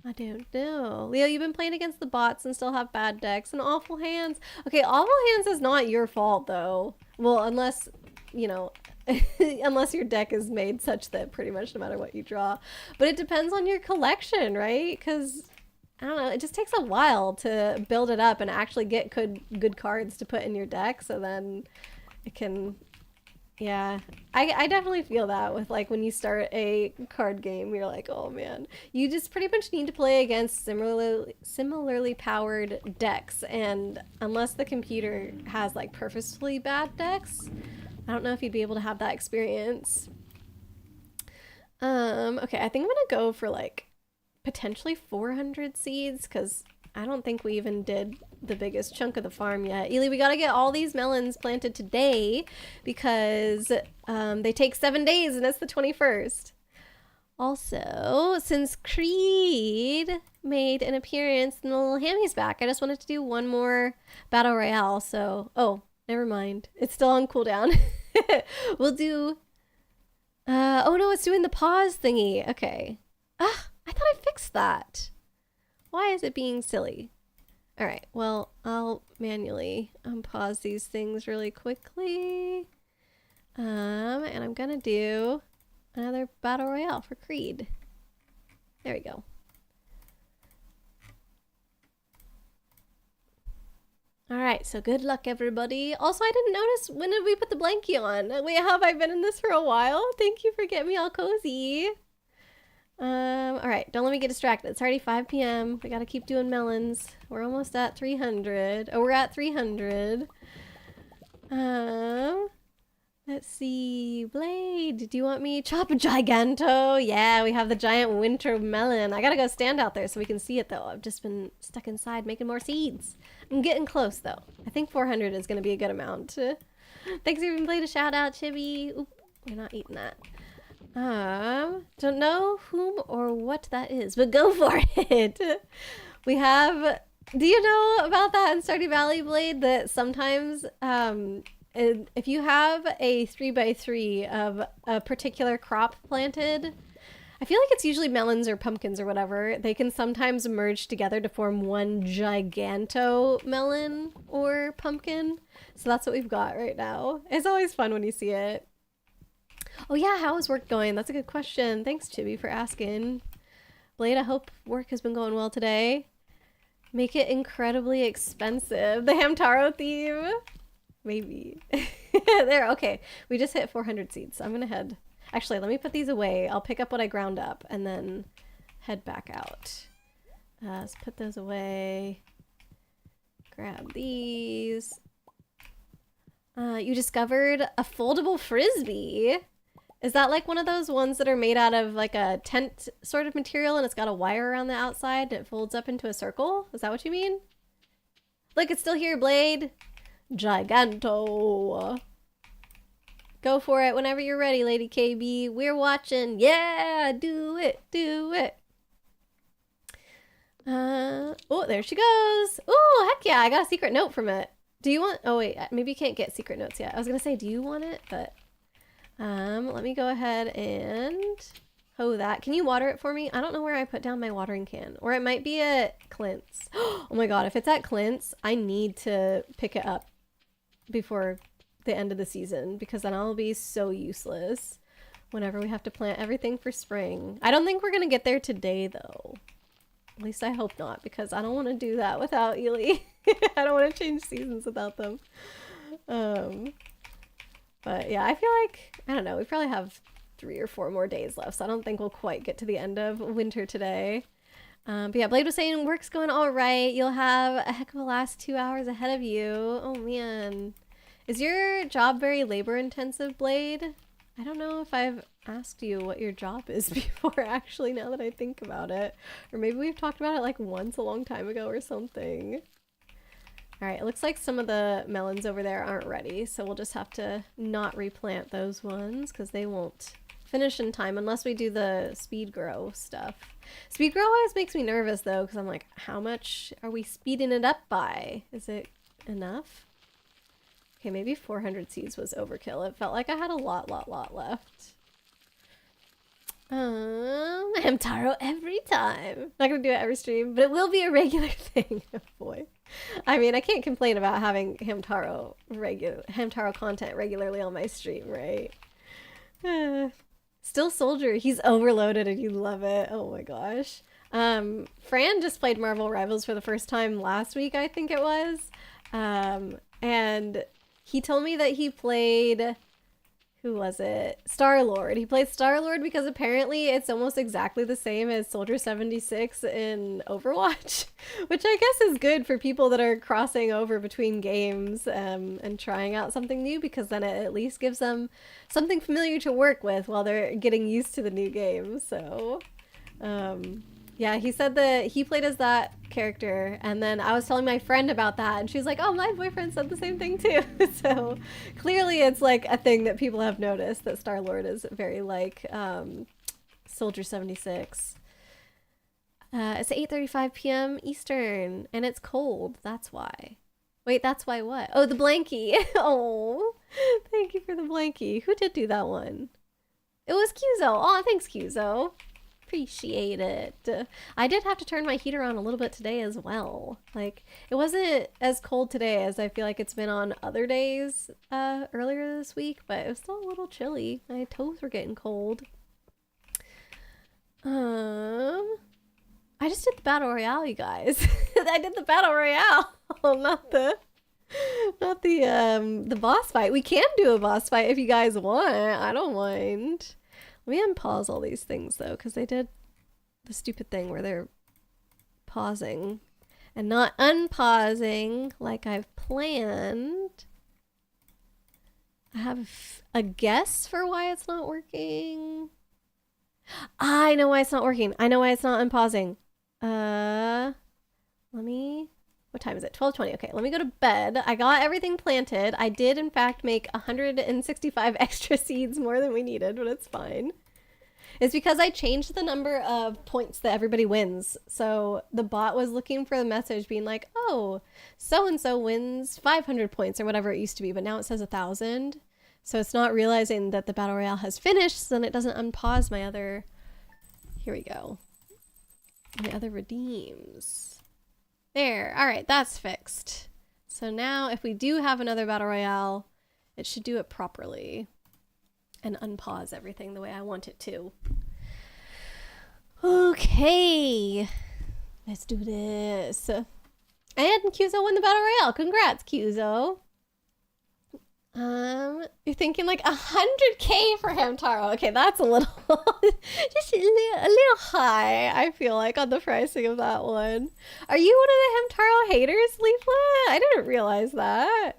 I don't know. Leo, you've been playing against the bots and still have bad decks and awful hands. Okay, awful hands is not your fault though. Well, unless, you know, unless your deck is made such that pretty much no matter what you draw. But it depends on your collection, right? Because, I don't know, it just takes a while to build it up and actually get good cards to put in your deck, so then it can... Yeah, I definitely feel that with like when you start a card game, you're like, oh man, you just pretty much need to play against similarly powered decks, and unless the computer has like purposefully bad decks, I don't know if you'd be able to have that experience. Okay, I think I'm gonna go for like potentially 400 seeds because I don't think we even did the biggest chunk of the farm yet. Ely, we gotta get all these melons planted today because they take 7 days and it's the 21st. Also, since Creed made an appearance and the little Hammy's back, I just wanted to do one more battle royale. So, oh, never mind. It's still on cooldown. We'll do... oh no, it's doing the pause thingy. Okay. Ah, I thought I fixed that. Why is it being silly? All right, well, I'll manually unpause these things really quickly. And I'm gonna do another battle royale for Creed. There we go. All right, so good luck, everybody. Also, I didn't notice, when did we put the blankie on? Wait, have I been in this for a while? Thank you for getting me all cozy. All right, don't let me get distracted. It's already 5 p.m. We gotta keep doing melons. We're almost at 300. Oh, we're at 300. Let's see. Blade, do you want me chop a giganto? Yeah, we have the giant winter melon. I gotta go stand out there so we can see it though. I've just been stuck inside making more seeds. I'm getting close though. I think 400 is gonna be a good amount. Thanks for even Blade, a shout out, Chibi. Oop, we're not eating that. Don't know whom or what that is, but go for it. We have, do you know about that in Stardew Valley, Blade, that sometimes, if you have a 3x3 of a particular crop planted, I feel like it's usually melons or pumpkins or whatever, they can sometimes merge together to form one giganto melon or pumpkin. So that's what we've got right now. It's always fun when you see it. Oh yeah, how is work going? That's a good question. Thanks, Chibi, for asking. Blade, I hope work has been going well today. Make it incredibly expensive. The Hamtaro theme? Maybe. There, okay. We just hit 400 seeds. So I'm gonna head. Actually, let me put these away. I'll pick up what I ground up and then head back out. Let's put those away. Grab these. You discovered a foldable frisbee. Is that like one of those ones that are made out of like a tent sort of material and it's got a wire around the outside and it folds up into a circle? Is that what you mean? Look, it's still here, Blade. Giganto. Go for it whenever you're ready, Lady KB. We're watching. Yeah, do it, do it. Oh, there she goes. Oh, heck yeah, I got a secret note from it. Do you want, oh wait, maybe you can't get secret notes yet. I was gonna say, do you want it? But, let me go ahead and hoe that. Can you water it for me? I don't know where I put down my watering can. Or it might be at Clint's. Oh my god, if it's at Clint's, I need to pick it up before the end of the season, because then I'll be so useless whenever we have to plant everything for spring. I don't think we're gonna get there today though. At least I hope not, because I don't want to do that without Ely. I don't want to change seasons without them. But yeah, I feel like, I don't know, we probably have 3 or 4 more days left, so I don't think we'll quite get to the end of winter today. But yeah, Blade was saying work's going all right. You'll have a heck of a last 2 hours ahead of you. Oh man. Is your job very labor intensive, Blade? I don't know if I've asked you what your job is before, actually, now that I think about it. Or maybe we've talked about it like once a long time ago or something. Alright, it looks like some of the melons over there aren't ready, so we'll just have to not replant those ones, because they won't finish in time unless we do the speed grow stuff. Speed grow always makes me nervous, though, because I'm like, how much are we speeding it up by? Is it enough? Okay, maybe 400 seeds was overkill. It felt like I had a lot left. Hamtaro every time. Not gonna do it every stream, but it will be a regular thing. Oh boy. I mean, I can't complain about having Hamtaro content regularly on my stream, right? Still Soldier, he's overloaded and you love it. Oh my gosh. Fran just played Marvel Rivals for the first time last week, I think it was. And he told me that he played, who was it? Star-Lord. He played Star-Lord because apparently it's almost exactly the same as Soldier 76 in Overwatch, which I guess is good for people that are crossing over between games and trying out something new, because then it at least gives them something familiar to work with while they're getting used to the new game. So, yeah, he said that he played as that character, and then I was telling my friend about that, and she was like, oh, my boyfriend said the same thing too. So clearly it's like a thing that people have noticed, that Star-Lord is very like Soldier 76. It's 8:35 p.m. Eastern, and it's cold. That's why. Wait, that's why what? Oh, the blankie. Oh, thank you for the blankie. Who did do that one? It was Cuzo. Oh, thanks, Cuzo. Appreciate it. I did have to turn my heater on a little bit today as well. Like, it wasn't as cold today as I feel like it's been on other days earlier this week, but it was still a little chilly. My toes were getting cold. I just did the battle royale, you guys. I did the battle royale, not the boss fight. We can do a boss fight if you guys want. I don't mind. Let me unpause all these things though, because they did the stupid thing where they're pausing and not unpausing like I've planned. I have a guess for why it's not working. I know why it's not working. I know why it's not unpausing. What time is it? 12:20. Okay, let me go to bed. I got everything planted. I did, in fact, make 165 extra seeds, more than we needed, but it's fine. It's because I changed the number of points that everybody wins. So the bot was looking for the message being like, oh, so-and-so wins 500 points or whatever it used to be, but now it says 1,000. So it's not realizing that the Battle Royale has finished, so then it doesn't unpause my other... Here we go. My other redeems. There. All right, that's fixed. So now if we do have another Battle Royale, it should do it properly and unpause everything the way I want it to. Okay. Let's do this. And Cuzo won the Battle Royale. Congrats, Cuzo. You're thinking like 100K for Hamtaro. Okay, that's a little, just a little high, I feel like, on the pricing of that one. Are you one of the Hamtaro haters, Leaflet? I didn't realize that.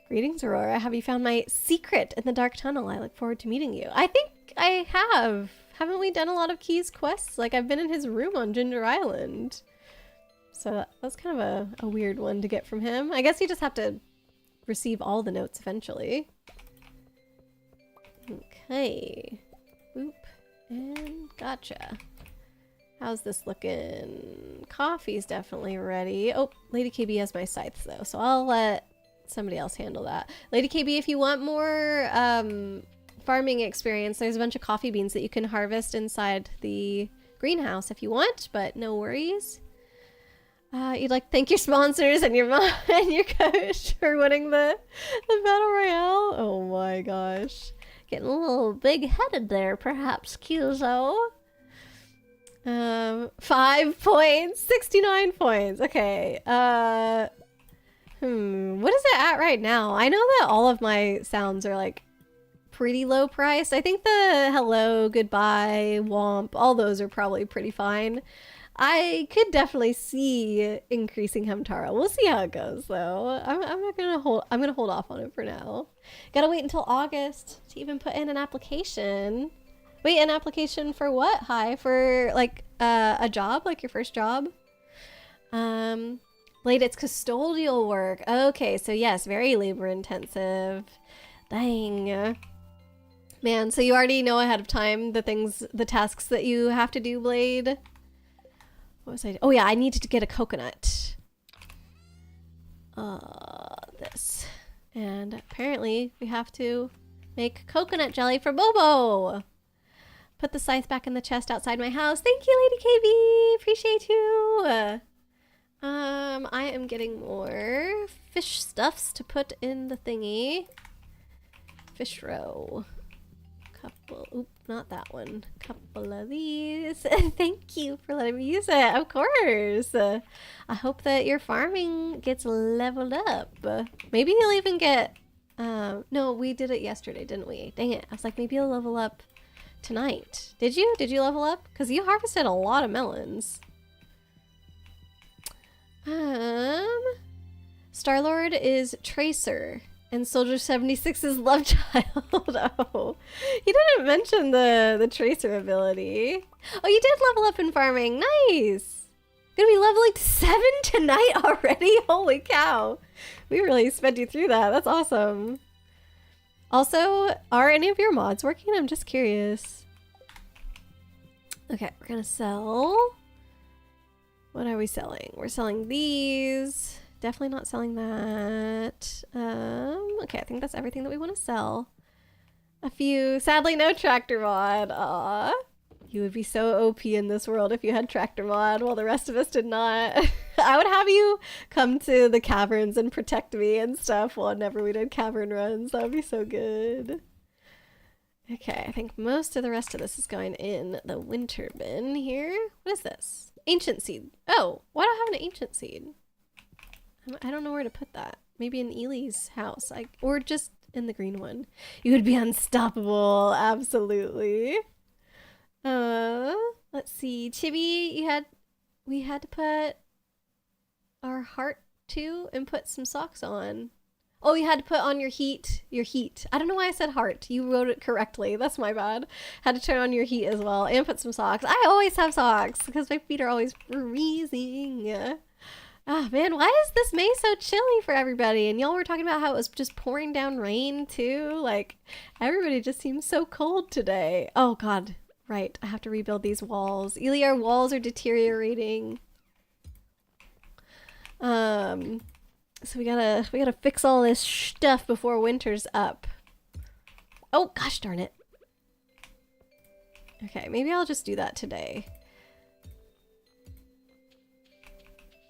Greetings, Aurora. Have you found my secret in the dark tunnel? I look forward to meeting you. I think I have. Haven't we done a lot of Key's quests? Like, I've been in his room on Ginger Island. So that's kind of a weird one to get from him. I guess you just have to receive all the notes eventually. Okay. Boop. And gotcha. How's this looking? Coffee's definitely ready. Oh, Lady KB has my scythes though, so I'll let somebody else handle that. Lady KB, if you want more farming experience, there's a bunch of coffee beans that you can harvest inside the greenhouse if you want, but no worries. You'd like to thank your sponsors and your mom and your coach for winning the Battle Royale. Oh my gosh. Getting a little big-headed there, perhaps, Kyuzo. 5 points, 69 points. Okay. What is it at right now? I know that all of my sounds are like pretty low priced. I think the hello, goodbye, womp, all those are probably pretty fine. I could definitely see increasing Hamtaro. We'll see how it goes though. I'm gonna hold off on it for now. Gotta wait until August to even put in an application. Wait, an application for what? Hi, for like a job, like your first job? Late, it's custodial work. Okay, so yes, very labor intensive. Dang. Man, so you already know ahead of time the tasks that you have to do, Blade? What was I? Oh yeah, I needed to get a coconut. This. And apparently we have to make coconut jelly for Bobo. Put the scythe back in the chest outside my house. Thank you, Lady KB. Appreciate you. I am getting more fish stuffs to put in the thingy. Fish roe. Oop, not that one. Couple of these. Thank you for letting me use it. Of course. I hope that your farming gets leveled up. Maybe you'll even get... no, we did it yesterday, didn't we? Dang it. I was like, maybe you'll level up tonight. Did you? Did you level up? Because you harvested a lot of melons. Star-Lord is Tracer. And Soldier 76 is Love Child. Oh, he didn't mention the Tracer ability. Oh, you did level up in farming. Nice. Gonna be leveling to 7 tonight already? Holy cow. We really sped you through that. That's awesome. Also, are any of your mods working? I'm just curious. Okay, we're gonna sell. What are we selling? We're selling these. Definitely not selling that. Okay, I think that's everything that we want to sell. A few, sadly no tractor mod. Aw. You would be so OP in this world if you had tractor mod while the rest of us did not. I would have you come to the caverns and protect me and stuff whenever we did cavern runs. That would be so good. Okay, I think most of the rest of this is going in the winter bin here. What is this? Ancient seed. Oh, why do I have an ancient seed? I don't know where to put that. Maybe in Ely's house, or just in the green one. You would be unstoppable, absolutely. Let's see, Chibi, we had to put our heart to and put some socks on. Oh, you had to put on your heat. I don't know why I said heart. You wrote it correctly. That's my bad. Had to turn on your heat as well and put some socks. I always have socks because my feet are always freezing. Ah, man, why is this May so chilly for everybody? And y'all were talking about how it was just pouring down rain, too. Like, everybody just seems so cold today. Oh, God. Right. I have to rebuild these walls. Ely, our walls are deteriorating. So we gotta fix all this stuff before winter's up. Oh, gosh darn it. Okay, maybe I'll just do that today.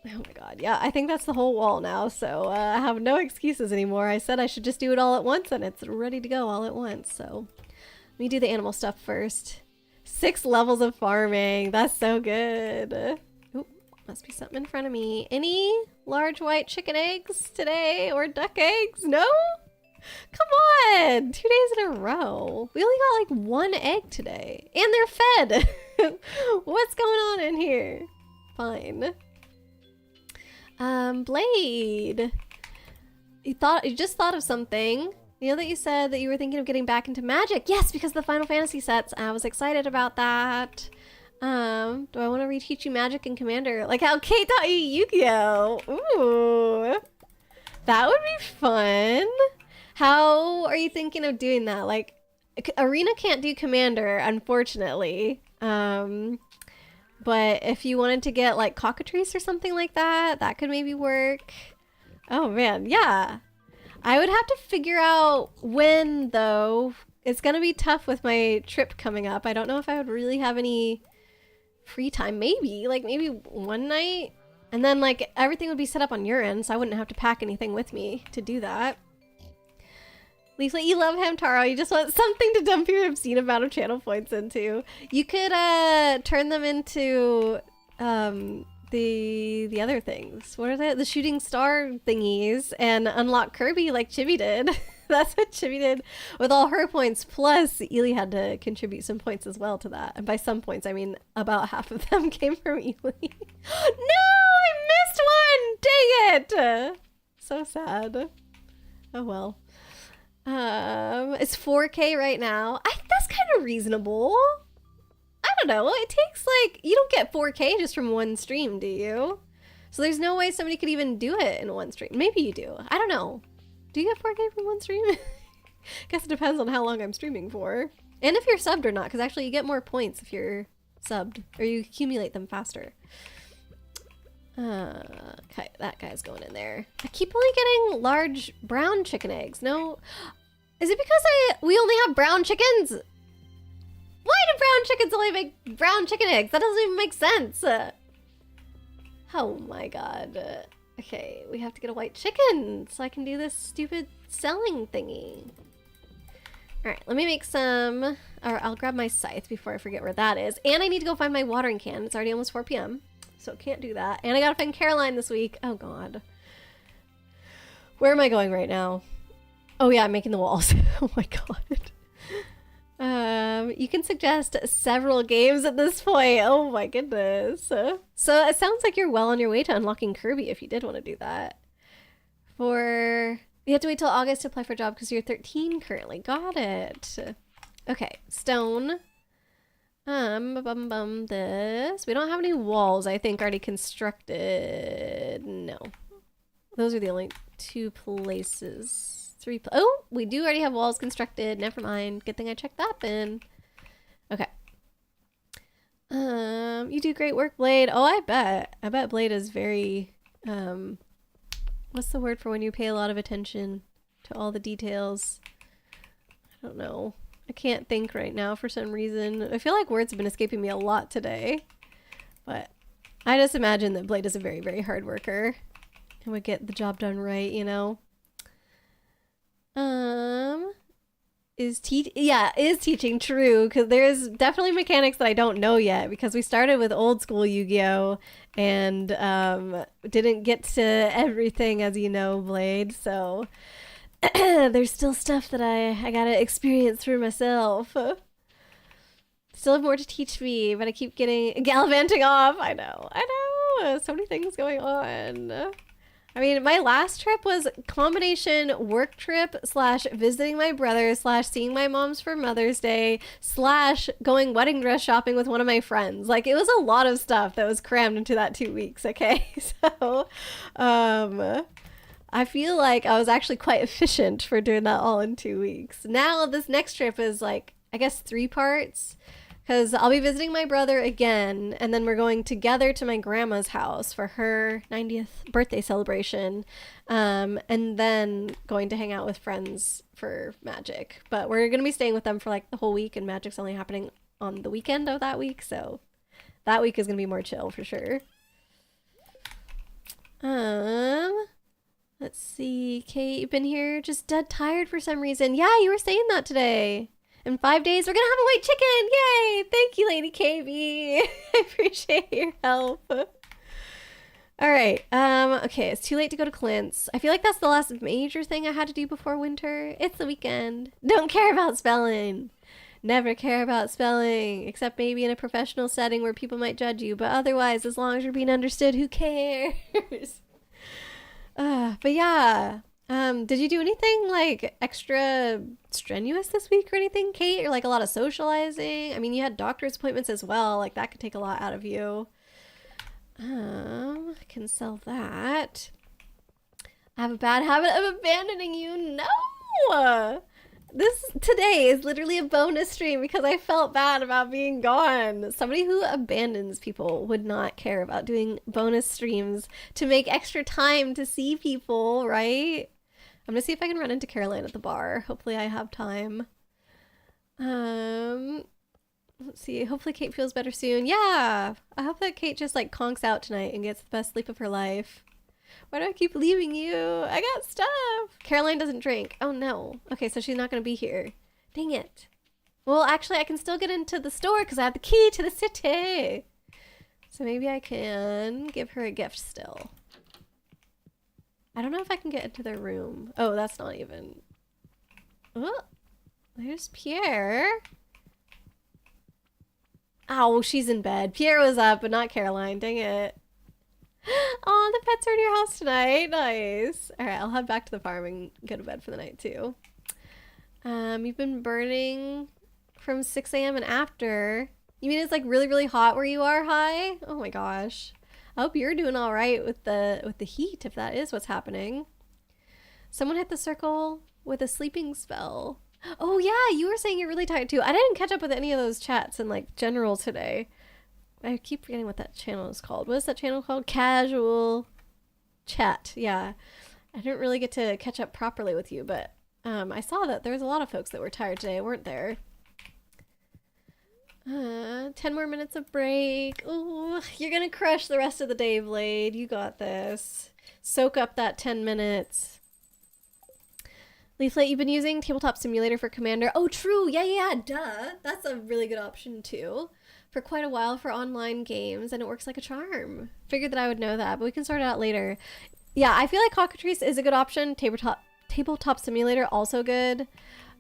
Oh my god, yeah, I think that's the whole wall now, so I have no excuses anymore. I said I should just do it all at once, and it's ready to go all at once, so... Let me do the animal stuff first. 6 levels of farming, that's so good. Oop, must be something in front of me. Any large white chicken eggs today, or duck eggs? No? Come on! 2 days in a row. We only got like 1 egg today, and they're fed! What's going on in here? Fine. Blade, you just thought of something. You know that you said that you were thinking of getting back into Magic? Yes, because of the Final Fantasy sets. I was excited about that. Do I want to reteach you Magic and Commander? Like how Kate taught you Yu-Gi-Oh! Ooh. That would be fun. How are you thinking of doing that? Like, Arena can't do Commander, unfortunately. But if you wanted to get like Cockatrice or something like that, that could maybe work. Oh man, yeah. I would have to figure out when, though. It's gonna be tough with my trip coming up. I don't know if I would really have any free time. Maybe one night. And then like everything would be set up on your end, so I wouldn't have to pack anything with me to do that. Leaflet, you love Hamtaro. You just want something to dump your obscene amount of channel points into. You could turn them into the other things. What are they? The shooting star thingies, and unlock Kirby like Chibi did. That's what Chibi did with all her points. Plus, Ely had to contribute some points as well to that. And by some points, I mean about half of them came from Ely. No, I missed one. Dang it. So sad. Oh well. It's 4K right now. That's kind of reasonable. I don't know. It takes like, you don't get 4K just from one stream, do you? So there's no way somebody could even do it in one stream. Maybe you do. I don't know. Do you get 4K from one stream? Guess it depends on how long I'm streaming for. And if you're subbed or not, because actually you get more points if you're subbed, or you accumulate them faster. Okay, that guy's going in there. I keep only getting large brown chicken eggs. No, is it because we only have brown chickens? Why do brown chickens only make brown chicken eggs? That doesn't even make sense. Oh my god. Okay, we have to get a white chicken so I can do this stupid selling thingy. Alright, let me make some, or I'll grab my scythe before I forget where that is. And I need to go find my watering can. It's already almost 4 p.m. So can't do that. And I gotta find Caroline this week. Oh god. Where am I going right now? Oh yeah, I'm making the walls. Oh my god. You can suggest several games at this point. Oh my goodness. So it sounds like you're well on your way to unlocking Kirby if you did want to do that. You have to wait till August to apply for a job because you're 13 currently. Got it. Okay, stone. This. We don't have any walls, I think, already constructed. No. Those are the only 2 places. Oh, we do already have walls constructed. Never mind. Good thing I checked that bin. Okay. You do great work, Blade. Oh, I bet. I bet Blade is very, what's the word for when you pay a lot of attention to all the details? I don't know. I can't think right now for some reason. I feel like words have been escaping me a lot today. But I just imagine that Blade is a very, very hard worker and would get the job done right, you know? Is teaching true, because there's definitely mechanics that I don't know yet, because we started with old school Yu-Gi-Oh! And didn't get to everything, as you know, Blade, so there's still stuff that I gotta experience for myself. Still have more to teach me, but I keep getting gallivanting off. I know, so many things going on. I mean, my last trip was combination work trip / visiting my brother / seeing my mom's for Mother's Day / going wedding dress shopping with one of my friends. Like, it was a lot of stuff that was crammed into that 2 weeks, okay? So, I feel like I was actually quite efficient for doing that all in 2 weeks. Now, this next trip is like, I guess 3 parts. Because I'll be visiting my brother again, and then we're going together to my grandma's house for her 90th birthday celebration, and then going to hang out with friends for Magic. But we're going to be staying with them for like the whole week, and Magic's only happening on the weekend of that week, so that week is going to be more chill for sure. Let's see, Kate, you've been here just dead tired for some reason. Yeah, you were saying that today. In 5 days, we're gonna have a white chicken! Yay! Thank you, Lady KB. I appreciate your help. All right. Okay, it's too late to go to Clint's. I feel like that's the last major thing I had to do before winter. It's the weekend. Don't care about spelling. Never care about spelling, except maybe in a professional setting where people might judge you. But otherwise, as long as you're being understood, who cares? But yeah. Did you do anything like extra strenuous this week or anything, Kate? Or like a lot of socializing? I mean, you had doctor's appointments as well. Like that could take a lot out of you. I can sell that. I have a bad habit of abandoning you. No! Today is literally a bonus stream because I felt bad about being gone. Somebody who abandons people would not care about doing bonus streams to make extra time to see people, right? I'm gonna see if I can run into Caroline at the bar. Hopefully I have time. Let's see. Hopefully Kate feels better soon. Yeah! I hope that Kate just like conks out tonight and gets the best sleep of her life. Why do I keep leaving you? I got stuff. Caroline doesn't drink. Oh no. Okay, so she's not gonna be here. Dang it. Well, actually I can still get into the store because I have the key to the city. So maybe I can give her a gift still. I don't know if I can get into their room. Oh, that's not even... Oh, there's Pierre. Oh, she's in bed. Pierre was up, but not Caroline. Dang it. Oh, the pets are in your house tonight. Nice. All right, I'll head back to the farm and go to bed for the night too. You've been burning from 6 a.m. and after. You mean it's like really, really hot where you are, Hi? Oh my gosh. I hope you're doing all right with the heat, if that is what's happening. Someone hit the circle with a sleeping spell. Oh yeah, you were saying you're really tired too. I didn't catch up with any of those chats in like general today. I keep forgetting what that channel is called. What is that channel called? Casual Chat. Yeah. I didn't really get to catch up properly with you, but I saw that there was a lot of folks that were tired today, weren't there? 10 more minutes of break. Ooh, you're gonna crush the rest of the day, Blade. You got this. Soak up that 10 minutes. Leaflet, you've been using Tabletop Simulator for Commander. Oh, true. Yeah, duh. That's a really good option, too. For quite a while for online games, and it works like a charm. Figured that I would know that, but we can sort it out later. Yeah, I feel like Cockatrice is a good option. Tabletop Simulator, also good.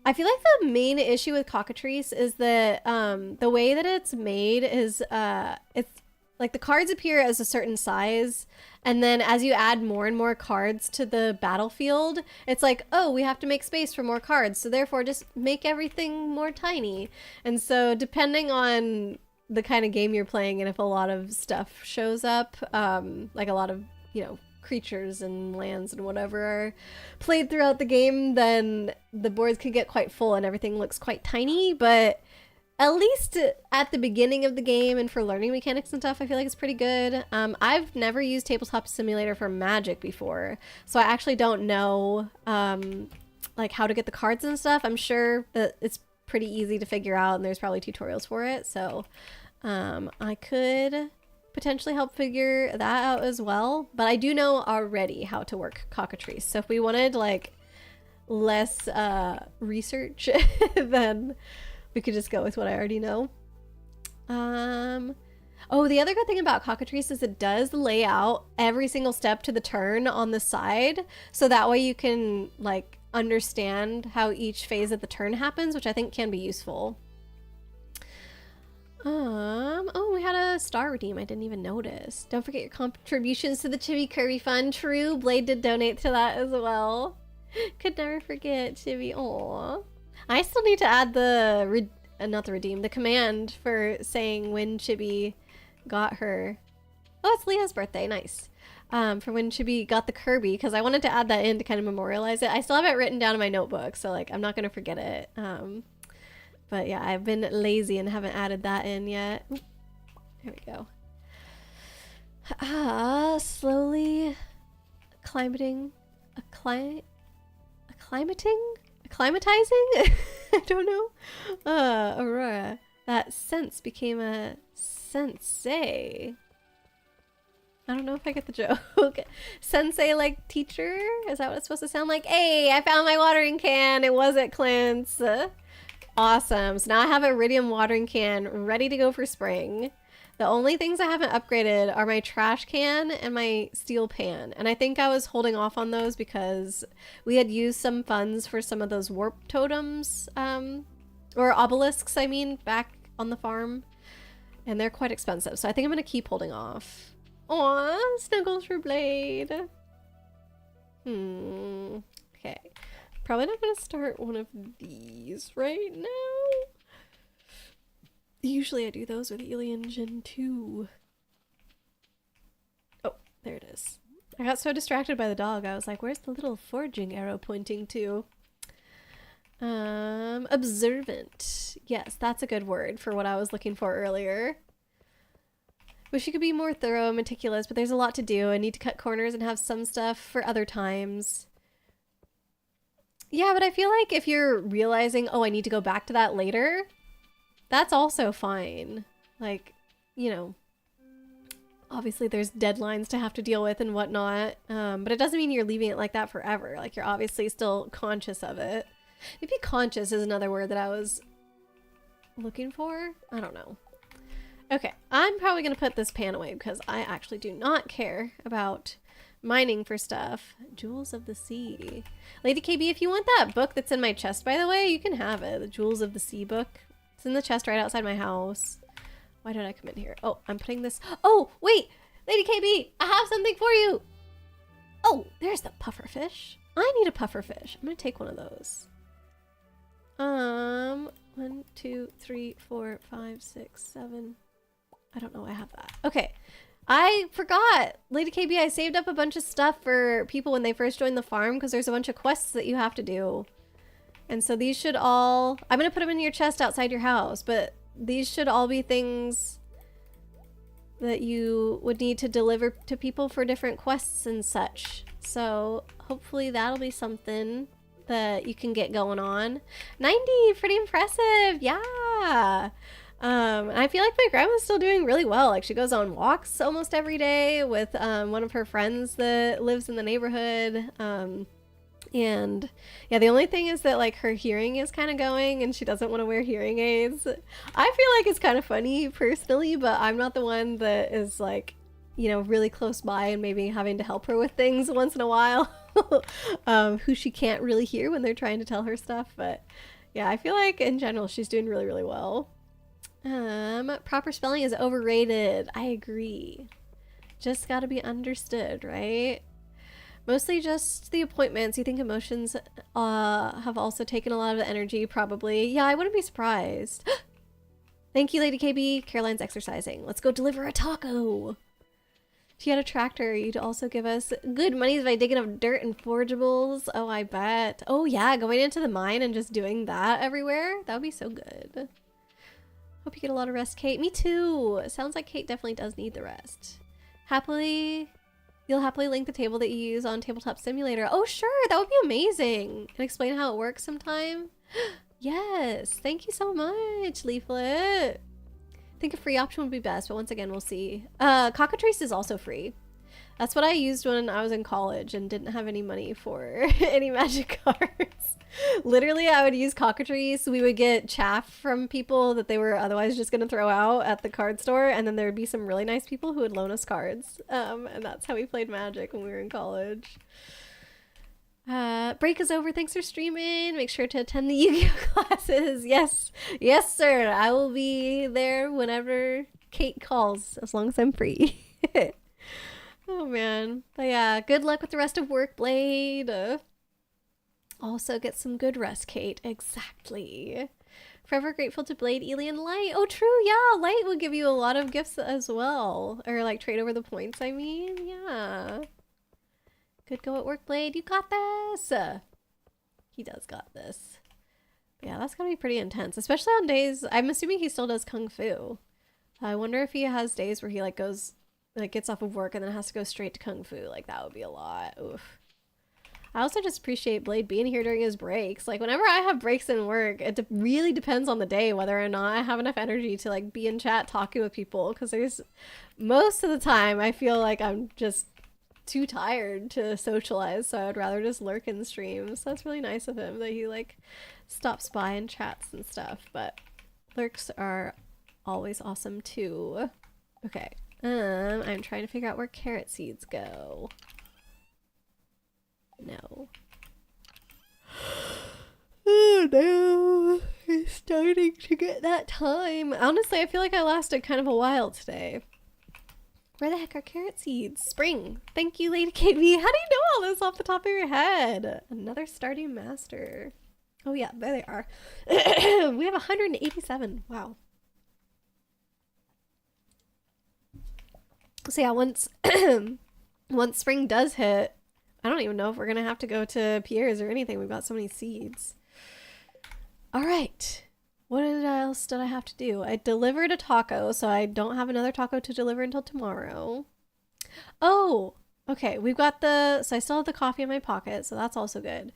I feel like the main issue with Cockatrice is that the way that it's made is it's like the cards appear as a certain size, and then as you add more and more cards to the battlefield, it's like, oh, we have to make space for more cards, so therefore just make everything more tiny. And so depending on the kind of game you're playing and if a lot of stuff shows up, like a lot of, you know, creatures and lands and whatever are played throughout the game, then the boards can get quite full and everything looks quite tiny. But at least at the beginning of the game and for learning mechanics and stuff, I feel like it's pretty good. I've never used Tabletop Simulator for Magic before, so I actually don't know like how to get the cards and stuff. I'm sure that it's pretty easy to figure out and there's probably tutorials for it, so I could potentially help figure that out as well. But I do know already how to work Cockatrice, so if we wanted like less research then we could just go with what I already know. Oh, the other good thing about Cockatrice is it does lay out every single step to the turn on the side, so that way you can like understand how each phase of the turn happens, which I think can be useful. Oh, we had a star redeem. I didn't even notice. Don't forget your contributions to the Chibi Kirby Fund. True, Blade did donate to that as well. Could never forget Chibi. Aww. I still need to add the the command for saying when Chibi got her. Oh, it's Leah's birthday. Nice. For when Chibi got the Kirby, because I wanted to add that in to kind of memorialize it. I still have it written down in my notebook, so like I'm not gonna forget it. But yeah, I've been lazy and haven't added that in yet. Oop, there we go. Slowly acclimatizing? I don't know. Aurora. That sense became a sensei. I don't know if I get the joke. Sensei like teacher? Is that what it's supposed to sound like? Hey, I found my watering can. It was at Clint's. Awesome. So now I have a Iridium watering can ready to go for spring. The only things I haven't upgraded are my trash can and my steel pan. And I think I was holding off on those because we had used some funds for some of those warp totems, or obelisks, I mean, back on the farm. And they're quite expensive. So I think I'm going to keep holding off. Aw, snuggles for Blade. Okay. Probably not going to start one of these right now. Usually I do those with Alien Gen 2. Oh, there it is. I got so distracted by the dog. I was like, where's the little foraging arrow pointing to? Observant. Yes, that's a good word for what I was looking for earlier. Wish you could be more thorough and meticulous, but there's a lot to do. I need to cut corners and have some stuff for other times. Yeah, but I feel like if you're realizing, oh, I need to go back to that later, that's also fine. Like, you know, obviously there's deadlines to have to deal with and whatnot, but it doesn't mean you're leaving it like that forever. Like, you're obviously still conscious of it. Maybe conscious is another word that I was looking for. I don't know. Okay, I'm probably going to put this pan away because I actually do not care about mining for stuff. Jewels of the Sea. Lady KB, if you want that book that's in my chest, by the way, you can have it. The Jewels of the Sea book. It's in the chest right outside my house. Why did I come in here? Oh, I'm putting this... Oh, wait! Lady KB, I have something for you! Oh, there's the pufferfish. I need a pufferfish. I'm going to take one of those. 1, 2, 3, 4, 5, 6, 7. I don't know why I have that. Okay. I forgot. Lady KB, I saved up a bunch of stuff for people when they first join the farm because there's a bunch of quests that you have to do. And so these should all... I'm going to put them in your chest outside your house, but these should all be things that you would need to deliver to people for different quests and such. So hopefully that'll be something that you can get going on. 90, pretty impressive. Yeah. And I feel like my grandma's still doing really well. Like, she goes on walks almost every day with one of her friends that lives in the neighborhood. And yeah, the only thing is that like her hearing is kind of going and she doesn't want to wear hearing aids. I feel like it's kind of funny personally, but I'm not the one that is like, you know, really close by and maybe having to help her with things once in a while. Who she can't really hear when they're trying to tell her stuff. But yeah, I feel like in general she's doing really, really well. Proper spelling is overrated. I agree. Just gotta be understood, right? Mostly just the appointments. You think emotions have also taken a lot of the energy, probably. Yeah, I wouldn't be surprised. Thank you, Lady KB. Caroline's exercising. Let's go deliver a taco. If you had a tractor, you'd also give us good monies by digging up dirt and forageables. Oh, I bet. Oh, yeah, going into the mine and just doing that everywhere. That would be so good. Hope you get a lot of rest, Kate. Me too. It sounds like Kate definitely does need the rest. You'll happily link the table that you use on Tabletop Simulator. Oh, sure. That would be amazing. And explain how it works sometime. Yes. Thank you so much, Leaflet. I think a free option would be best, but once again, we'll see. Cockatrice is also free. That's what I used when I was in college and didn't have any money for any magic cards. Literally, I would use Cockatrice. We would get chaff from people that they were otherwise just going to throw out at the card store, and then there would be some really nice people who would loan us cards. And that's how we played Magic when we were in college. Break is over. Thanks for streaming. Make sure to attend the Yu-Gi-Oh classes. Yes. Yes, sir. I will be there whenever Kate calls, as long as I'm free. Oh, man. But yeah, good luck with the rest of work, Blade. Also get some good rest, Kate. Exactly. Forever grateful to Blade, Ely, and Light. Oh, true. Yeah, Light will give you a lot of gifts as well. Or, like, trade over the points, I mean. Yeah. Good go at work, Blade. You got this. He does got this. Yeah, that's gonna be pretty intense. Especially on days... I'm assuming he still does Kung Fu. I wonder if he has days where he, like, goes... Like, gets off of work and then has to go straight to Kung Fu. Like, that would be a lot. Oof. I also just appreciate Blade being here during his breaks. Like, whenever I have breaks in work, it really depends on the day whether or not I have enough energy to, like, be in chat talking with people. Because there's... Most of the time, I feel like I'm just too tired to socialize. So I would rather just lurk in streams. So that's really nice of him that he, like, stops by and chats and stuff. But lurks are always awesome, too. Okay. I'm trying to figure out where carrot seeds go. No. Oh no, it's starting to get that time. Honestly, I feel like I lasted kind of a while today. Where the heck are carrot seeds? Spring. Thank you, Lady KB. How do you know all this off the top of your head? Another Stardew Master. Oh yeah, there they are. We have 187. Wow. So yeah, once once spring does hit, I don't even know if we're gonna have to go to Pierre's or anything. We've got so many seeds. All right. What else did I have to do? I delivered a taco, so I don't have another taco to deliver until tomorrow. Oh, okay. We've got so I still have the coffee in my pocket, so that's also good.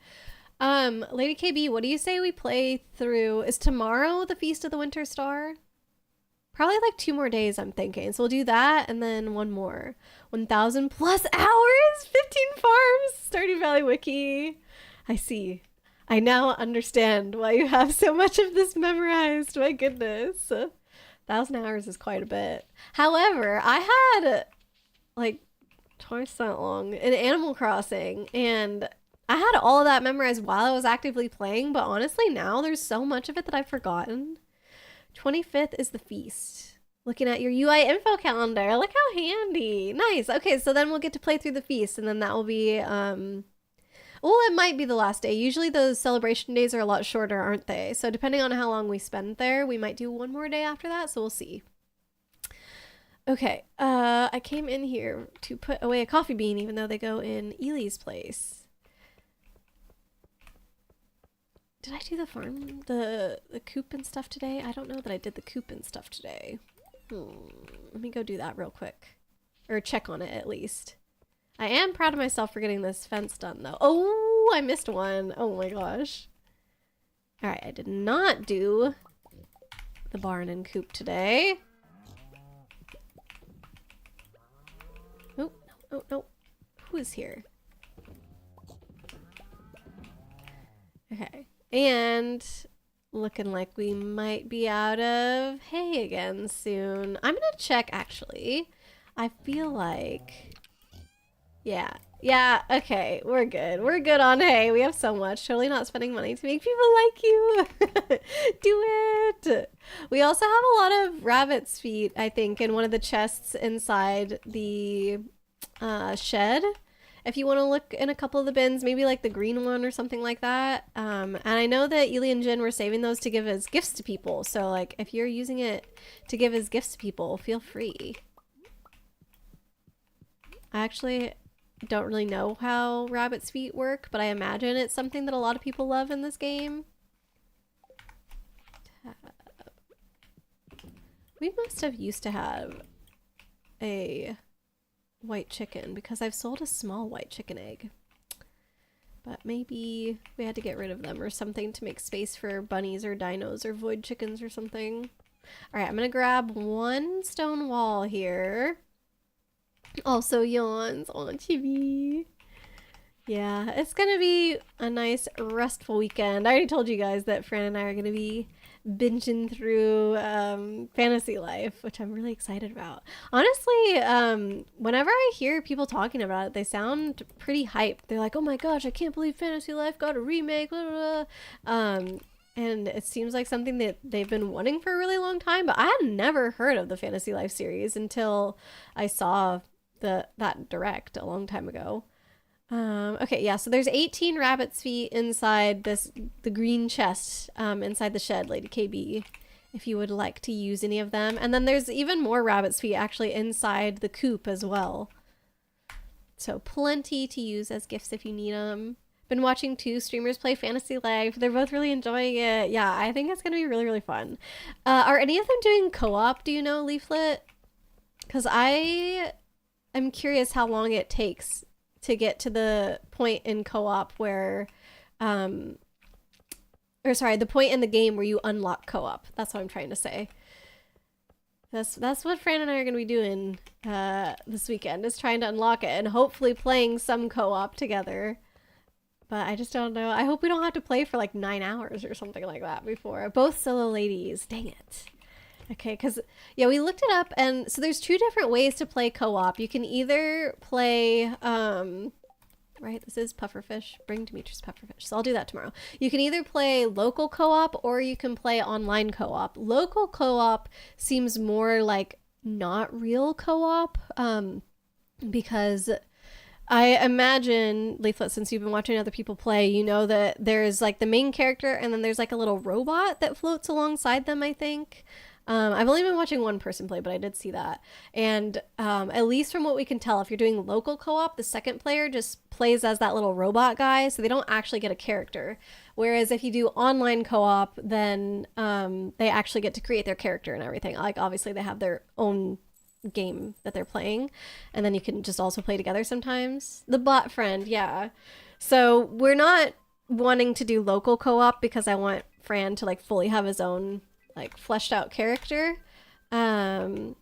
Lady KB, what do you say we play through? Is tomorrow the Feast of the Winter Star? Probably like 2 more days, I'm thinking. So we'll do that and then 1 more. 1,000 plus hours! 15 farms! Stardew Valley Wiki. I see. I now understand why you have so much of this memorized. My goodness. 1,000 hours is quite a bit. However, I had like twice that long in Animal Crossing, and I had all of that memorized while I was actively playing, but honestly now there's so much of it that I've forgotten. 25th is the feast. Looking at your UI info calendar. Look how handy. Nice. Okay, so then we'll get to play through the feast, and then that will be, well, it might be the last day. Usually those celebration days are a lot shorter, aren't they? So depending on how long we spend there, we might do 1 more day after that, so we'll see. Okay, I came in here to put away a coffee bean, even though they go in Ely's place. Did I do the farm, the coop and stuff today? I don't know that I did the coop and stuff today. Let me go do that real quick. Or check on it at least. I am proud of myself for getting this fence done though. Oh, I missed one. Oh my gosh. Alright, I did not do the barn and coop today. Oh, no, no. Who is here? Okay. And looking like we might be out of hay again soon. I'm gonna check actually. I feel like, yeah, okay, we're good. We're good on hay. We have so much. Totally not spending money to make people like you. Do it. We also have a lot of rabbit's feet, I think, in one of the chests inside the shed. If you want to look in a couple of the bins, maybe like the green one or something like that. And I know that Ely and Jin were saving those to give as gifts to people. So like if you're using it to give as gifts to people, feel free. I actually don't really know how rabbit's feet work, but I imagine it's something that a lot of people love in this game. We must have used to have a white chicken because I've sold a small white chicken egg, but maybe we had to get rid of them or something to make space for bunnies or dinos or void chickens or something. All right, I'm gonna grab 1 stone wall here. Also yawns on TV. Yeah, it's gonna be a nice restful weekend. I already told you guys that Fran and I are gonna be binging through Fantasy Life, which I'm really excited about. Honestly, whenever I hear people talking about it, they sound pretty hyped. They're like, oh my gosh, I can't believe Fantasy Life got a remake, blah, blah, blah. And it seems like something that they've been wanting for a really long time, but I had never heard of the Fantasy Life series until I saw that direct a long time ago. Okay, yeah, so there's 18 rabbit's feet inside the green chest inside the shed, Lady KB, if you would like to use any of them. And then there's even more rabbit's feet actually inside the coop as well. So plenty to use as gifts if you need them. Been watching 2 streamers play Fantasy Life. They're both really enjoying it. Yeah, I think it's going to be really, really fun. Are any of them doing co-op, do you know, Leaflet? Because I'm curious how long it takes to get to the point in co-op where, the point in the game where you unlock co-op. That's what I'm trying to say. That's what Fran and I are going to be doing this weekend, is trying to unlock it and hopefully playing some co-op together. But I just don't know. I hope we don't have to play for like 9 hours or something like that before. Both solo ladies. Dang it. Okay, because, yeah, we looked it up, and so there's 2 different ways to play co-op. You can either play, right, this is pufferfish. Bring Demetrius pufferfish. So I'll do that tomorrow. You can either play local co-op or you can play online co-op. Local co-op seems more like not real co-op, because I imagine, Leaflet, since you've been watching other people play, you know that there's like the main character and then there's like a little robot that floats alongside them, I think. I've only been watching one person play, but I did see that. And at least from what we can tell, if you're doing local co-op, the second player just plays as that little robot guy, so they don't actually get a character. Whereas if you do online co-op, then they actually get to create their character and everything. Like, obviously they have their own game that they're playing, and then you can just also play together sometimes. The bot friend, yeah. So we're not wanting to do local co-op because I want Fran to like fully have his own like fleshed out character, and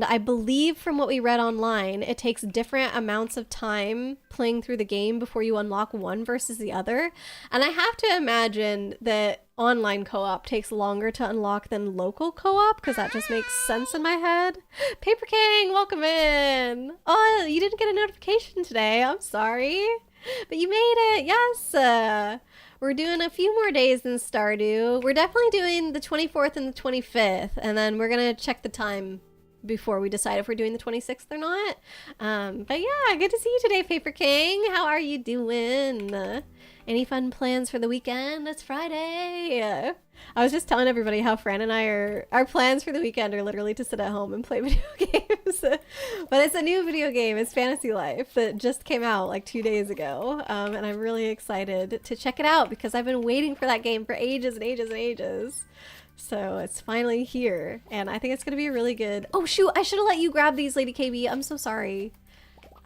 I believe from what we read online, it takes different amounts of time playing through the game before you unlock one versus the other. And I have to imagine that online co-op takes longer to unlock than local co-op, because that just makes sense in my head. Paper King, welcome in. Oh, you didn't get a notification today. I'm sorry, but you made it. Yes. We're doing a few more days than Stardew. We're definitely doing the 24th and the 25th, and then we're gonna check the time before we decide if we're doing the 26th or not. But yeah, good to see you today, Paper King. How are you doing? Any fun plans for the weekend? It's Friday. I was just telling everybody how Fran and I our plans for the weekend are literally to sit at home and play video games. But it's a new video game. It's Fantasy Life that just came out like 2 days ago. And I'm really excited to check it out because I've been waiting for that game for ages and ages and ages. So it's finally here, and I think it's gonna be a really good... Oh shoot, I should have let you grab these, Lady KB. I'm so sorry.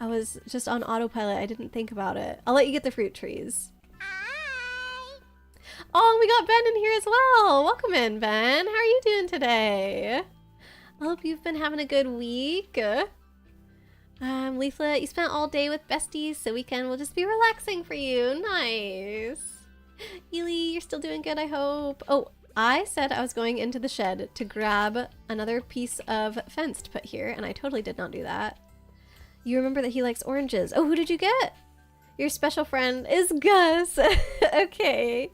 I was just on autopilot. I didn't think about it. I'll let you get the fruit trees. Hi. Oh, we got Ben in here as well. Welcome in, Ben. How are you doing today? I hope you've been having a good week. Leaflet, you spent all day with besties, so weekend will just be relaxing for you. Nice. Ely, you're still doing good, I hope. Oh, I said I was going into the shed to grab another piece of fence to put here, and I totally did not do that. You remember that he likes oranges. Oh, who did you get? Your special friend is Gus. Okay.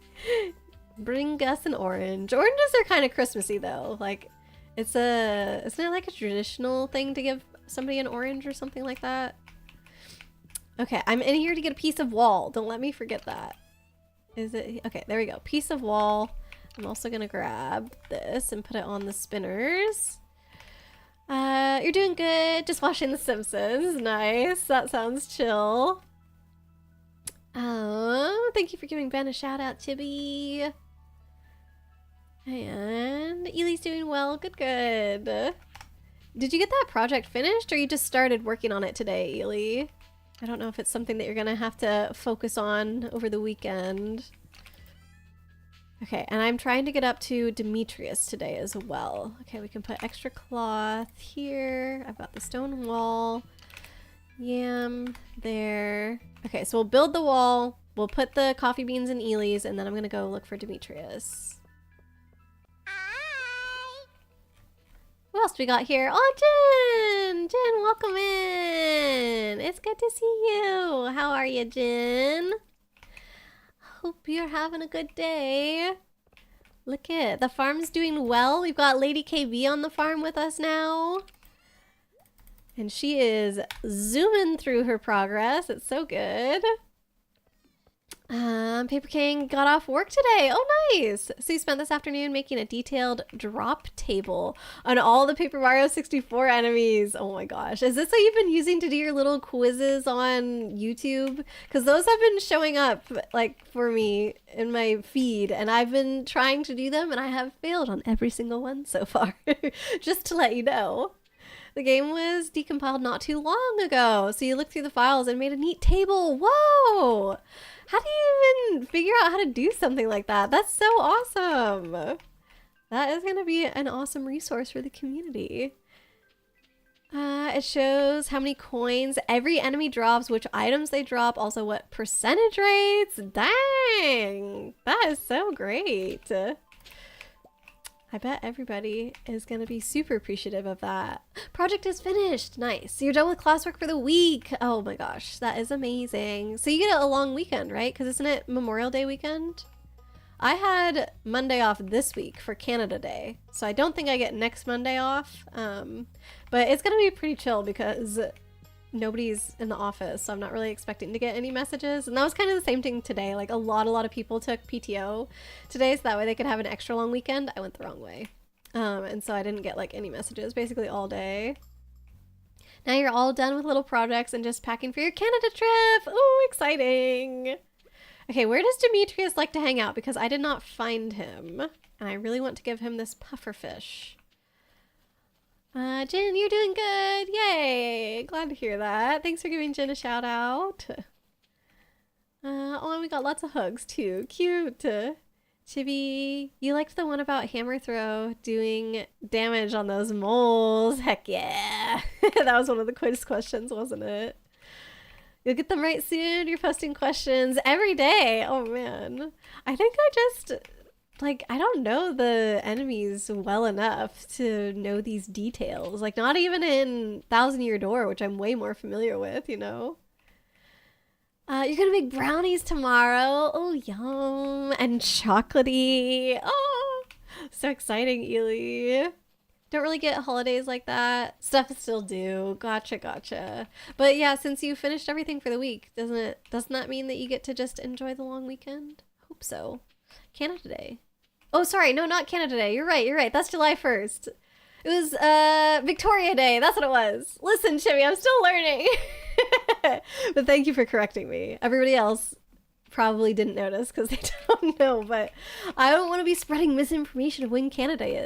Bring Gus an orange. Oranges are kind of Christmassy, though. Like, isn't it like a traditional thing to give somebody an orange or something like that? Okay, I'm in here to get a piece of wall. Don't let me forget that. Is it? Okay, there we go. Piece of wall. I'm also gonna grab this and put it on the spinners. You're doing good. Just watching The Simpsons. Nice. That sounds chill. Oh, thank you for giving Ben a shout out, Chibi. And Ely's doing well. Good, good. Did you get that project finished, or you just started working on it today, Ely? I don't know if it's something that you're gonna have to focus on over the weekend. Okay, and I'm trying to get up to Demetrius today as well. Okay, we can put extra cloth here. I've got the stone wall. Yam there. Okay, so we'll build the wall. We'll put the coffee beans in Ely's, and then I'm gonna go look for Demetrius. Hi. What else we got here? Oh, Jen! Jen, welcome in! It's good to see you! How are you, Jen? Hope you're having a good day. Look it, the farm's doing well. We've got Lady KB on the farm with us now. And she is zooming through her progress. It's so good. Paper King got off work today. Oh, nice. So you spent this afternoon making a detailed drop table on all the Paper Mario 64 enemies. Oh my gosh. Is this what you've been using to do your little quizzes on YouTube? Because those have been showing up like for me in my feed, and I've been trying to do them, and I have failed on every single one so far. Just to let you know. The game was decompiled not too long ago, so you looked through the files and made a neat table. Whoa! How do you even figure out how to do something like that? That's so awesome! That is going to be an awesome resource for the community. It shows how many coins every enemy drops, which items they drop, also what percentage rates. Dang! That is so great! I bet everybody is going to be super appreciative of that. Project is finished. Nice. You're done with classwork for the week. Oh my gosh, that is amazing. So you get a long weekend, right? Because isn't it Memorial Day weekend? I had Monday off this week for Canada Day, so I don't think I get next Monday off. But it's gonna be pretty chill because nobody's in the office, so I'm not really expecting to get any messages. And that was kind of the same thing today. Like a lot of people took PTO today, so that way they could have an extra long weekend. I went the wrong way. And so I didn't get like any messages basically all day. Now you're all done with little projects and just packing for your Canada trip. Oh, exciting. Okay, where does Demetrius like to hang out? Because I did not find him. And I really want to give him this pufferfish. Jen, you're doing good. Yay. Glad to hear that. Thanks for giving Jen a shout out. Oh, and we got lots of hugs too. Cute. Chibi, you liked the one about hammer throw doing damage on those moles. Heck yeah. That was one of the quiz questions, wasn't it? You'll get them right soon. You're posting questions every day. Oh man. I think I just, like, I don't know the enemies well enough to know these details. Like, not even in Thousand Year Door, which I'm way more familiar with, you know? You're gonna make brownies tomorrow. Oh, yum. And chocolatey. Oh, so exciting, Ely. Don't really get holidays like that. Stuff still due. Gotcha. But yeah, since you finished everything for the week, doesn't that mean that you get to just enjoy the long weekend? Hope so. Canada Day. Oh, sorry. No, not Canada Day. You're right. That's July 1st. It was Victoria Day. That's what it was. Listen, Chibi, I'm still learning. But thank you for correcting me. Everybody else probably didn't notice because they don't know, but I don't want to be spreading misinformation of when Canada Day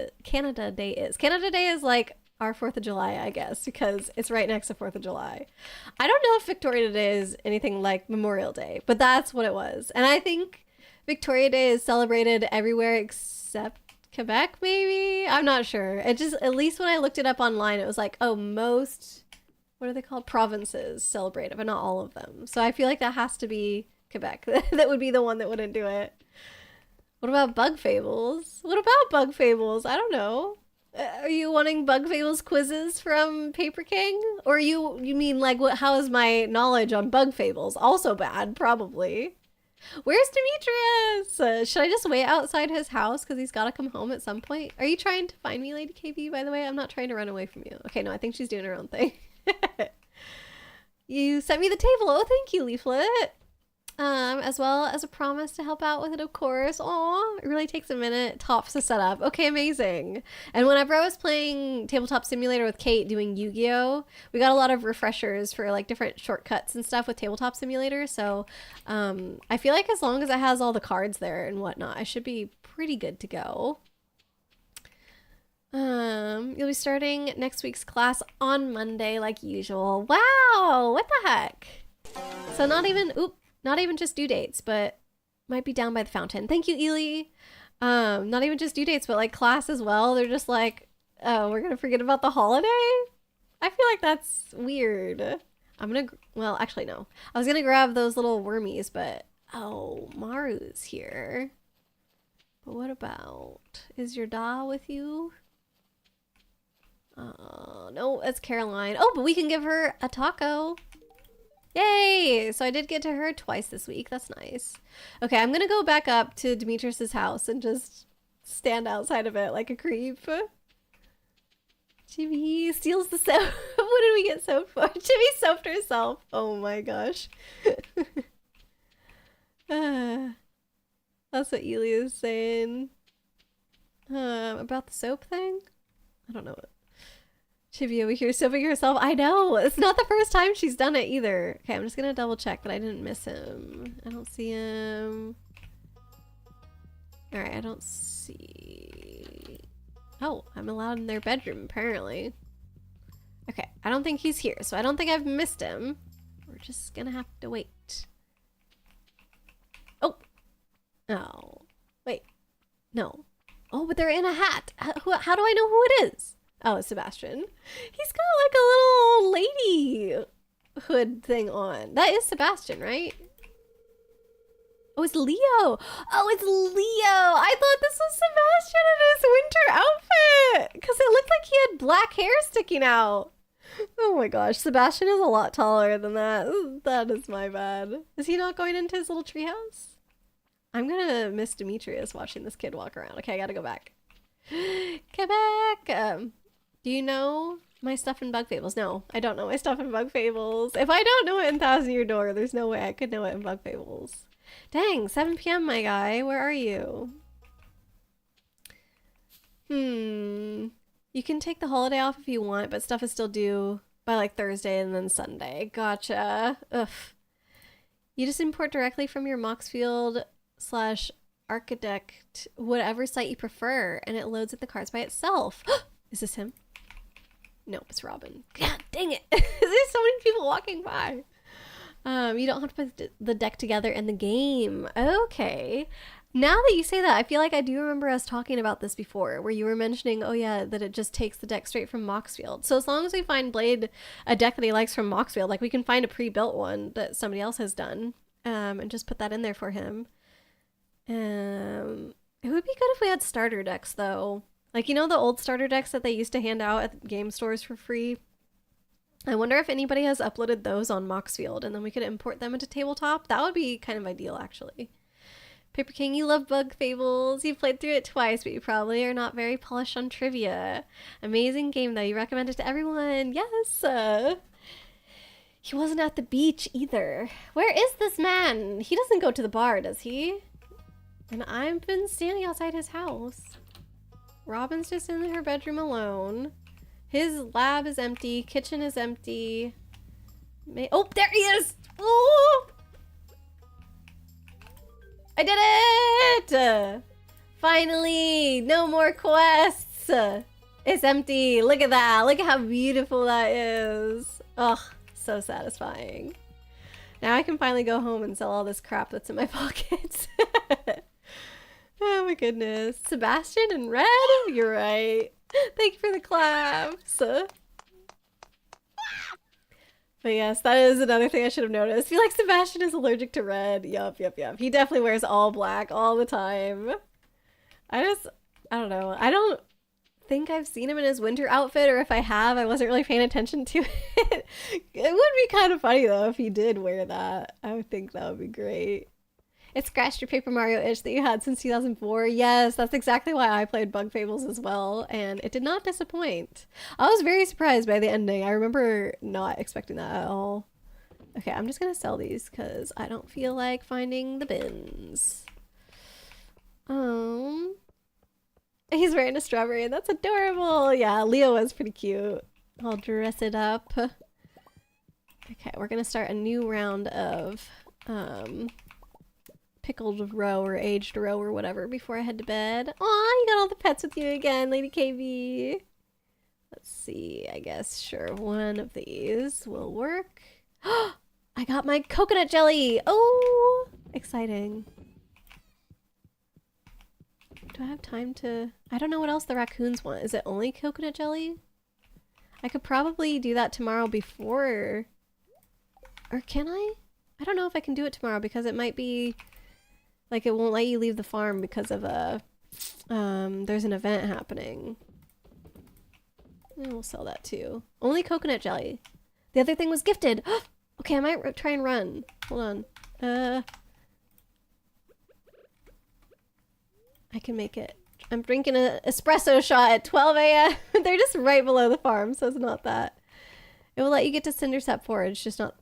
is. Canada Day is like our 4th of July, I guess, because it's right next to 4th of July. I don't know if Victoria Day is anything like Memorial Day, but that's what it was. And I think Victoria Day is celebrated everywhere except Quebec, maybe? I'm not sure. It just, at least when I looked it up online, it was like, oh, most, what are they called? Provinces celebrate it, but not all of them. So I feel like that has to be Quebec. That would be the one that wouldn't do it. What about Bug Fables? I don't know. Are you wanting Bug Fables quizzes from Paper King? Or you mean like, how is my knowledge on Bug Fables? Also bad, probably. Where's Demetrius? Should I just wait outside his house because he's got to come home at some point? Are you trying to find me, Lady KB, by the way? I'm not trying to run away from you. Okay, no, I think she's doing her own thing. You sent me the table. Oh, thank you, Leaflet. As well as a promise to help out with it, of course. Aw, it really takes a minute tops to set up. Okay, amazing. And whenever I was playing Tabletop Simulator with Kate doing Yu-Gi-Oh, we got a lot of refreshers for like different shortcuts and stuff with Tabletop Simulator. So I feel like as long as it has all the cards there and whatnot, I should be pretty good to go. You'll be starting next week's class on Monday like usual. Wow, what the heck? So not even just due dates, but might be down by the fountain. Thank you, Ely. Not even just due dates, but like class as well. They're just like, oh, we're gonna forget about the holiday? I feel like that's weird. Well, actually no. I was gonna grab those little wormies, but oh, Maru's here. But what about, is your Da with you? No, it's Caroline. Oh, but we can give her a taco. Yay! So I did get to her twice this week. That's nice. Okay, I'm gonna go back up to Demetrius's house and just stand outside of it like a creep. Chibi steals the soap. What did we get soap for? Chibi soaped herself. Oh my gosh. That's what Ely is saying. About the soap thing? I don't know what. Chibi over here soaping herself. I know. It's not the first time she's done it either. Okay, I'm just gonna double check that I didn't miss him. I don't see him. Alright, I don't see... Oh, I'm allowed in their bedroom, apparently. Okay, I don't think he's here, so I don't think I've missed him. We're just gonna have to wait. Oh! Oh. Wait. No. Oh, but they're in a hat. How do I know who it is? Oh, it's Sebastian. He's got like a little lady hood thing on. That is Sebastian, right? Oh, it's Leo. Oh, it's Leo. I thought this was Sebastian in his winter outfit because it looked like he had black hair sticking out. Oh my gosh, Sebastian is a lot taller than that. That is my bad. Is he not going into his little treehouse? I'm gonna miss Demetrius watching this kid walk around. Okay, I gotta go back. Quebec! Do you know my stuff in Bug Fables? No, I don't know my stuff in Bug Fables. If I don't know it in Thousand Year Door, there's no way I could know it in Bug Fables. Dang, 7 p.m. my guy. Where are you? You can take the holiday off if you want, but stuff is still due by like Thursday and then Sunday. Gotcha. Ugh. You just import directly from your Moxfield / Architect, whatever site you prefer, and it loads at the cards by itself. Is this him? Nope, it's Robin. God dang it. There's so many people walking by. You don't have to put the deck together in the game. Okay. Now that you say that, I feel like I do remember us talking about this before, where you were mentioning, oh yeah, that it just takes the deck straight from Moxfield. So as long as we find Blade a deck that he likes from Moxfield, like we can find a pre-built one that somebody else has done, and just put that in there for him. It would be good if we had starter decks, though. Like, you know the old starter decks that they used to hand out at game stores for free? I wonder if anybody has uploaded those on Moxfield, and then we could import them into Tabletop. That would be kind of ideal, actually. Paper King, you love Bug Fables. You've played through it twice, but you probably are not very polished on trivia. Amazing game, though. You recommend it to everyone. Yes. He wasn't at the beach, either. Where is this man? He doesn't go to the bar, does he? And I've been standing outside his house. Robin's just in her bedroom alone. His lab is empty. Kitchen is empty. Oh, there he is! Ooh! I did it! Finally! No more quests! It's empty. Look at that. Look at how beautiful that is. Ugh, so satisfying. Now I can finally go home and sell all this crap that's in my pockets. Oh my goodness. Sebastian and Red? You're right. Thank you for the claps. But yes, that is another thing I should have noticed. I feel like Sebastian is allergic to red. Yup. He definitely wears all black all the time. I don't know. I don't think I've seen him in his winter outfit, or if I have, I wasn't really paying attention to it. It would be kind of funny though if he did wear that. I would think that would be great. It scratched your Paper Mario itch that you had since 2004. Yes, that's exactly why I played Bug Fables as well, and it did not disappoint. I was very surprised by the ending. I remember not expecting that at all. Okay, I'm just gonna sell these because I don't feel like finding the bins. He's wearing a strawberry, and that's adorable. Yeah, Leo was pretty cute. I'll dress it up. Okay, we're gonna start a new round of pickled roe or aged roe or whatever before I head to bed. Aw, you got all the pets with you again, Lady KB. Let's see, I guess, sure, one of these will work. I got my coconut jelly! Oh, exciting. Do I have time to... I don't know what else the raccoons want. Is it only coconut jelly? I could probably do that tomorrow before... Or can I? I don't know if I can do it tomorrow because it might be... Like, it won't let you leave the farm because of a... there's an event happening. And we'll sell that too. Only coconut jelly. The other thing was gifted! Okay, I might try and run. Hold on. I can make it. I'm drinking an espresso shot at 12 a.m. They're just right below the farm, so it's not that. It will let you get to Cindersap Forest, just not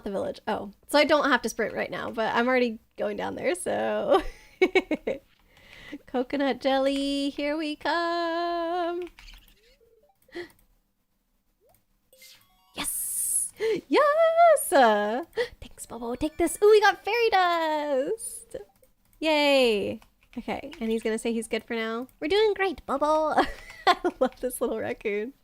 the village. Oh, so I don't have to sprint right now, but I'm already going down there, so... Coconut jelly, here we come! Yes! Yes! Thanks, Bobo. Take this. Ooh, we got fairy dust! Yay! Okay, and he's gonna say he's good for now. We're doing great, Bobo! I love this little raccoon.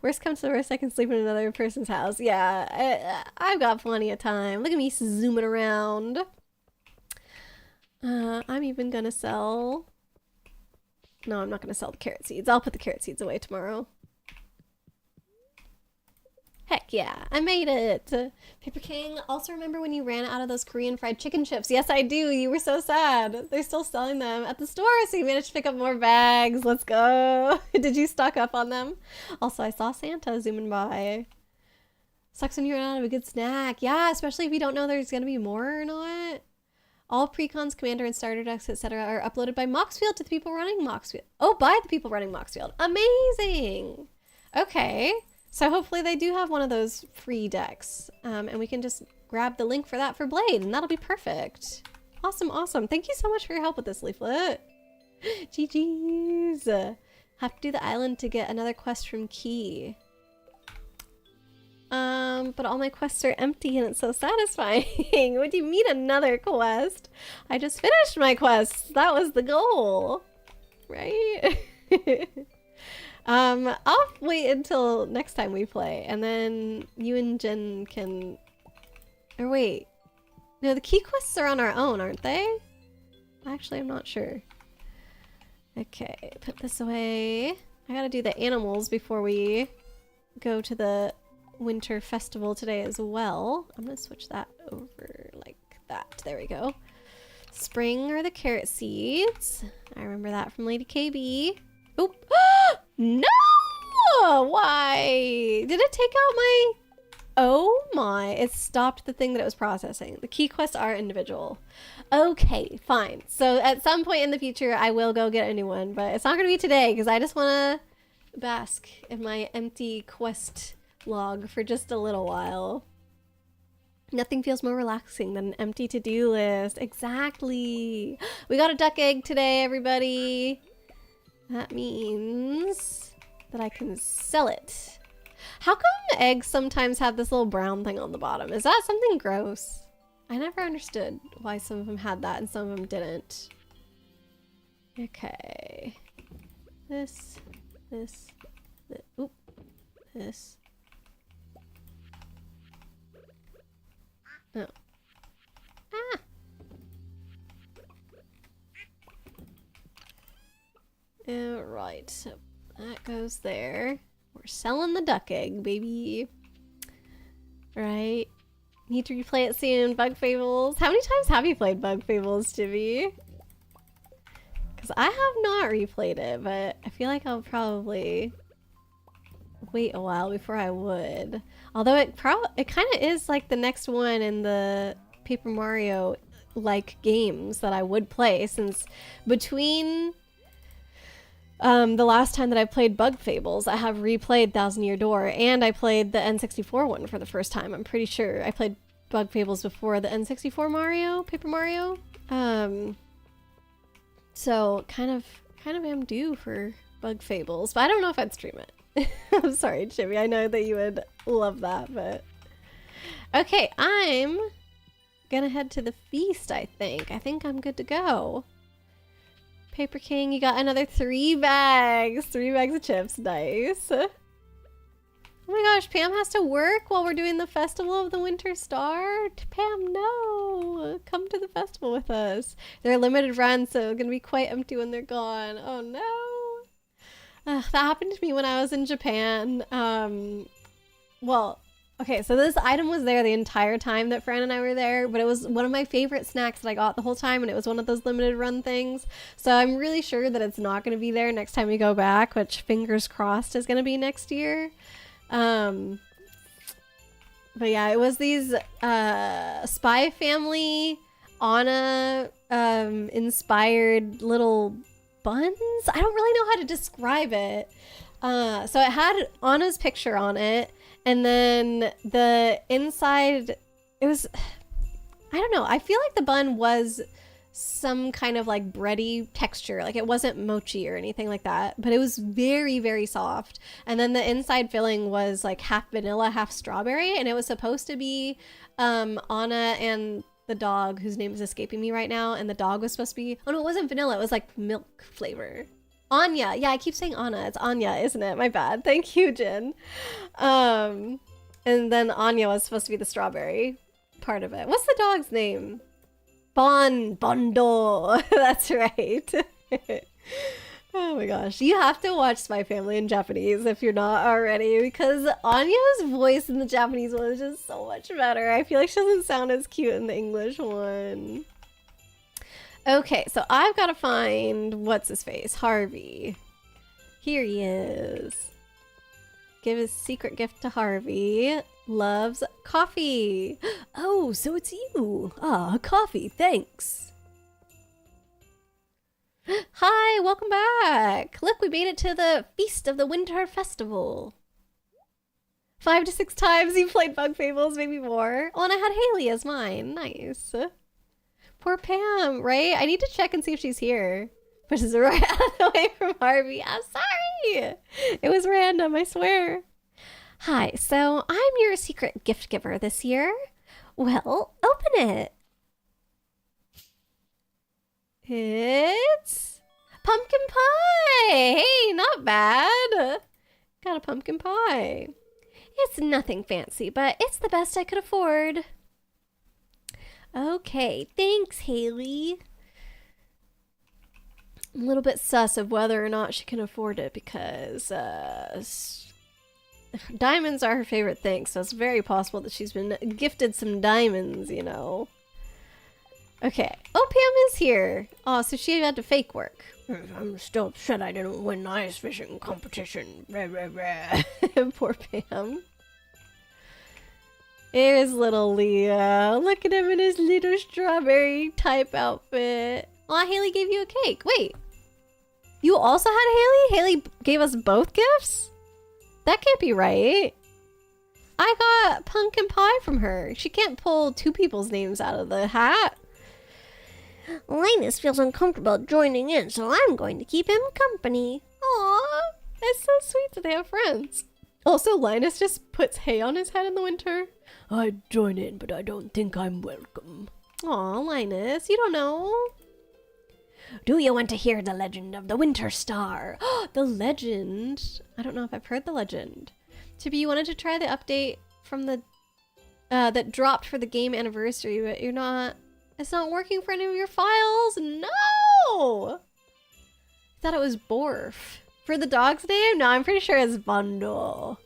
Worst comes to worst, I can sleep in another person's house. Yeah, I've got plenty of time. Look at me zooming around. I'm even gonna sell... No, I'm not gonna sell the carrot seeds. I'll put the carrot seeds away tomorrow. Heck yeah, I made it! Paper King, also remember when you ran out of those Korean fried chicken chips? Yes, I do. You were so sad. They're still selling them at the store, so you managed to pick up more bags. Let's go. Did you stock up on them? Also, I saw Santa zooming by. Sucks when you run out of a good snack. Yeah, especially if you don't know there's gonna be more or not. All precons, commander, and starter decks, etc. are uploaded by Moxfield to the people running Moxfield. Oh, by the people running Moxfield. Amazing! Okay, so hopefully they do have one of those free decks. And we can just grab the link for that for Blade, and that'll be perfect. Awesome, awesome. Thank you so much for your help with this leaflet. GG's. Have to do the island to get another quest from Key. But all my quests are empty and it's so satisfying. What do you mean another quest? I just finished my quests. That was the goal. Right? I'll wait until next time we play and then you and Jen can... Or wait. No, the key quests are on our own, aren't they? Actually, I'm not sure. Okay, put this away. I gotta do the animals before we go to the winter festival today as well. I'm gonna switch that over like that. There we go. Spring are the carrot seeds. I remember that from Lady KB. Oop. No! Why? Did it take out my... Oh my, it stopped the thing that it was processing. The key quests are individual. Okay, fine. So at some point in the future, I will go get a new one, but it's not going to be today because I just want to bask in my empty quest log for just a little while. Nothing feels more relaxing than an empty to-do list. Exactly. We got a duck egg today, everybody. That means that I can sell it. How come eggs sometimes have this little brown thing on the bottom? Is that something gross? I never understood why some of them had that and some of them didn't. Okay. This. Oop. This. Oh. Ah! Alright, so that goes there. We're selling the duck egg, baby. Right. Need to replay it soon. Bug Fables. How many times have you played Bug Fables, Jimmy? Because I have not replayed it, but I feel like I'll probably wait a while before I would. Although it kind of is like the next one in the Paper Mario like games that I would play, since between the last time that I played Bug Fables, I have replayed Thousand Year Door, and I played the N64 one for the first time. I'm pretty sure I played Bug Fables before the N64 Mario, Paper Mario. So kind of am due for Bug Fables, but I don't know if I'd stream it. I'm sorry, Chibi. I know that you would love that, but okay, I'm gonna head to the feast. I think I'm good to go. Paper King, you got another 3 bags. 3 bags of chips. Nice. Oh my gosh, Pam has to work while we're doing the Festival of the Winter Star? Pam, no. Come to the festival with us. They're a limited run, so it's going to be quite empty when they're gone. Oh no. That happened to me when I was in Japan. Well, okay, so this item was there the entire time that Fran and I were there, but it was one of my favorite snacks that I got the whole time, and it was one of those limited run things. So I'm really sure that it's not going to be there next time we go back, which fingers crossed is going to be next year. But yeah, it was these Spy Family Anna inspired little buns. I don't really know how to describe it. So it had Anna's picture on it, and then the inside, it was, I don't know, I feel like the bun was some kind of like bready texture. Like it wasn't mochi or anything like that, but it was very, very soft. And then the inside filling was like half vanilla, half strawberry, and it was supposed to be Anna and the dog, whose name is escaping me right now, and the dog was supposed to be, oh no, it wasn't vanilla, it was like milk flavor. Anya. Yeah, I keep saying Anna. It's Anya, isn't it? My bad. Thank you, Jen. And then Anya was supposed to be the strawberry part of it. What's the dog's name? Bondo. That's right. Oh my gosh. You have to watch Spy Family in Japanese if you're not already, because Anya's voice in the Japanese one is just so much better. I feel like she doesn't sound as cute in the English one. Okay, so I've got to find, what's his face? Harvey. Here he is. Give his secret gift to Harvey. Loves coffee. Oh, so it's you. Ah, coffee, thanks. Hi, welcome back. Look, we made it to the Feast of the Winter Festival. 5 to 6 times you played Bug Fables, maybe more. Oh, and I had Haley as mine. Nice. Poor Pam, right? I need to check and see if she's here. Which is right out of the way from Harvey. I'm sorry. It was random, I swear. Hi, so I'm your secret gift giver this year. Well, open it. It's pumpkin pie. Hey, not bad. Got a pumpkin pie. It's nothing fancy, but it's the best I could afford. Okay, thanks, Haley. I'm a little bit sus of whether or not she can afford it because diamonds are her favorite thing, so it's very possible that she's been gifted some diamonds, you know. Okay. Oh, Pam is here. Oh, so she had to fake work. I'm still upset I didn't win the ice fishing competition. Rah, rah, rah. Poor Pam. Here's little Leo. Look at him in his little strawberry type outfit. Aw, Haley gave you a cake. Wait. You also had Haley? Haley gave us both gifts? That can't be right. I got pumpkin pie from her. She can't pull two people's names out of the hat. Linus feels uncomfortable joining in, so I'm going to keep him company. Aw, it's so sweet that they have friends. Also, Linus just puts hay on his head in the winter. I'd join in, but I don't think I'm welcome. Aw, Linus, you don't know. Do you want to hear the legend of the Winter Star? The legend? I don't know if I've heard the legend. Chibi, you wanted to try the update from the that dropped for the game anniversary, but you're not. It's not working for any of your files. No. I thought it was Borf. For the dog's name? No, I'm pretty sure it's Bundle.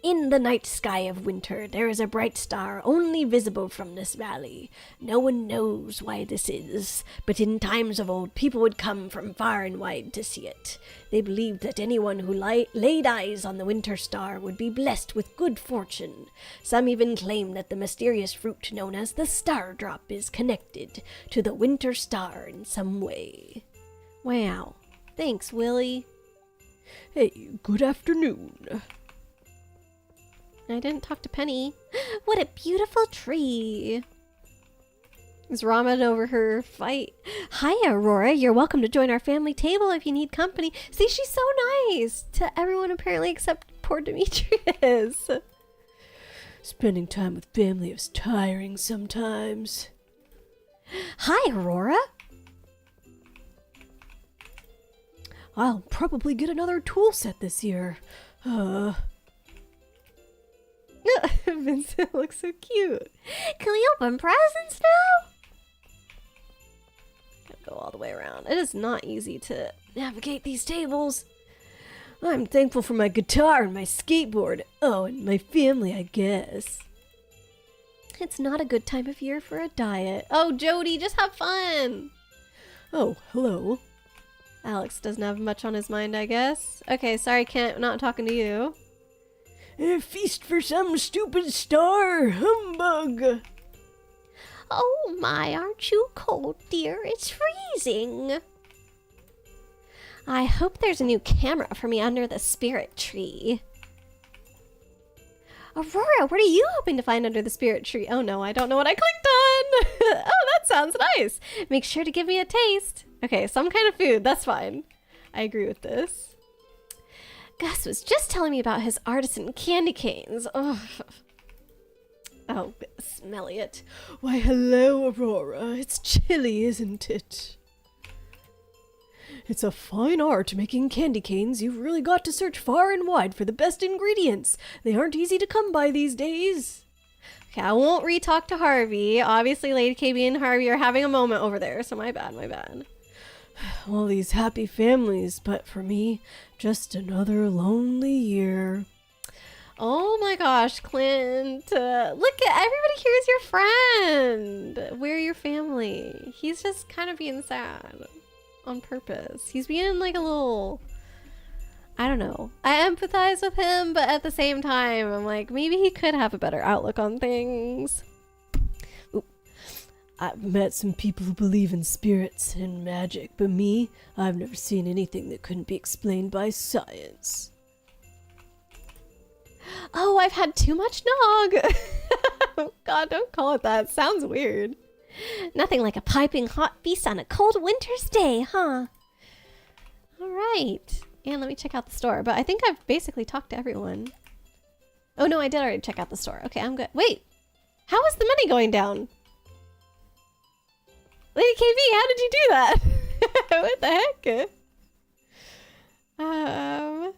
In the night sky of winter, there is a bright star only visible from this valley. No one knows why this is, but in times of old, people would come from far and wide to see it. They believed that anyone who laid eyes on the winter star would be blessed with good fortune. Some even claim that the mysterious fruit known as the star drop is connected to the winter star in some way. Wow. Thanks, Willie. Hey, good afternoon. I didn't talk to Penny. What a beautiful tree. Is Ramen over her fight? Hi, Aurora. You're welcome to join our family table if you need company. See, she's so nice to everyone apparently except poor Demetrius. Spending time with family is tiring sometimes. Hi, Aurora. I'll probably get another tool set this year. Vincent looks so cute. Can we open presents now? Gotta go all the way around. It is not easy to navigate these tables. I'm thankful for my guitar and my skateboard. Oh, and my family, I guess. It's not a good time of year for a diet. Oh, Jody, just have fun. Oh, hello. Alex doesn't have much on his mind, I guess. Okay, sorry, Kent, I'm not talking to you. A feast for some stupid star, humbug. Oh my, aren't you cold, dear? It's freezing. I hope there's a new camera for me under the spirit tree. Aurora, what are you hoping to find under the spirit tree? Oh no, I don't know what I clicked on. Oh, that sounds nice. Make sure to give me a taste. Okay, some kind of food, that's fine. I agree with this. Gus was just telling me about his artisan candy canes. Oh, smell it. Why, hello, Aurora. It's chilly, isn't it? It's a fine art making candy canes. You've really got to search far and wide for the best ingredients. They aren't easy to come by these days. Okay, I won't re-talk to Harvey. Obviously, Lady KB and Harvey are having a moment over there, so my bad, my bad. All these happy families, but for me, just another lonely year. Oh my gosh, Clint. Look at everybody here's your friend. We're your family. He's just kind of being sad on purpose. He's being like a little... I don't know. I empathize with him, but at the same time, I'm like, maybe he could have a better outlook on things. Ooh. I've met some people who believe in spirits and magic, but me, I've never seen anything that couldn't be explained by science. Oh, I've had too much nog. Oh God, don't call it that. It sounds weird. Nothing like a piping hot feast on a cold winter's day, huh? All right. And let me check out the store. But I think I've basically talked to everyone. Oh no, I did already check out the store. Okay, I'm good. Wait, how is the money going down? Lady KB, how did you do that? What the heck?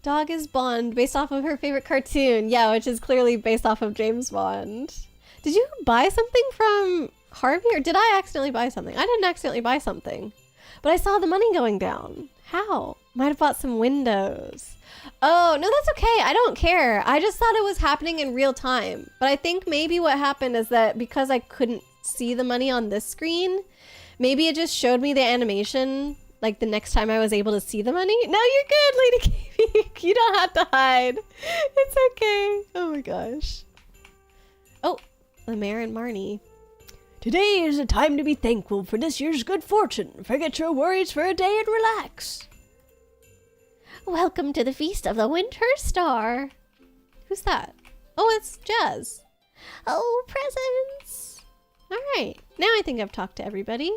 Dog is Bond, based off of her favorite cartoon. Yeah, which is clearly based off of James Bond. Did you buy something from Harvey, or did I accidentally buy something? I didn't accidentally buy something, but I saw the money going down. How? Might have bought some windows. Oh, no, that's okay. I don't care. I just thought it was happening in real time. But I think maybe what happened is that because I couldn't see the money on this screen, maybe it just showed me the animation like the next time I was able to see the money. No, you're good, Lady KB. You don't have to hide. It's okay. Oh my gosh. Oh, the Mayor and Marnie. Today is a time to be thankful for this year's good fortune. Forget your worries for a day and relax. Welcome to the Feast of the Winter Star. Who's that? Oh, it's Jazz. Oh, presents. All right. Now I think I've talked to everybody.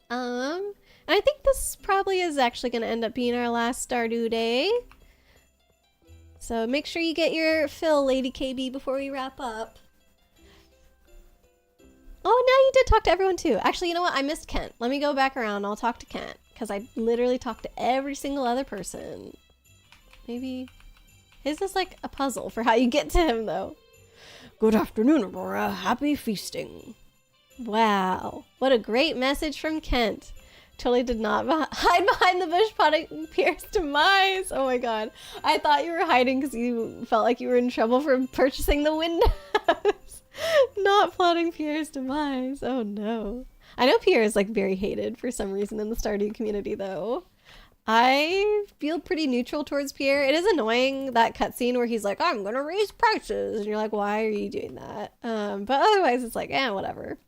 And I think this probably is actually going to end up being our last Stardew day. So make sure you get your fill, Lady KB, before we wrap up. Oh, now you did talk to everyone too. Actually, you know what? I missed Kent. Let me go back around. I'll talk to Kent because I literally talked to every single other person. Maybe his is like a puzzle for how you get to him though. Good afternoon, Aurora. Happy feasting. Wow. What a great message from Kent. Totally did not hide behind the bush plotting Pierre's demise. Oh my God. I thought you were hiding because you felt like you were in trouble for purchasing the windows. Not plotting Pierre's demise. Oh no. I know Pierre is like very hated for some reason in the Stardew community though. I feel pretty neutral towards Pierre. It is annoying, that cutscene where he's like, I'm gonna raise prices. And you're like, why are you doing that? But otherwise it's like, whatever.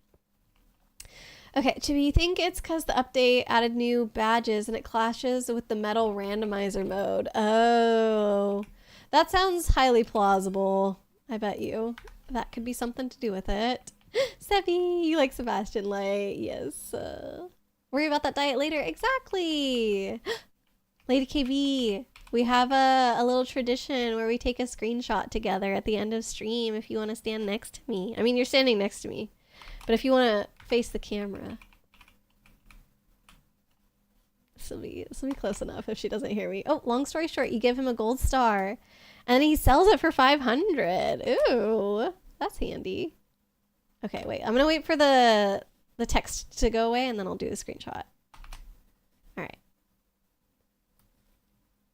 Okay, do you think it's because the update added new badges and it clashes with the metal randomizer mode? Oh, that sounds highly plausible. I bet you. That could be something to do with it. Sevi, you like Sebastian Light. Yes. Worry about that diet later. Exactly. Lady KB, we have a little tradition where we take a screenshot together at the end of stream if you want to stand next to me. I mean, you're standing next to me. But if you want to face the camera. This will be close enough if she doesn't hear me. Oh, long story short, you give him a gold star and he sells it for 500. Ooh, that's handy. Okay, wait. I'm going to wait for the text to go away and then I'll do the screenshot. All right.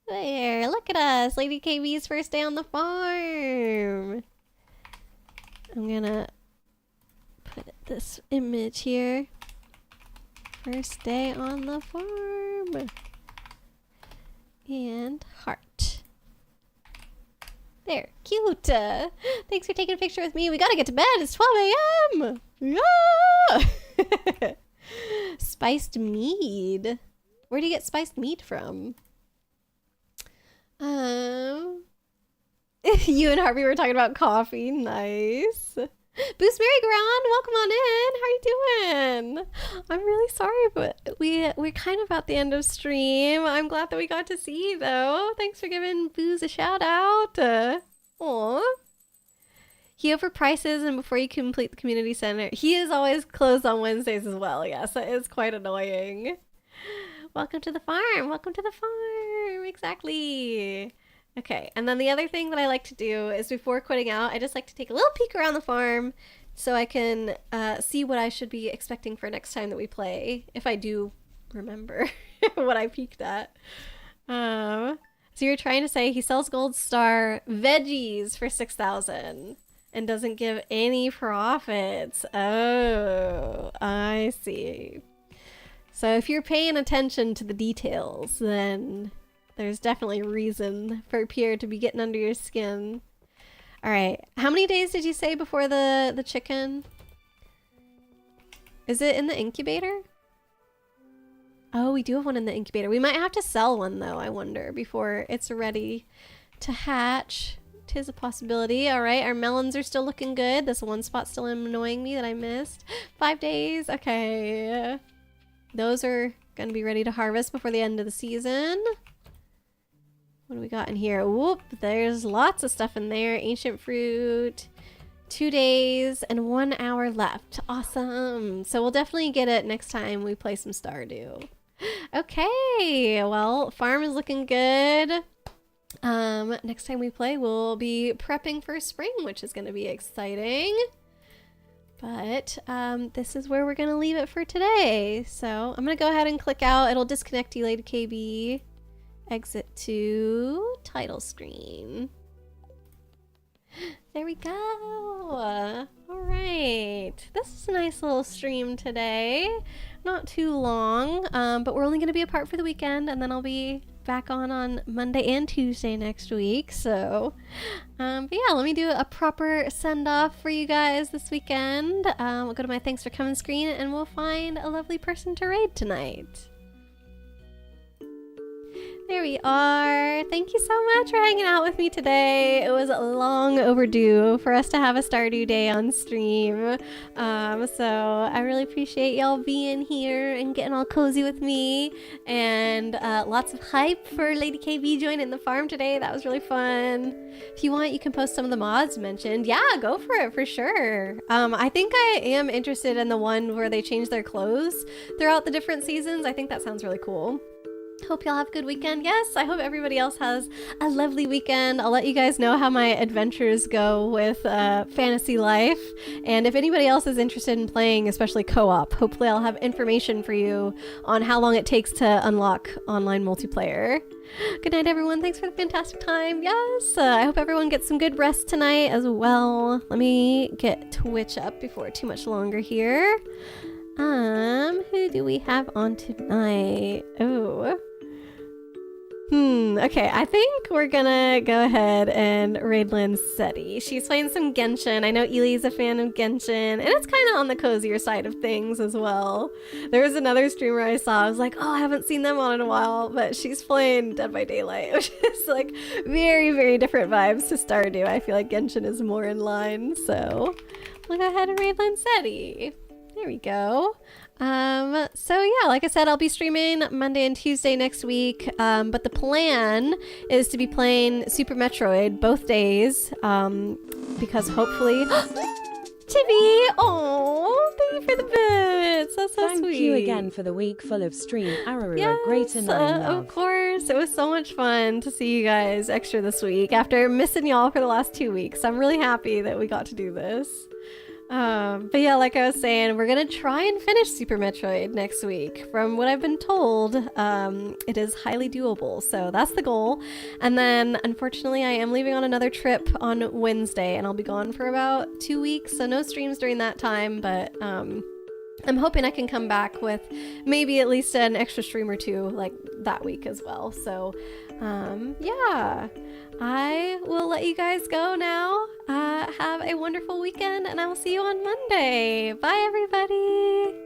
There, look at us. Lady KB's first day on the farm. I'm going to put this image here. First day on the farm. And heart. There, cute. Thanks for taking a picture with me. We gotta get to bed. It's 12 a.m. Yeah. Spiced mead. Where do you get spiced mead from? You and Harvey were talking about coffee. Nice. Boost Merry-Go-Round, welcome on in. How are you doing? I'm really sorry, but we're kind of at the end of stream. I'm glad that we got to see you, though. Thanks for giving Booze a shout out. Aw. He overprices, and before you complete the community center, he is always closed on Wednesdays as well. Yes, that is quite annoying. Welcome to the farm. Welcome to the farm. Exactly. Okay, and then the other thing that I like to do is before quitting out, I just like to take a little peek around the farm so I can see what I should be expecting for next time that we play, if I do remember what I peeked at. So you're trying to say he sells Gold Star veggies for 6,000 and doesn't give any profits. Oh, I see. So if you're paying attention to the details, then There's definitely reason for Pierre to be getting under your skin. All right. How many days did you say before the chicken? Is it in the incubator? Oh, we do have one in the incubator. We might have to sell one though, I wonder, before it's ready to hatch. Tis a possibility. All right, our melons are still looking good. This one spot still annoying me that I missed. 5 days. Okay. Those are going to be ready to harvest before the end of the season. What do we got in here? Whoop, there's lots of stuff in there. Ancient fruit. 2 days and 1 hour left. Awesome. So we'll definitely get it next time we play some Stardew. Okay, well, farm is looking good. Next time we play, we'll be prepping for spring, which is going to be exciting. But this is where we're going to leave it for today. So I'm going to go ahead and click out. It'll disconnect you, Lady KB. Exit to title screen. There we go. All right. This is a nice little stream today. Not too long, but we're only going to be apart for the weekend, and then I'll be back on Monday and Tuesday next week. So, but yeah, let me do a proper send-off for you guys this weekend. We'll go to my thanks for coming screen, and we'll find a lovely person to raid tonight. There we are. Thank you so much for hanging out with me today. It was long overdue for us to have a Stardew Day on stream. So I really appreciate y'all being here and getting all cozy with me. And lots of hype for Lady KB joining the farm today. That was really fun. If you want, you can post some of the mods mentioned. Yeah, go for it for sure. I think I am interested in the one where they change their clothes throughout the different seasons. I think that sounds really cool. Hope y'all have a good weekend. Yes, I hope everybody else has a lovely weekend. I'll let you guys know how my adventures go with Fantasy Life. And if anybody else is interested in playing, especially co-op, hopefully I'll have information for you on how long it takes to unlock online multiplayer. Good night, everyone. Thanks for the fantastic time. Yes, I hope everyone gets some good rest tonight as well. Let me get Twitch up before too much longer here. Who do we have on tonight? Oh. Okay, I think we're gonna go ahead and raid Lancetti. She's playing some Genshin. I know Ely's a fan of Genshin, and it's kind of on the cozier side of things as well. There was another streamer I saw. I was like, oh, I haven't seen them on in a while, but she's playing Dead by Daylight, which is like very, very different vibes to Stardew. I feel like Genshin is more in line, so we'll go ahead and raid Lancetti. There we go. So yeah, like I said, I'll be streaming Monday and Tuesday next week. But the plan is to be playing Super Metroid both days. Because hopefully Tibi! Oh, thank you for the bits. That's so sweet. Thank you again for the week full of stream. Ararua, yes, great and love. Of course. It was so much fun to see you guys extra this week after missing y'all for the last 2 weeks. I'm really happy that we got to do this. But yeah, like I was saying, we're gonna try and finish Super Metroid next week. From what I've been told, it is highly doable, so that's the goal. And then, unfortunately, I am leaving on another trip on Wednesday, and I'll be gone for about 2 weeks, so no streams during that time, but I'm hoping I can come back with maybe at least an extra stream or two, like, that week as well. So, yeah. I will let you guys go now. Have a wonderful weekend, and I will see you on Monday. Bye, everybody.